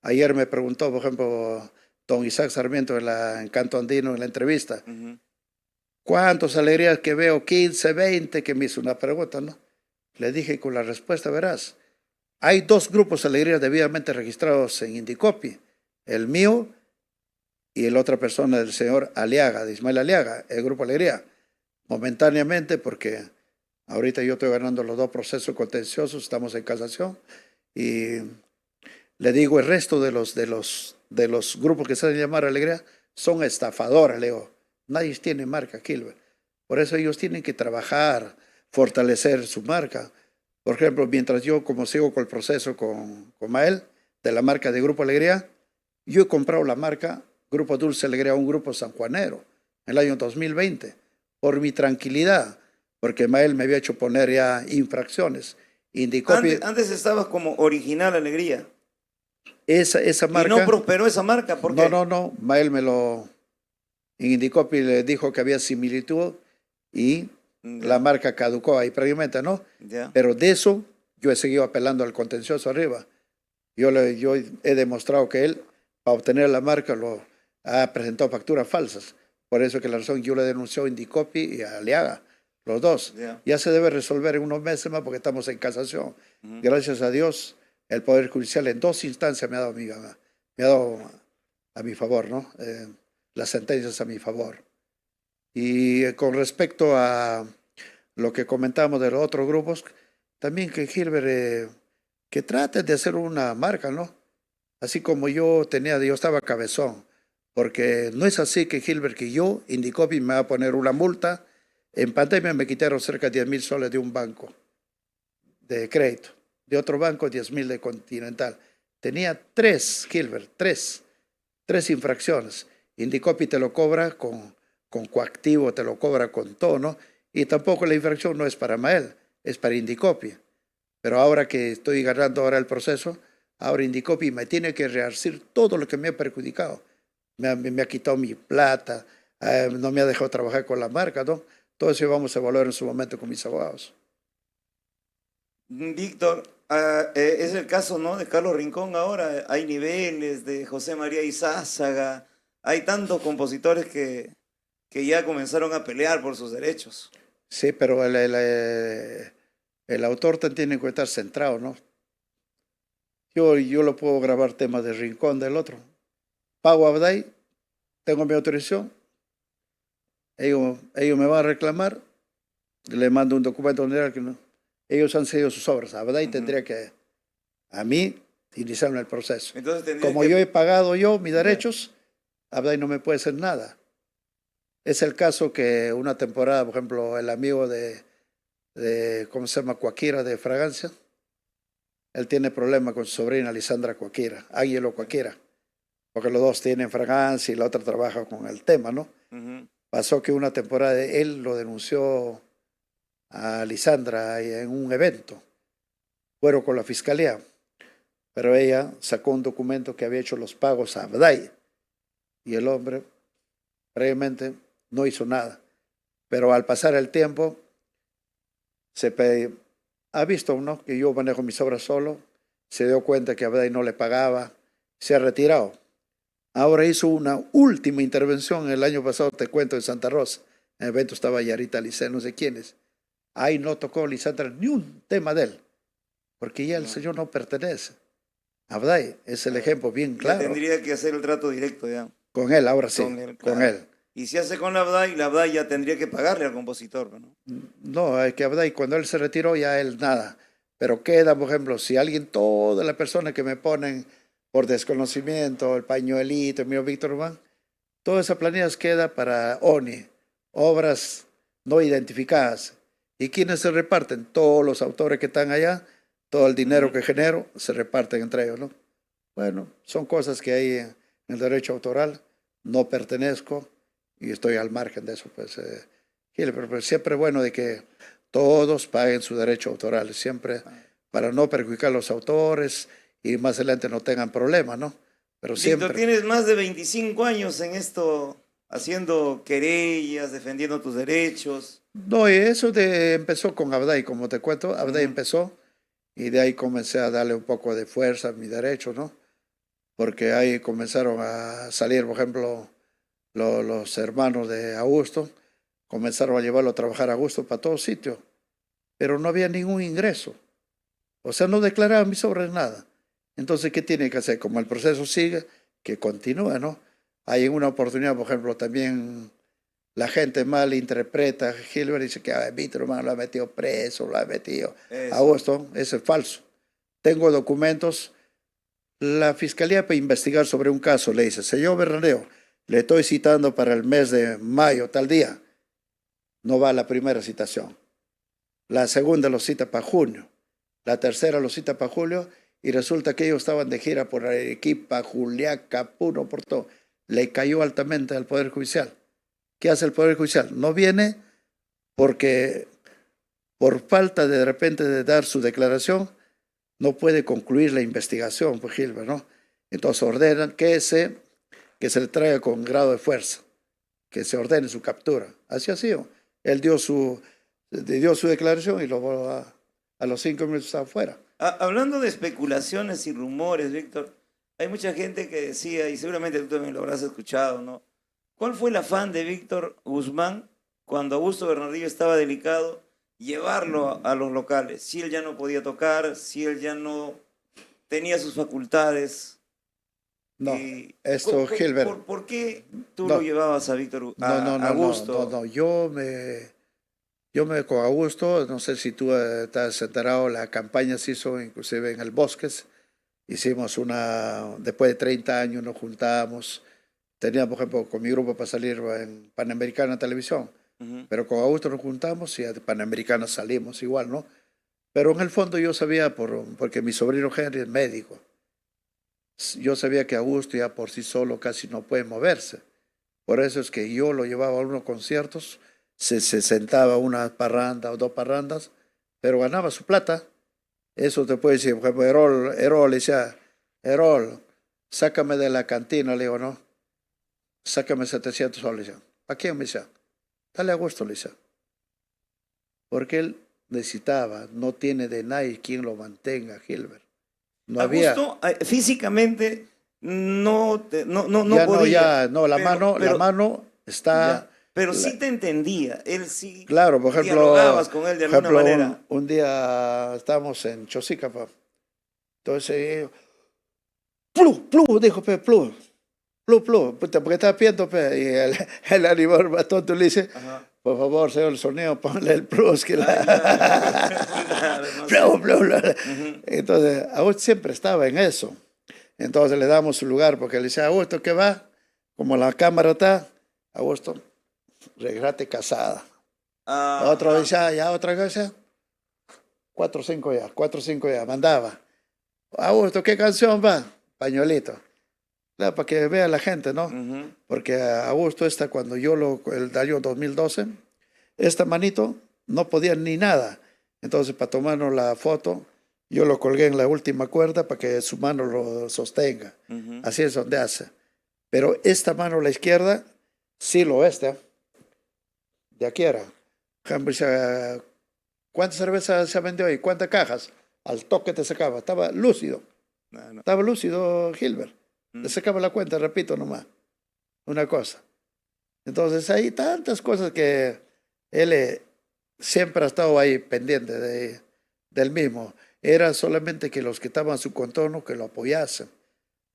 B: ayer me preguntó, por ejemplo, don Isaac Sarmiento en Canto Andino, en la entrevista,
A: Ujú.
B: ¿cuántas alegrías que veo? 15, 20, que me hizo una pregunta, ¿no? Le dije con la respuesta, verás, hay 2 grupos de alegrías debidamente registrados en Indicopi, el mío y la otra persona del señor Aliaga, de Ismael Aliaga, el grupo Alegría, momentáneamente, porque ahorita yo estoy ganando los 2 procesos contenciosos, estamos en casación, y le digo, el resto de los grupos que se hacen llamar Alegría son estafadores, le digo, nadie tiene marca, Gilbert. Por eso ellos tienen que trabajar, fortalecer su marca. Por ejemplo, mientras yo, como sigo con el proceso con Mael, de la marca de Grupo Alegría, yo he comprado la marca Grupo Dulce Alegría, un grupo sanjuanero, en el año 2020, por mi tranquilidad, porque Mael me había hecho poner ya infracciones. Indicopi,
A: Antes estabas como Original Alegría.
B: esa marca...
A: Y no prosperó esa marca. ¿Por qué?
B: No, Mael me lo... En Indicopi le dijo que había similitud y
A: Ya.
B: la marca caducó ahí previamente, ¿no?
A: Ya.
B: Pero de eso yo he seguido apelando al contencioso arriba. Yo he demostrado que él, para obtener la marca, lo ha presentado facturas falsas. Por eso que la razón yo le denunció a Indicopi y a Aliaga, los 2.
A: Ya.
B: Ya se debe resolver en unos meses más porque estamos en casación.
A: Ujú.
B: Gracias a Dios, el Poder Judicial en 2 instancias me ha dado a mi favor, ¿no? Las sentencias a mi favor. Y con respecto a lo que comentamos de los otros grupos, también que Gilbert, que traten de hacer una marca, ¿no? Así como yo estaba cabezón, porque no es así que Gilbert, que yo, Indicopi, me va a poner una multa. En pandemia me quitaron cerca de 10.000 soles de un banco de crédito, de otro banco 10.000 de Continental. Tenía 3, Gilbert, 3 infracciones. Indicopi te lo cobra con coactivo, te lo cobra con todo, ¿no? Y tampoco la infracción no es para Mael, es para Indicopi. Pero ahora que estoy ganando ahora el proceso, ahora Indicopi me tiene que resarcir todo lo que me ha perjudicado. Me ha quitado mi plata, no me ha dejado trabajar con la marca, ¿no? Todo eso vamos a evaluar en su momento con mis abogados.
A: Víctor, es el caso, ¿no?, de Carlos Rincón ahora. Hay niveles de José María Izázaga. Hay tantos compositores que ya comenzaron a pelear por sus derechos.
B: Sí, pero el autor tiene que estar centrado, ¿no? Yo lo puedo grabar temas de Rincón, del otro. Pago a Abday, tengo mi autorización. Ellos me van a reclamar, le mando un documento donde que no. Ellos han cedido sus obras. Abday tendría que, a mí, iniciar el proceso.
A: Entonces,
B: como yo he pagado mis derechos, Abday no me puede hacer nada. Es el caso que una temporada, por ejemplo, el amigo de ¿cómo se llama? Cuaquira, de Fragancia. Él tiene problema con su sobrina Lisandra Cuaquira, Águilo Cuaquira, porque los dos tienen Fragancia y la otra trabaja con el tema, ¿no?
A: Uh-huh.
B: Pasó que una temporada él lo denunció a Lisandra en un evento, fueron con la fiscalía, pero ella sacó un documento que había hecho los pagos a Abday y el hombre previamente no hizo nada, pero al pasar el tiempo ha visto, ¿no?, que yo manejo mis obras solo, se dio cuenta que Abday no le pagaba, se ha retirado. Ahora hizo una última intervención el año pasado, te cuento, en Santa Rosa. En el evento estaba Yarita Licea, no sé quiénes. Ahí no tocó Lisandra ni un tema de él, porque ya el señor no pertenece. Abday es el ejemplo bien claro.
A: Ya tendría que hacer el trato directo ya.
B: Con él, ahora sí,
A: Con él,
B: con
A: claro.
B: él.
A: Y si hace con la Abday ya tendría que pagarle al compositor, ¿no?
B: No, es que Abday, cuando él se retiró, ya él nada. Pero queda, por ejemplo, si alguien, toda la persona que me ponen por desconocimiento, el pañuelito, el mío Víctor Guzmán, toda esa planilla queda para ONI, obras no identificadas. ¿Y quiénes se reparten? Todos los autores que están allá, todo el dinero que genero, se reparten entre ellos, ¿no? Bueno, son cosas que hay en el derecho autoral, no pertenezco y estoy al margen de eso, pues. Pero siempre es bueno de que todos paguen su derecho autoral, siempre para no perjudicar a los autores y más adelante no tengan problemas, ¿no? Pero siempre...
A: Víctor, tienes más de 25 años en esto, haciendo querellas, defendiendo tus derechos.
B: No, y eso empezó con Abday, como te cuento. Abday empezó y de ahí comencé a darle un poco de fuerza a mi derecho, ¿no? Porque ahí comenzaron a salir, por ejemplo, los hermanos de Augusto, comenzaron a llevarlo a trabajar a Augusto para todos sitios, pero no había ningún ingreso. O sea, no declaraban mis obras nada. Entonces, ¿qué tiene que hacer? Como el proceso sigue, que continúe, ¿no? Hay una oportunidad, por ejemplo, también la gente mal interpreta. Gilbert dice que Víctor hermano lo ha metido preso, lo ha metido a Augusto. Eso es falso. Tengo documentos. La fiscalía para investigar sobre un caso le dice, señor Bernardeo, le estoy citando para el mes de mayo, tal día. No va a la primera citación. La segunda lo cita para junio. La tercera lo cita para julio. Y resulta que ellos estaban de gira por Arequipa, Juliaca, Puno, por todo. Le cayó altamente al Poder Judicial. ¿Qué hace el Poder Judicial? No viene porque por falta de repente de dar su declaración, no puede concluir la investigación, pues Gilbert, ¿no? Entonces ordenan que se le traiga con grado de fuerza, que se ordene su captura. Así ha sido. Él dio su declaración y luego a los 5 minutos estaba fuera.
A: Hablando de especulaciones y rumores, Víctor, hay mucha gente que decía, y seguramente tú también lo habrás escuchado, ¿no? ¿Cuál fue el afán de Víctor Guzmán cuando Augusto Bernardillo estaba delicado, llevarlo a los locales? Si él ya no podía tocar, si él ya no tenía sus facultades.
B: No, esto, Gilbert.
A: ¿Por qué tú lo llevabas a Víctor Augusto?
B: No, yo me con Augusto, no sé si tú estás enterado, la campaña se hizo inclusive en el Bosques. Hicimos después de 30 años nos juntamos. Teníamos, por ejemplo, con mi grupo para salir en Panamericana Televisión. Pero con Augusto nos juntamos y a Panamericana salimos igual, ¿no? Pero en el fondo yo sabía, porque mi sobrino Henry es médico, yo sabía que Augusto ya por sí solo casi no puede moverse. Por eso es que yo lo llevaba a unos conciertos, se sentaba una parranda o dos parrandas, pero ganaba su plata. Eso te puede decir, por ejemplo, Erol le decía, Erol, sácame de la cantina, le digo, no, sácame 700 soles. Le decía, ¿a quién? Me decía, dale a Augusto, le decía. Porque él necesitaba, no tiene de nadie quien lo mantenga, Gilbert. No
A: Augusto,
B: había.
A: Físicamente no podía.
B: La mano está.
A: Ya. Pero sí te entendía, él sí.
B: Claro, por ejemplo,
A: dialogabas con él de alguna manera.
B: Un día estábamos en Chosica, entonces, dijo, plu, porque estaba viendo, y el animal bastón, tú le dices, por favor, señor el sonido, ponle el plus, que Entonces, Augusto siempre estaba en eso. Entonces le damos su lugar, porque le decía, Augusto, ¿qué va? Como la cámara está, Augusto, regrate casada. Otro decía, ya otra cosa, 4 o 5 ya, mandaba. Augusto, ¿qué canción va? Pañuelito. Claro, para que vea la gente, ¿no? Porque Augusto cuando yo el año 2012, esta manito no podía ni nada. Entonces, para tomarnos la foto, yo lo colgué en la última cuerda para que su mano lo sostenga. Así es donde hace. Pero esta mano, la izquierda, sí lo de aquí era. ¿Cuántas cervezas se vendió hoy? ¿Cuántas cajas? Al toque te sacaba. Estaba lúcido. Estaba lúcido, Gilbert. Le sacaba la cuenta, repito nomás. Una cosa. Entonces hay tantas cosas que él siempre ha estado ahí pendiente del mismo. Era solamente que los que estaban a su contorno que lo apoyasen.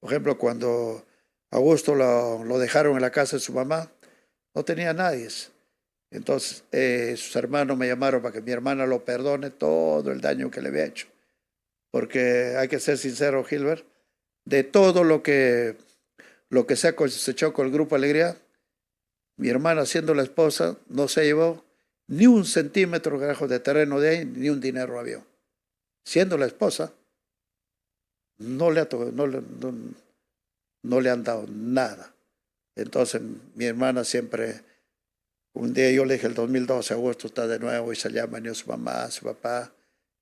B: Por ejemplo, cuando Augusto lo dejaron en la casa de su mamá, no tenía nadie. Entonces sus hermanos me llamaron para que mi hermana lo perdone todo el daño que le había hecho. porque hay que ser sincero, Gilbert, de todo lo que se ha cosechado con el Grupo Alegría, mi hermana, siendo la esposa, no se llevó ni un centímetro, carajo, de terreno de ahí, ni un dinero había. Siendo la esposa, no le han dado nada. Entonces, mi hermana siempre, un día yo le dije, el 2012, agosto está de nuevo, y se llama a su mamá, su papá,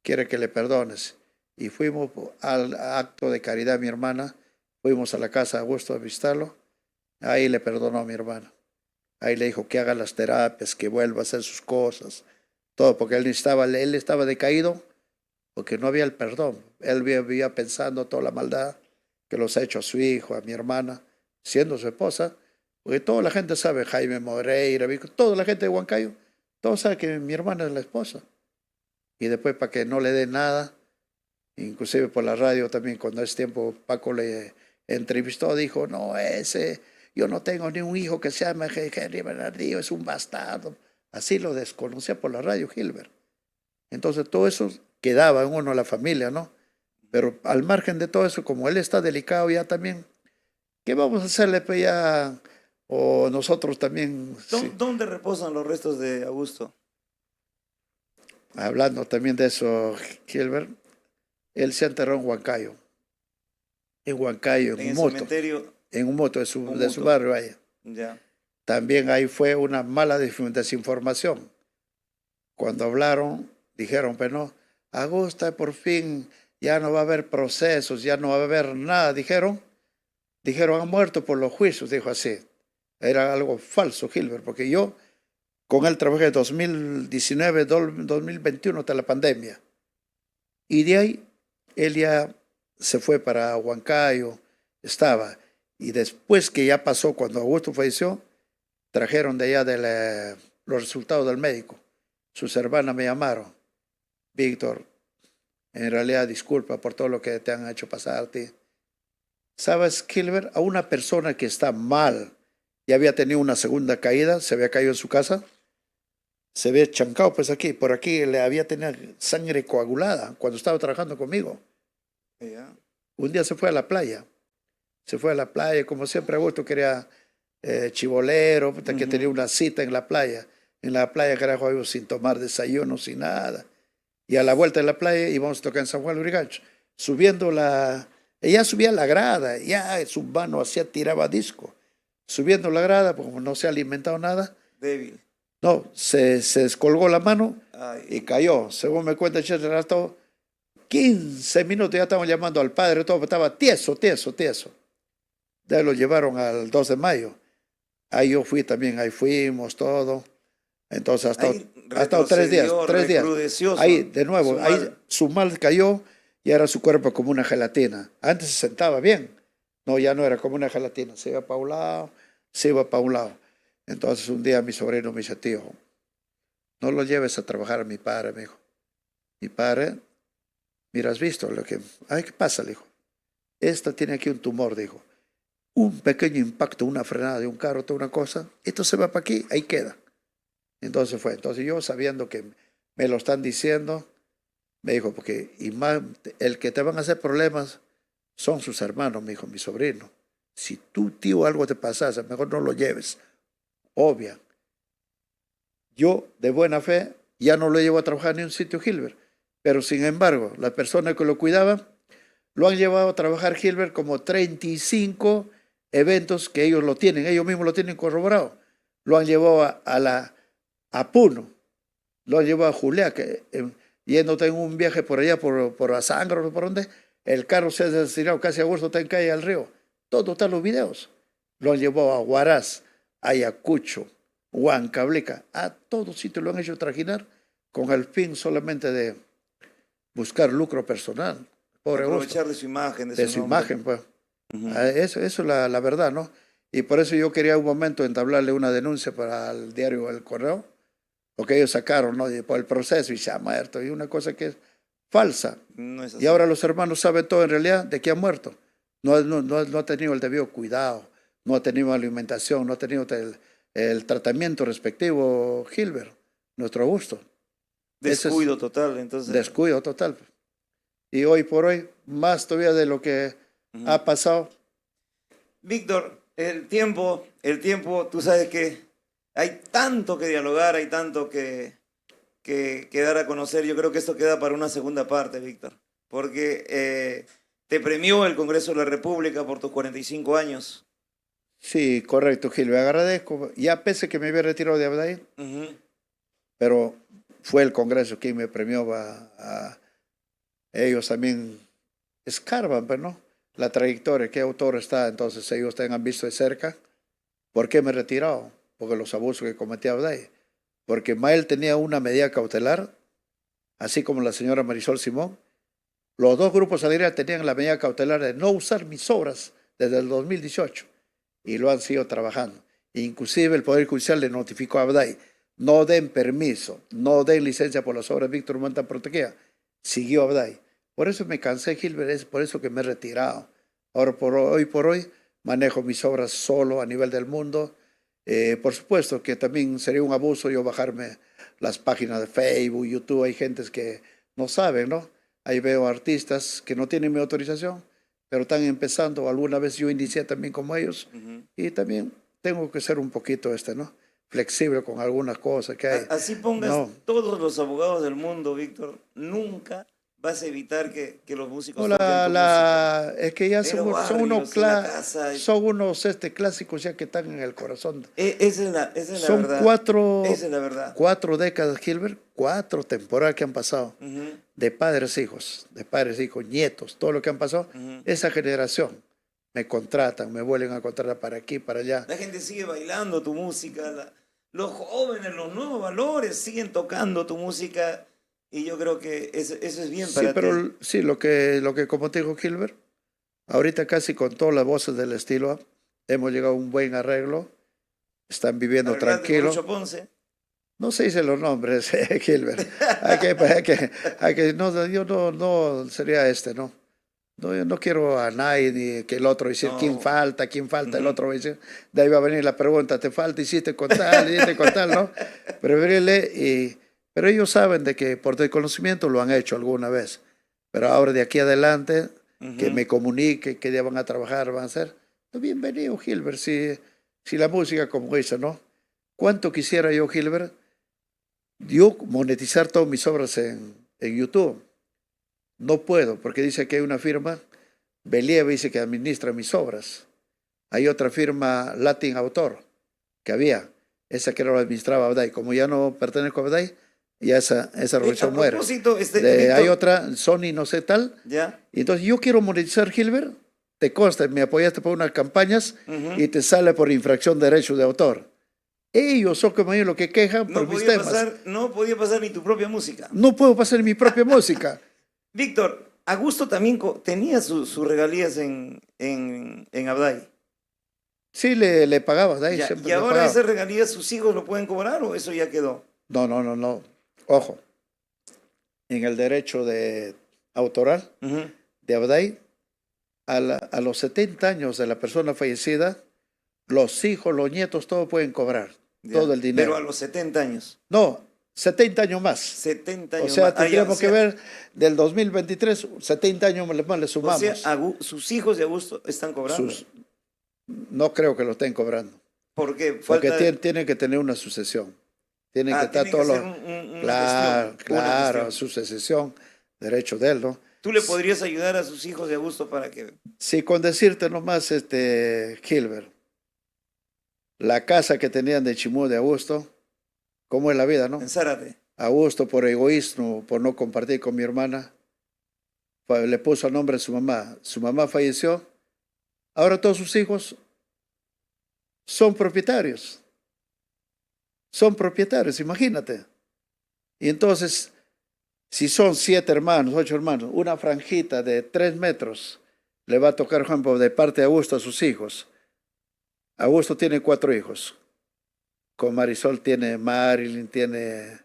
B: quiere que le perdones. Y fuimos al acto de caridad, mi hermana, fuimos a la casa de Augusto a visitarlo, ahí le perdonó a mi hermana. Ahí le dijo que haga las terapias, que vuelva a hacer sus cosas, todo, porque él estaba decaído, porque no había el perdón. Él vivía pensando toda la maldad que los ha hecho a su hijo, a mi hermana, siendo su esposa, porque toda la gente sabe, Jaime Moreira, toda la gente de Huancayo, todos saben que mi hermana es la esposa. Y después, para que no le dé nada, inclusive por la radio también, cuando es tiempo, Paco le entrevistó, dijo, no, yo no tengo ni un hijo que se llame Henry Bernardino, es un bastardo. Así lo desconocía por la radio, Gilbert. Entonces todo eso quedaba en uno, la familia, ¿no? Pero al margen de todo eso, como él está delicado ya también, ¿qué vamos a hacerle pues ya? O nosotros también...
A: ¿Dónde reposan los restos de Augusto?
B: Hablando también de eso, Gilbert, él se enterró en Huancayo. En Huancayo, en un moto.
A: Cementerio.
B: En un moto de su barrio allá.
A: Ya.
B: También ahí fue una mala desinformación. Cuando hablaron, dijeron, pero no, Augusto, por fin ya no va a haber procesos, ya no va a haber nada. Dijeron, han muerto por los juicios, dijo así. Era algo falso, Gilbert, porque yo con él trabajé 2019, 2021 hasta la pandemia. Y de ahí él ya se fue para Huancayo, estaba. Y después que ya pasó, cuando Augusto falleció, trajeron de allá los resultados del médico. Sus hermanas me llamaron. Víctor, en realidad disculpa por todo lo que te han hecho pasar a ti. ¿Sabes, Gilbert? A una persona que está mal y había tenido una segunda caída, se había caído en su casa, se había chancado pues aquí, por aquí le había tenido sangre coagulada cuando estaba trabajando conmigo.
A: Ya.
B: Un día se fue a la playa. Se fue a la playa, como siempre Augusto quería chibolero, que tenía una cita en la playa. En la playa, carajo, sin tomar desayuno, sin nada. Y a la vuelta de la playa íbamos a tocar en San Juan de Lurigancho. Ella subía la grada, ya su mano tiraba disco. Subiendo la grada, como no se ha alimentado nada.
A: Débil.
B: No, se descolgó la mano.
A: Ay.
B: Y cayó. Según me cuenta el rato, 15 minutos ya estaban llamando al padre, todo estaba tieso. De ahí lo llevaron al 2 de mayo. Ahí yo fui también, ahí fuimos, todo. Entonces ha estado 3 días. Ahí, de nuevo, su mal cayó y era su cuerpo como una gelatina. Antes se sentaba bien. No, ya no era como una gelatina. Se iba para un lado, Entonces un día mi sobrino me dice, tío, no lo lleves a trabajar a mi padre, me dijo. Mi padre, mira, ¿has visto lo que... Ay, ¿qué pasa? Le dijo. Esta tiene aquí un tumor, dijo. Un pequeño impacto, una frenada de un carro, toda una cosa. Esto se va para aquí, ahí queda. Entonces fue. Entonces yo, sabiendo que me lo están diciendo, me dijo, porque el que te van a hacer problemas son sus hermanos, me dijo, mi sobrino. Si tú, tío, algo te pasase, mejor no lo lleves. Obvia. Yo, de buena fe, ya no lo llevo a trabajar en un sitio, Gilbert. Pero, sin embargo, las personas que lo cuidaban lo han llevado a trabajar, Gilbert, como 35 eventos que ellos mismos lo tienen corroborado. Lo han llevado a Puno, lo han llevado a Juliá, yéndote en un viaje por allá, por Azangro, por donde, el carro se ha destinado casi a Augusto, está en calle al río. Todo están los videos. Lo han llevado a Huaraz, Ayacucho, Huancavelica, a todos sitios lo han hecho trajinar con el fin solamente de buscar lucro personal. Pobre
A: aprovechar de su imagen.
B: De su imagen, pues. Eso es la verdad, ¿no? Y por eso yo quería un momento entablarle una denuncia para el diario El Correo, porque ellos sacaron, ¿no? Por el proceso y se ha muerto, y una cosa que es falsa.
A: No es así.
B: Y ahora los hermanos saben todo en realidad de que ha muerto. No ha tenido el debido cuidado, no ha tenido alimentación, no ha tenido el tratamiento respectivo, Gilbert, nuestro Augusto.
A: Descuido total, entonces.
B: Descuido total. y hoy por hoy, más todavía de lo que ha pasado.
A: Víctor, el tiempo, tú sabes que hay tanto que dialogar, hay tanto que dar a conocer. Yo creo que esto queda para una segunda parte, Víctor, porque te premió el Congreso de la República por tus 45 años.
B: Sí, correcto, Gil, me agradezco. Ya pese que me había retirado de Abday, pero fue el Congreso quien me premió. Ellos también escarban, pero no, la trayectoria, qué autor está, entonces ellos han visto de cerca. ¿Por qué me he retirado? Porque los abusos que cometía Abday. Porque Mael tenía una medida cautelar, así como la señora Marisol Simón. Los dos grupos Alegría tenían la medida cautelar de no usar mis obras desde el 2018 y lo han sido trabajando. Inclusive el Poder Judicial le notificó a Abday, no den permiso, no den licencia por las obras de Víctor Manta Protequea. Siguió Abday. Por eso me cansé, Gilbert, es por eso que me he retirado. Ahora, hoy por hoy, manejo mis obras solo a nivel del mundo. Por supuesto que también sería un abuso yo bajarme las páginas de Facebook, YouTube. Hay gentes que no saben, ¿no? Ahí veo artistas que no tienen mi autorización, pero están empezando. Alguna vez yo inicié también como ellos. Y también tengo que ser un poquito ¿no? Flexible con algunas cosas que hay.
A: Así pongas todos los abogados del mundo, Víctor, nunca vas a evitar que los músicos
B: no,
A: toquen tu música.
B: Es que ya son unos clásicos ya que están en el corazón.
A: Esa es la
B: son
A: verdad. Esa es la verdad.
B: 4 décadas, Gilbert, 4 temporadas que han pasado. De padres, hijos, nietos, todo lo que han pasado. Esa generación me contratan, me vuelven a contratar para aquí, para allá.
A: La gente sigue bailando tu música. Los jóvenes, los nuevos valores siguen tocando tu música. Y yo creo que eso es bien para ti.
B: Pero sí, lo que como te dijo Gilbert, ahorita casi con todas las voces del estilo, hemos llegado a un buen arreglo, están viviendo tranquilo.
A: Ponce.
B: No se dicen los nombres, Gilbert. Yo no sería ¿no? No, yo no quiero a nadie ni que el otro decir quién falta, el otro va a decir, de ahí va a venir la pregunta, te falta, hiciste con tal, ¿no? Pero ellos saben de que por desconocimiento lo han hecho alguna vez. Pero ahora de aquí adelante, que me comunique, que ya van a trabajar, van a hacer. Bienvenido, Gilbert, si la música como esa, ¿no? ¿Cuánto quisiera yo, Gilbert, monetizar todas mis obras en YouTube? No puedo, porque dice que hay una firma, Believe dice que administra mis obras. Hay otra firma, Latin Autor, que había, esa que lo administraba Abday. Como ya no pertenezco a Abday, ya esa organización muere. Hay otra, Sony no sé tal.
A: ¿Ya?
B: Y entonces yo quiero monetizar, Gilbert, te consta, me apoyaste por unas campañas y te sale por infracción de derechos de autor. Ellos son como ellos lo que quejan por mis temas.
A: No podía pasar ni tu propia música.
B: No puedo pasar mi propia música.
A: Víctor, Augusto también tenía sus regalías en Abday.
B: Sí, le pagaba.
A: ¿Y ahora esas regalías sus hijos lo pueden cobrar o eso ya quedó?
B: No. Ojo, en el derecho autoral de Abday, a los 70 años de la persona fallecida, los hijos, los nietos, todos pueden cobrar todo el dinero.
A: Pero a los 70 años.
B: No, 70 años más.
A: 70 años
B: o sea,
A: más.
B: tendríamos que ver del 2023, 70 años más le sumamos.
A: O sea, sus hijos de Augusto están cobrando.
B: No creo que lo estén cobrando.
A: ¿Por qué?
B: Porque tienen que tener una sucesión. Tienen que estar todos los... Claro, su sucesión, derecho de él, ¿no?
A: ¿Tú le podrías ayudar a sus hijos de Augusto para que...?
B: Sí, con decirte nomás, Gilbert, la casa que tenían de Chimú de Augusto, ¿cómo es la vida, no?
A: En Zárate.
B: Augusto, por egoísmo, por no compartir con mi hermana, le puso el nombre de su mamá. Su mamá falleció. Ahora todos sus hijos son propietarios. Son propietarios, imagínate. Y entonces, si son 7 hermanos, 8 hermanos, una franjita de 3 metros le va a tocar, por ejemplo, de parte de Augusto a sus hijos. Augusto tiene 4 hijos. Con Marisol tiene Marilyn, tiene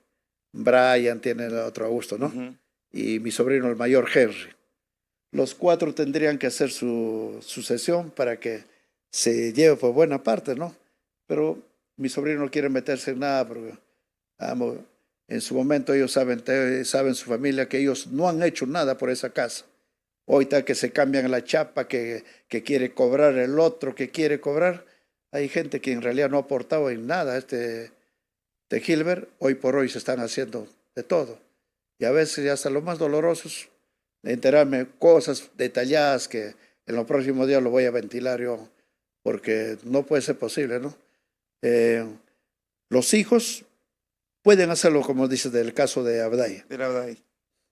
B: Brian, tiene el otro Augusto, ¿no? Y mi sobrino, el mayor, Henry. Los 4 tendrían que hacer su sucesión para que se lleve por buena parte, ¿no? Pero mi sobrino no quiere meterse en nada porque En su momento ellos saben su familia que ellos no han hecho nada por esa casa. Hoy está que se cambian la chapa, que quiere cobrar el otro, que quiere cobrar. Hay gente que en realidad no ha aportado en nada. De Gilbert, hoy por hoy se están haciendo de todo. Y a veces hasta lo más dolorosos, de enterarme cosas detalladas que en los próximos días lo voy a ventilar yo, porque no puede ser posible, ¿no? Los hijos pueden hacerlo, como dices, del caso de Abday.
A: De la verdad.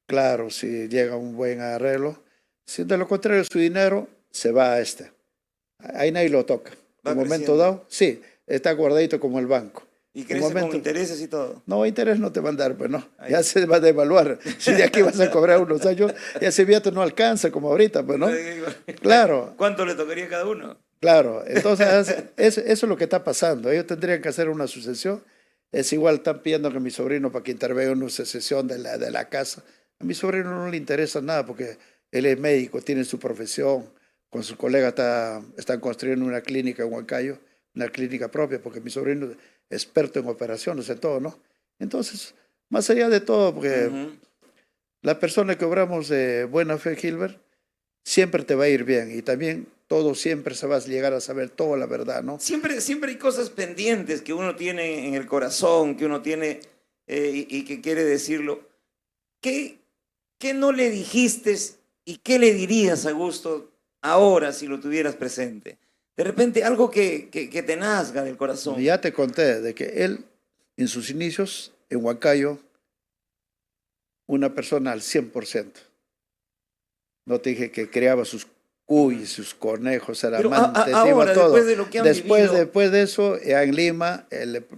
B: Claro, si llega un buen arreglo. Si de lo contrario su dinero se va a ahí nadie lo toca.
A: Va
B: En un momento
A: creciendo.
B: dado, sí, está guardadito como el banco.
A: Y
B: En
A: crece
B: un momento,
A: con intereses y todo.
B: no, interés no te van a dar, pues no.
A: Ahí.
B: Ya se va a devaluar. Si de aquí vas a cobrar unos años, ya ese billete no alcanza como ahorita, pues no. Claro,
A: ¿Cuánto le tocaría a cada uno?
B: claro. Entonces, eso es lo que está pasando. Ellos tendrían que hacer una sucesión. Es igual, están pidiendo que mi sobrino para que intervenga en una sucesión de la casa. A mi sobrino no le interesa nada porque él es médico, tiene su profesión. Con su colega están construyendo una clínica en Huancayo, una clínica propia, porque mi sobrino es experto en operaciones, en todo, ¿no? Entonces, más allá de todo, porque la persona que obramos de buena fe, Gilbert, siempre te va a ir bien. Y también todo siempre se va a llegar a saber toda la verdad, ¿no?
A: Siempre hay cosas pendientes que uno tiene en el corazón, que uno tiene y que quiere decirlo. ¿Qué no le dijiste y qué le dirías a Augusto ahora si lo tuvieras presente? De repente algo que te nazca del corazón.
B: Ya te conté de que él, en sus inicios, en Huancayo, una persona al 100%. No te dije que criaba sus cuyes, sus conejos, era
A: Pero
B: amante,
A: ahora,
B: todo.
A: después de lo que han vivido.
B: Después de eso, ya en Lima,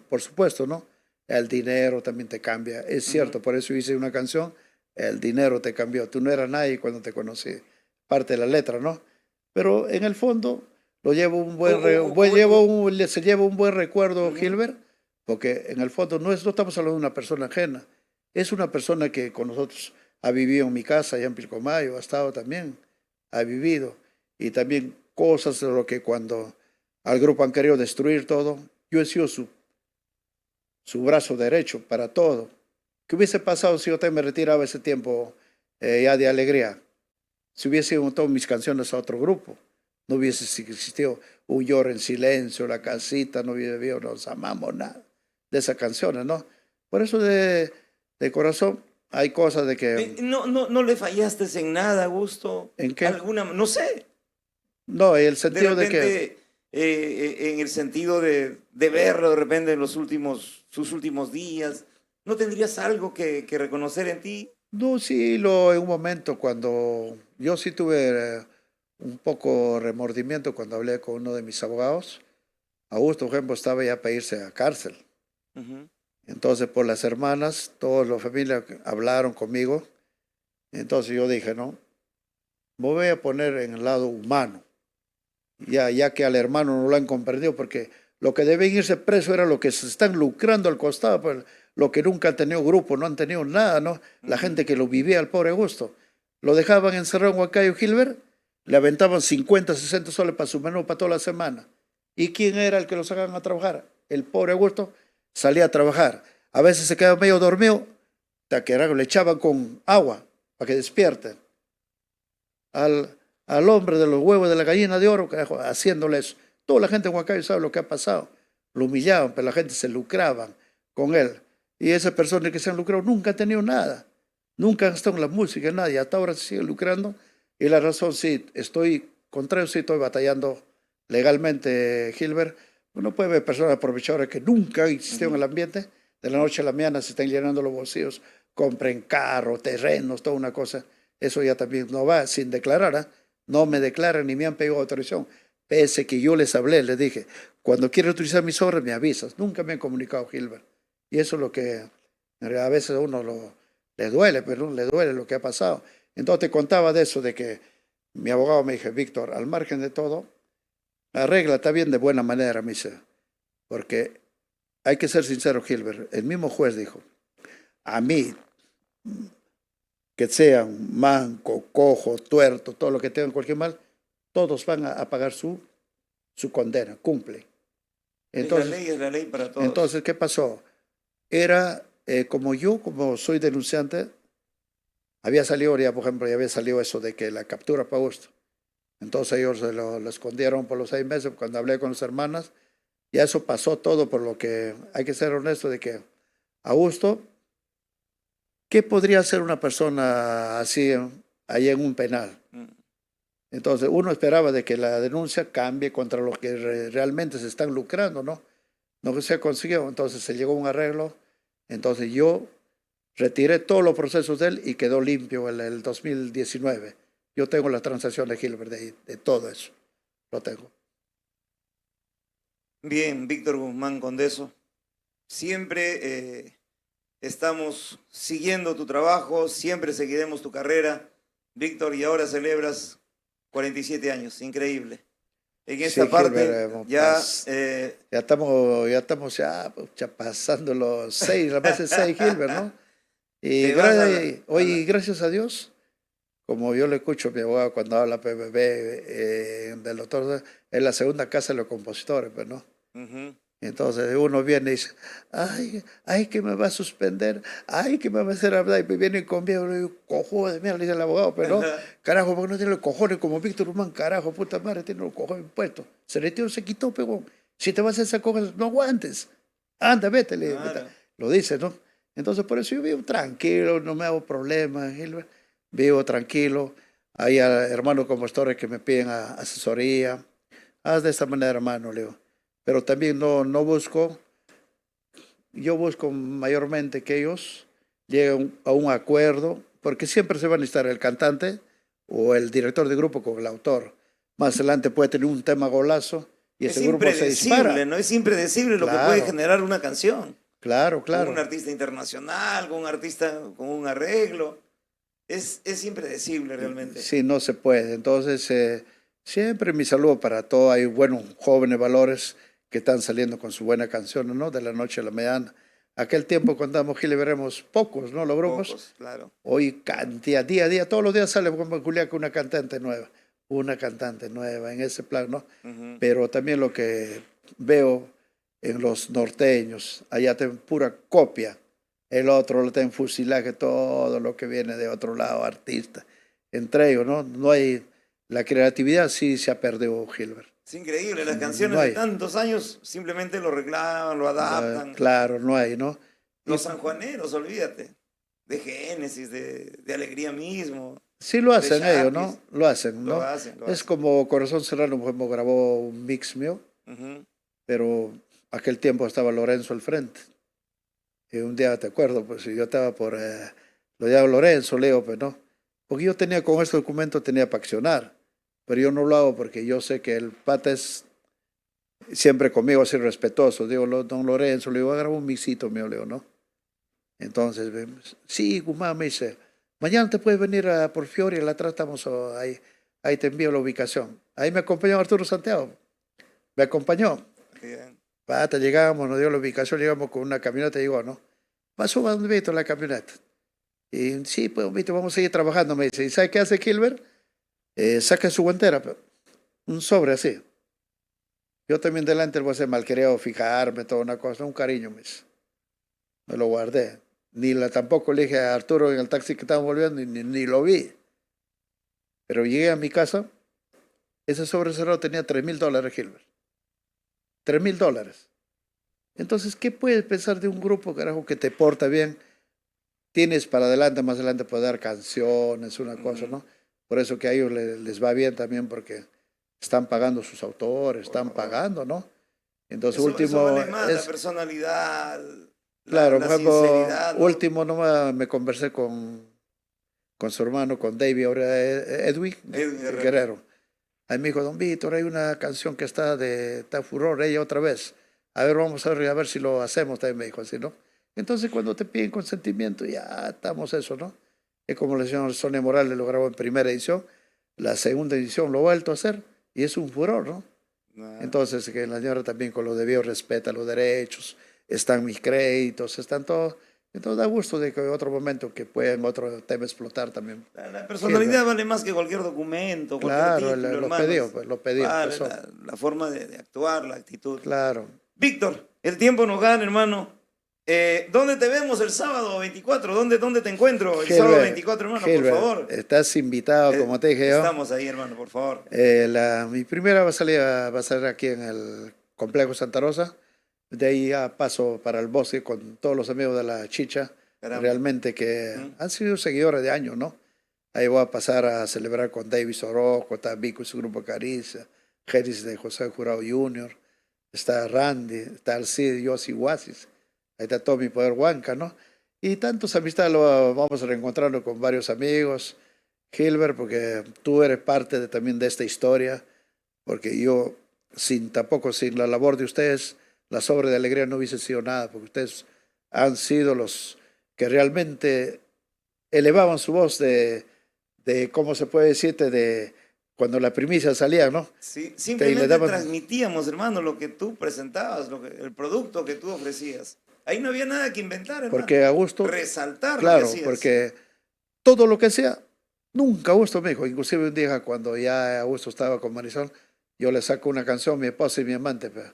B: por supuesto, ¿no? El dinero también te cambia. Es cierto, por eso hice una canción, el dinero te cambió. Tú no eras nadie cuando te conocí. Parte de la letra, ¿no? Pero en el fondo lo llevo se lleva un buen recuerdo, Gilbert, porque en el fondo no estamos hablando de una persona ajena. Es una persona que con nosotros ha vivido en mi casa, allá en Pilcomayo, ha estado también, ha vivido. Y también cosas de lo que cuando al grupo han querido destruir todo, yo he sido su brazo derecho para todo. ¿Qué hubiese pasado si yo también me retiraba ese tiempo ya de alegría? Si hubiese montado mis canciones a otro grupo, no hubiese existido Un Lloro en Silencio, La Casita, no hubiera habido Nos Amamos, nada de esas canciones, ¿no? Por eso de corazón hay cosas de que...
A: No le fallaste en nada, Augusto.
B: ¿En qué?
A: No sé.
B: No, en el sentido de
A: repente, en el sentido de verlo de repente en sus últimos días, ¿no tendrías algo que reconocer en ti?
B: No, sí, en un momento cuando yo sí tuve un poco remordimiento cuando hablé con uno de mis abogados. Augusto, por ejemplo, estaba ya para irse a cárcel. Entonces, por las hermanas, toda la familia hablaron conmigo. Entonces yo dije, no, me voy a poner en el lado humano, ya que al hermano no lo han comprendido, porque lo que deben irse preso era lo que se están lucrando al costado, pues, lo que nunca han tenido grupo, no han tenido nada, ¿no? La gente que lo vivía, al pobre Augusto. Lo dejaban encerrado en Huancayo, Gilbert, le aventaban 50, 60 soles para su menú para toda la semana. ¿Y quién era el que lo sacaban a trabajar? El pobre Augusto salía a trabajar. A veces se quedaba medio dormido, le echaban con agua para que despierte. Al hombre de los huevos de la gallina de oro, haciéndole eso. Toda la gente en Huancayo sabe lo que ha pasado. Lo humillaban, pero la gente se lucraba con él. Y esas personas que se han lucrado nunca han tenido nada. Nunca han estado en la música, nada. Y hasta ahora se sigue lucrando. Y la razón, sí, estoy batallando legalmente, Gilbert. Uno puede ver personas aprovechadoras que nunca han existido en el ambiente. De la noche a la mañana se están llenando los bolsillos. Compren carros, terrenos, toda una cosa. Eso ya también no va sin declarar. ¿Eh? No me declaran ni me han pedido autorización. Pese que yo les hablé, les dije, cuando quieres utilizar mis obras me avisas. Nunca me han comunicado, Gilbert. Y eso es lo que a veces a uno le duele, pero le duele lo que ha pasado. Entonces te contaba de eso, de que mi abogado me dijo, Víctor, al margen de todo, arregla, está bien de buena manera, me dice, porque hay que ser sincero, Gilbert. El mismo juez dijo, a mí, que sean manco, cojo, tuerto, todo lo que tengan cualquier mal, todos van a pagar su condena, cumple. Entonces,
A: la ley es la ley para todos.
B: Entonces, ¿qué pasó? Era como soy denunciante, había salido ya, por ejemplo, ya había salido eso de que la captura para Augusto. Entonces ellos lo escondieron por los 6 meses. Cuando hablé con las hermanas, ya eso pasó todo, por lo que hay que ser honesto de que Augusto, ¿qué podría hacer una persona así ahí en un penal? Entonces uno esperaba de que la denuncia cambie contra los que realmente se están lucrando, ¿no? No se consiguió, entonces se llegó a un arreglo. Entonces yo retiré todos los procesos de él y quedó limpio el 2019. Yo tengo la transacción de Gilbert de todo eso, lo tengo.
A: Bien, Víctor Guzmán Condeso, siempre estamos siguiendo tu trabajo, siempre seguiremos tu carrera, Víctor, y ahora celebras 47 años, increíble. En esta
B: Sí,
A: parte
B: Gilbert,
A: ya...
B: ya estamos ya pasando los 6, las veces 6, Gilbert, ¿no? Y hoy, gracias a Dios, como yo le escucho a mi abogado cuando habla PBB del doctor, es la segunda casa de los compositores, pues, ¿no? Entonces uno viene y dice, ay, que me va a suspender, ay, que me va a hacer hablar, y me viene conmigo, y digo, cojones de mierda, le dice el abogado, pero no, carajo, porque no tiene los cojones como Víctor Guzmán, carajo, puta madre, tiene los cojones puestos, se retiró, se quitó, pero si te vas a hacer esas cosas, no aguantes, anda, vete,
A: Claro.
B: lo dice, ¿no? Entonces por eso yo vivo tranquilo, no me hago problemas, Gilbert, vivo tranquilo, hay hermanos compostores que me piden asesoría, haz de esta manera, hermano, le digo. Pero también no busco, yo busco mayormente que ellos lleguen a un acuerdo, porque siempre se va a necesitar el cantante o el director de grupo con el autor. Más adelante puede tener un tema golazo y
A: Es
B: ese grupo se dispara.
A: impredecible, ¿no? Es impredecible lo que
B: Claro.
A: puede generar una canción.
B: Claro,
A: Con
B: claro.
A: un artista internacional, con un artista con un arreglo. Es impredecible realmente.
B: Sí, no se puede. Entonces, siempre mi saludo para todos. Hay buenos jóvenes valores que están saliendo con su buena canción, ¿no? De la noche a la mañana. Aquel tiempo cuando andamos Gil veremos pocos, ¿no? Los grupos.
A: Pocos, claro.
B: Hoy cantidad, día a día, todos los días sale como Julián con una cantante nueva en ese plan, ¿no? Pero también lo que veo en los norteños, allá tienen pura copia, el otro lo tiene fusilaje, todo lo que viene de otro lado, artista. Entre ellos, ¿no? No hay, la creatividad sí se ha perdido, Gilbert.
A: Es increíble, las canciones
B: No hay.
A: de tantos años simplemente lo reclaman, lo adaptan.
B: Claro, no hay, ¿no?
A: Los sanjuaneros, olvídate, de Génesis, de Alegría mismo.
B: Sí lo hacen
A: de
B: ellos,
A: Chapis.
B: ¿no? Lo hacen, ¿no?
A: Lo hacen.
B: Es como Corazón Serrano, por ejemplo, grabó un mix mío, pero aquel tiempo estaba Lorenzo al frente. Y un día, te acuerdo, pues yo estaba por, lo llamo Lorenzo, Leo, pues no. Porque yo tenía con este documento, tenía para accionar, pero yo no lo hago porque yo sé que el pata es siempre conmigo así respetuoso. Digo, don Lorenzo, le digo, agarra un mixito mío, Leo, ¿no? Entonces, sí, Guzmán me dice, mañana te puedes venir a Porfiori, la tratamos ahí te envío la ubicación. Ahí me acompañó Arturo Santiago, me acompañó.
A: Bien.
B: Pata, llegamos, nos dio la ubicación, llegamos con una camioneta y digo, ¿no? Pasó a donde Víctor la camioneta. Y sí, pues, Víctor, vamos a seguir trabajando, me dice. ¿Y sabe qué hace Gilbert? Saca su guantera, un sobre así. Yo también delante le voy a hacer malquerido, fijarme, toda una cosa, un cariño, me dice. Me lo guardé. Tampoco le dije a Arturo en el taxi que estábamos volviendo, ni lo vi. Pero llegué a mi casa, ese sobre cerrado tenía $3,000, Gilbert. $3,000. Entonces, ¿qué puedes pensar de un grupo, carajo, que te porta bien? Tienes para adelante, más adelante, poder dar canciones, una cosa, ¿no? Por eso que a ellos les va bien también, porque están pagando sus autores, están pagando, ¿no? Entonces,
A: Eso vale más, la personalidad,
B: claro,
A: la
B: por ejemplo,
A: sinceridad, ¿no?
B: último nomás me conversé con su hermano, con David, ahora Edwin Guerrero. Ahí me dijo, don Víctor, hay una canción que está furor, ella otra vez. A ver, vamos a ver si lo hacemos, también me dijo así, ¿no? Entonces, cuando te piden consentimiento, ya estamos eso, ¿no? Es como el señor Sonia Morales lo grabó en primera edición, la segunda edición lo ha vuelto a hacer, y es un furor, ¿no? Entonces, que la señora también con lo debido respeta los derechos, están mis créditos, están todos. Entonces da gusto de que en otro momento que puedan otro tema explotar también.
A: La personalidad vale más que cualquier documento, cualquier título, hermanos.
B: Lo pedió.
A: Vale, la forma de actuar, la actitud.
B: Claro.
A: Víctor, el tiempo nos gana, hermano. ¿Dónde te vemos el sábado 24? ¿Dónde te encuentro el
B: Gilbert,
A: sábado 24, hermano?
B: Gilbert,
A: por favor.
B: estás invitado, como te dije yo.
A: Estamos ahí, hermano, por favor.
B: Mi primera va a ser aquí en el Complejo Santa Rosa. De ahí ya paso para el bosque con todos los amigos de la Chicha.
A: Caramba.
B: Realmente que han sido seguidores de años, ¿no? Ahí voy a pasar a celebrar con Davis Orozco, está Vico y su grupo Caricia, Geris de José Jurado Jr., está Randy, está Alcide, Yossi Huasis, ahí está Tommy Poder Huanca, ¿no? Y tantos amistades lo vamos reencontrando con varios amigos. Gilbert, porque tú eres parte también de esta historia, porque yo tampoco sin la labor de ustedes, la Sobre de Alegría no hubiese sido nada, porque ustedes han sido los que realmente elevaban su voz de ¿cómo se puede decirte? De cuando la primicia salía, ¿no?
A: Sí, simplemente
B: le daban...
A: transmitíamos, hermano, lo que tú presentabas, el producto que tú ofrecías. Ahí no había nada que inventar, hermano.
B: Porque Augusto...
A: Resaltar
B: claro,
A: lo que hacías.
B: porque todo lo que sea, nunca Augusto me dijo. Inclusive un día cuando ya Augusto estaba con Marisol, yo le saco una canción, mi esposa y mi amante, pero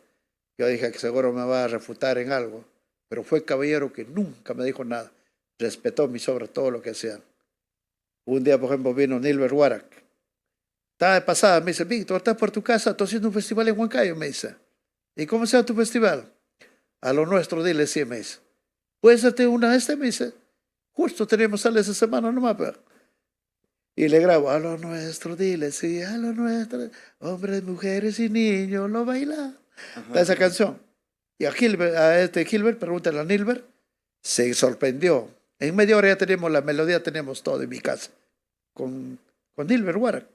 B: yo dije que seguro me va a refutar en algo. Pero fue caballero que nunca me dijo nada. Respetó mi sobre todo lo que hacían. Un día, por ejemplo, vino Nilbert Warak. Estaba de pasada, me dice, Víctor, ¿estás por tu casa? Estoy haciendo un festival en Huancayo, me dice. ¿Y cómo se llama tu festival? A lo nuestro, dile, sí, me dice. ¿Puedes hacerte una me dice. Justo teníamos sale esa semana nomás, pero. Y le grabo, a lo nuestro, dile, sí, a lo nuestro. Hombres, mujeres y niños, lo baila. Está esa canción. Y a Gilbert, pregúntale a Nilbert, se sorprendió. En media hora ya tenemos la melodía, tenemos todo en mi casa. Con Nilbert Warak,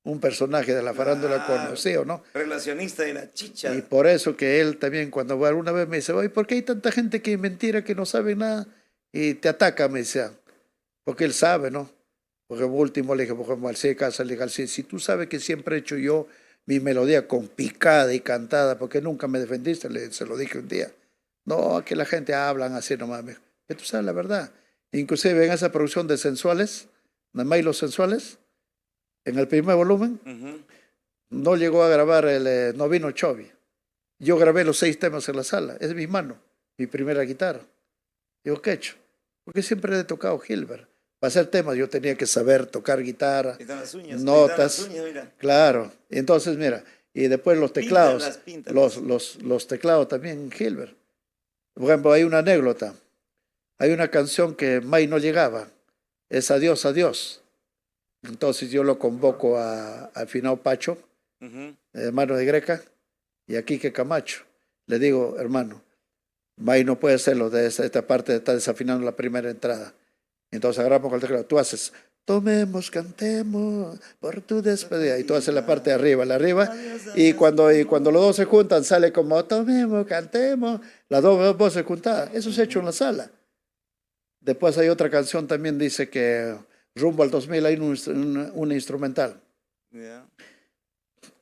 B: un personaje de la farándula conocido, ¿no?
A: Relacionista de la Chicha.
B: Y por eso que él también, cuando alguna vez me dice, oye, ¿por qué hay tanta gente que es mentira, que no sabe nada? Y te ataca, me dice. Porque él sabe, ¿no? Porque último le dije, por ejemplo, al Casa, le dije, si tú sabes que siempre he hecho yo mi melodía con picada y cantada, porque nunca me defendiste, se lo dije un día. No, que la gente hablan así nomás, me dijo. Que tú sabes la verdad. Inclusive en esa producción de Sensuales, nada más y los Sensuales, en el primer volumen, no llegó a grabar, no vino Chovy. Yo grabé los 6 temas en la sala, es mi mano, mi primera guitarra. Digo, ¿qué he hecho? Porque siempre he tocado Gilbert. Para hacer temas yo tenía que saber tocar guitarra,
A: Las uñas,
B: notas,
A: las uñas, mira.
B: claro. Y entonces, mira, y después los teclados,
A: Píntalas.
B: los teclados también Gilbert. Por ejemplo, hay una anécdota. Hay una canción que May no llegaba, es Adiós, Adiós. Entonces yo lo convoco al Finao Pacho, hermano de Greca, y a Quique Camacho. Le digo, hermano, May no puede hacerlo de esta parte, está desafinando la primera entrada. Entonces agarramos con el teclado, tú haces, tomemos, cantemos por tu despedida, y tú haces la parte de arriba, y cuando los dos se juntan sale como, tomemos, cantemos, las dos voces juntadas. Eso se ha hecho en la sala. Después hay otra canción también, dice que rumbo al 2000 hay una instrumental.
A: Yeah.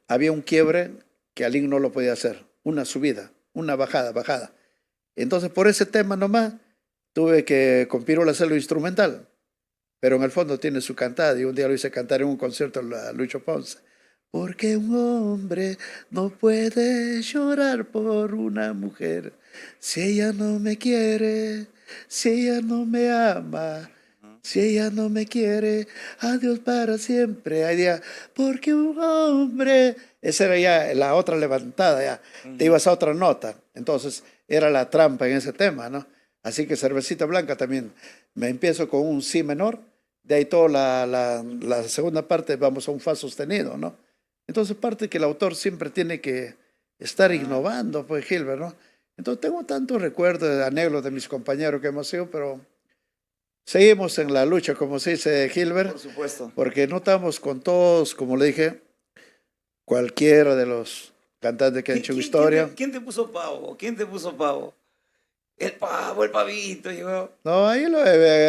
B: Había un quiebre que Alín no lo podía hacer, una subida, una bajada. Entonces por ese tema nomás tuve que con Pirola hacerlo instrumental, pero en el fondo tiene su cantada, y un día lo hice cantar en un concierto a Lucho Ponce. Porque un hombre no puede llorar por una mujer si ella no me quiere, si ella no me ama, si ella no me quiere, adiós para siempre. Hay día, porque un hombre, esa era ya la otra levantada, ya te ibas a otra nota. Entonces era la trampa en ese tema, ¿no? Así que Cervecita Blanca también, me empiezo con un si menor, de ahí toda la segunda parte vamos a un fa sostenido, ¿no? Entonces parte que el autor siempre tiene que estar innovando, pues Gilbert, ¿no? Entonces tengo tantos recuerdos de anécdotas de mis compañeros que hemos sido, pero seguimos en la lucha, como se dice Gilbert.
A: Por supuesto.
B: Porque no estamos con todos, como le dije, cualquiera de los cantantes que han hecho historia.
A: ¿Quién te puso pavo? ¿Quién te puso pavo? El pavo, el pavito, llegó.
B: No, ahí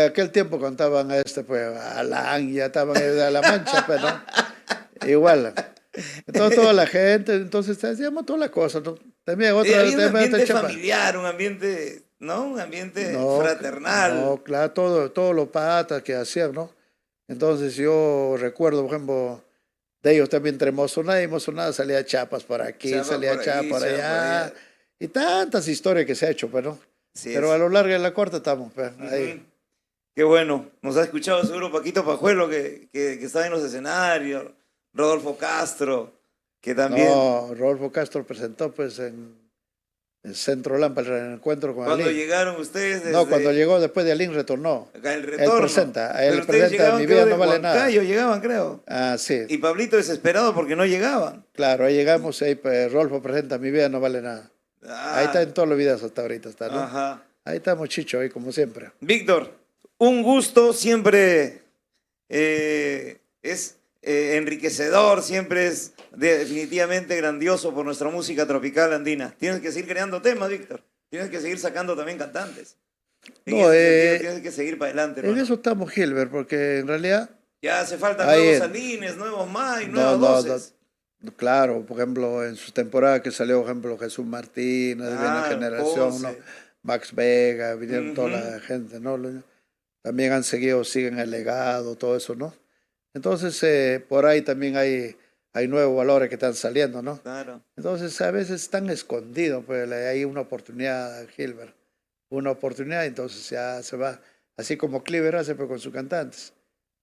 B: aquel tiempo contaban pues, Alán, ya estaban de la Mancha, pero no, igual. Entonces toda la gente, entonces hacíamos todas las cosas, ¿no? También otra
A: había un ambiente familiar, un ambiente, ¿no? Un ambiente fraternal.
B: No, claro, todos los patas que hacían, ¿no? Entonces yo recuerdo, por ejemplo, de ellos también entre Mozonada y Mozonada salía Chapas por aquí, salía Chapas por allá. Y tantas historias que se ha hecho, pero
A: Sí,
B: Pero a lo largo y a la corta estamos, pues, ahí.
A: Ujú. Qué bueno. Nos ha escuchado seguro Paquito Pajuelo, que está en los escenarios. Rodolfo Castro, que también...
B: No, Rodolfo Castro presentó pues en el Centro Lámpara en el encuentro con
A: Cuando
B: Alín.
A: llegaron ustedes desde...
B: No, cuando llegó después de Alín retornó.
A: Acá el
B: Él
A: retorno.
B: presenta,
A: Pero
B: él
A: ustedes
B: presenta
A: llegaban,
B: Mi
A: creo,
B: vida
A: de
B: no vale nada.
A: Huancayo, llegaban, creo.
B: Ah, sí.
A: Y Pablito desesperado porque no llegaban.
B: Claro, ahí llegamos, ahí pues, Rodolfo presenta Mi vida no vale nada.
A: Ah,
B: Ahí está en todos los videos hasta ahorita, está, ¿no?
A: Ajá.
B: Ahí estamos, Chicho, ahí como siempre.
A: Víctor, un gusto siempre es enriquecedor, siempre es definitivamente grandioso por nuestra música tropical andina. Tienes que seguir creando temas, Víctor. Tienes que seguir sacando también cantantes. En
B: No,
A: ese sentido, tienes que seguir para adelante,
B: En
A: hermano.
B: eso estamos, Gilbert, porque en realidad...
A: Ya hace falta
B: Ahí
A: nuevos
B: en-
A: Salines, nuevos May,
B: No,
A: nuevos
B: no,
A: Doces.
B: claro, por ejemplo, en su temporada que salió, por ejemplo, Jesús Martínez, de Buena
A: Claro,
B: Generación,
A: Ponce.
B: ¿no? Max Vega, vinieron
A: Ujú.
B: toda la gente, ¿no? También han seguido, siguen el legado, todo eso, ¿no? Entonces, por ahí también hay nuevos valores que están saliendo, ¿no?
A: Claro.
B: Entonces, a veces están escondidos, pues hay una oportunidad, Gilbert, una oportunidad, entonces ya se va, así como Cliver hace pues, con sus cantantes.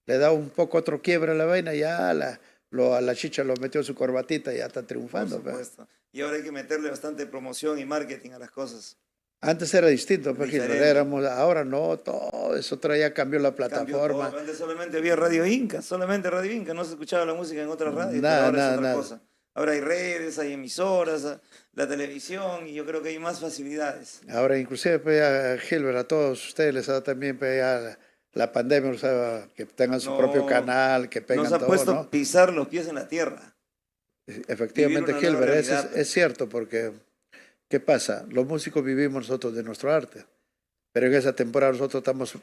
B: Le da un poco otro quiebre a la vaina, ya a la chicha lo metió su corbatita y ya está triunfando.
A: Por
B: pues.
A: supuesto. Y ahora hay que meterle bastante promoción y marketing a las cosas.
B: Antes era distinto, pues, Gilbert,
A: Diferente.
B: ahora no, todo eso ya cambió la plataforma.
A: Cambió todo. Antes solamente había Radio Inca, solamente Radio Inca, no se escuchaba la música en otras radios,
B: Nada,
A: pero ahora
B: nada,
A: es otra
B: nada.
A: cosa. Ahora hay redes, hay emisoras, la televisión, y yo creo que hay más facilidades.
B: Ahora, inclusive, pues, a Gilbert, a todos ustedes les ha dado también pues, ya la pandemia, o sea, que tengan su
A: No,
B: propio canal, que pegan
A: Nos ha
B: todo,
A: puesto
B: ¿no?
A: a pisar los pies en la tierra.
B: Efectivamente,
A: vivir una nueva
B: Gilbert,
A: realidad,
B: es cierto, porque ¿qué pasa? Los músicos vivimos nosotros de nuestro arte, pero en esa temporada nosotros estamos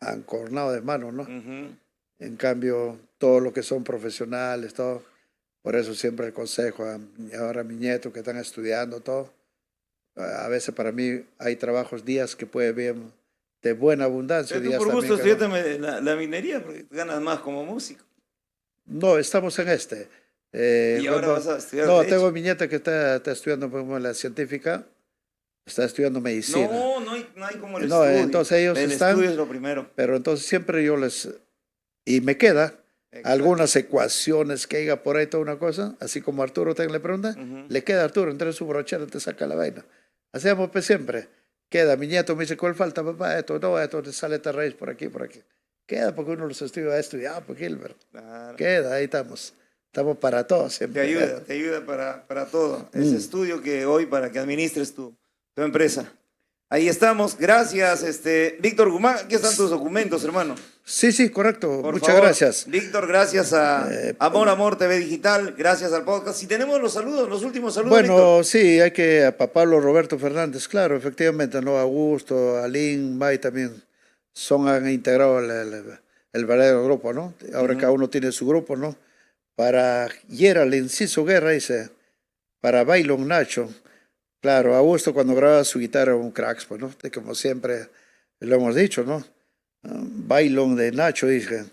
B: ancornados de manos, ¿no?
A: Ujú.
B: En cambio, todo lo que son profesionales, todo, por eso siempre el consejo, ahora a mi nieto que están estudiando, todo, a veces para mí hay trabajos, días que puede ver de buena abundancia,
A: Pero tú
B: días
A: por
B: también
A: gusto
B: que no.
A: estudiate la minería, porque ganas más como músico.
B: No, estamos en este.
A: Y ahora vas a estudiar
B: No,
A: Derecho.
B: tengo mi nieta que está estudiando por ejemplo, la científica, está estudiando medicina.
A: No hay como el
B: No,
A: estudio.
B: entonces ellos
A: el
B: están-
A: estudio es lo primero.
B: Pero entonces siempre yo les... Y me queda
A: Exacto.
B: algunas ecuaciones que haya por ahí, toda una cosa, así como Arturo te le pregunta,
A: Ujú.
B: le queda a Arturo, entre su brochera te saca la vaina. Hacemos pues siempre. Queda, mi nieto me dice, ¿cuál falta, papá? Esto, no, esto, te sale esta raíz por aquí, por aquí. Queda porque uno los estudia, ha estudiado, pues Gilbert.
A: Claro.
B: Queda, ahí estamos. Estamos para todos
A: Te
B: siempre.
A: ayuda para todo. Ese estudio que hoy para que administres tu empresa. Ahí estamos. Gracias, Víctor Guzmán. Aquí están tus documentos, hermano.
B: Sí, correcto.
A: Por
B: Muchas
A: favor.
B: gracias.
A: Víctor, gracias a Amor TV Digital, gracias al podcast. Si tenemos los saludos, los últimos saludos, Víctor.
B: Bueno, sí, hay que a Pablo Roberto Fernández, claro, efectivamente, ¿no? Augusto, Alín, May también han integrado el verdadero grupo, ¿no? Ahora cada uno tiene su grupo, ¿no? Para Gerald Inciso Guerra, dice, para Bailon Nacho. Claro, Augusto cuando grababa su guitarra era un crack, pues, ¿no? Como siempre lo hemos dicho, ¿no? Bailon de Nacho, dice.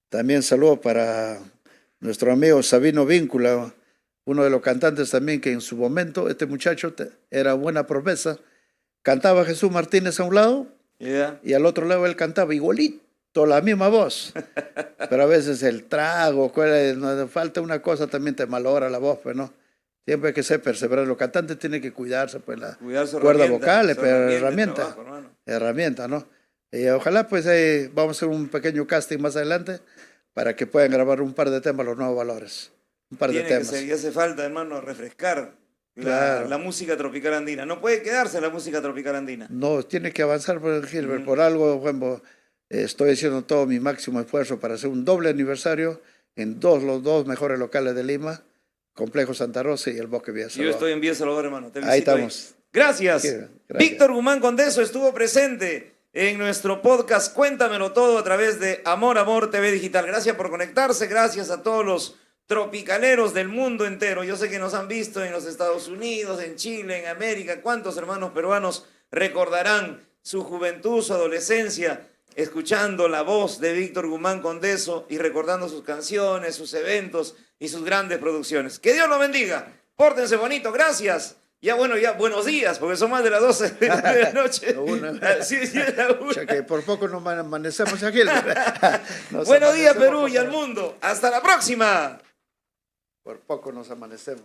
B: También saludo para nuestro amigo Sabino Víncula, uno de los cantantes también que en su momento, este muchacho era buena promesa. Cantaba Jesús Martínez a un lado
A: Ya.
B: y al otro lado él cantaba igualito, la misma voz. Pero a veces el trago, no, falta una cosa, también te malogra la voz, pues, ¿no? Siempre hay que ser perseverante. Los cantantes tienen que cuidarse, pues, la
A: Cuidar su
B: cuerda
A: herramienta,
B: vocal,
A: su
B: pero
A: de
B: herramienta.
A: trabajo, hermano.
B: Herramienta, ¿no? Y ojalá, pues, vamos a hacer un pequeño casting más adelante para que puedan grabar un par de temas, los nuevos valores. Un par de
A: Tiene que
B: temas.
A: ser, y hace falta, hermano, refrescar
B: Claro.
A: la música tropical andina. No puede quedarse la música tropical andina.
B: No, tiene que avanzar por Gilbert. Por algo, bueno, estoy haciendo todo mi máximo esfuerzo para hacer un doble aniversario en los dos mejores locales de Lima, Complejo Santa Rosa y el Bosque Villa
A: Yo
B: Salvador.
A: estoy en Vía Salvador, hermano. Te
B: Ahí
A: visito
B: estamos.
A: Gracias.
B: Sí, gracias.
A: Víctor Guzmán Condeso estuvo presente en nuestro podcast Cuéntamelo Todo a través de Amor TV Digital. Gracias por conectarse. Gracias a todos los tropicaleros del mundo entero. Yo sé que nos han visto en los Estados Unidos, en Chile, en América. ¿Cuántos hermanos peruanos recordarán su juventud, su adolescencia, escuchando la voz de Víctor Guzmán Condeso y recordando sus canciones, sus eventos y sus grandes producciones? Que Dios los bendiga. Pórtense bonito. Gracias. Ya bueno, ya buenos días, porque son más de las 12 de la noche. Sí, sí, es la una.
B: O sea que por poco nos amanecemos aquí.
A: Buenos días, Perú y al mundo. Hasta la próxima.
B: Por poco nos amanecemos.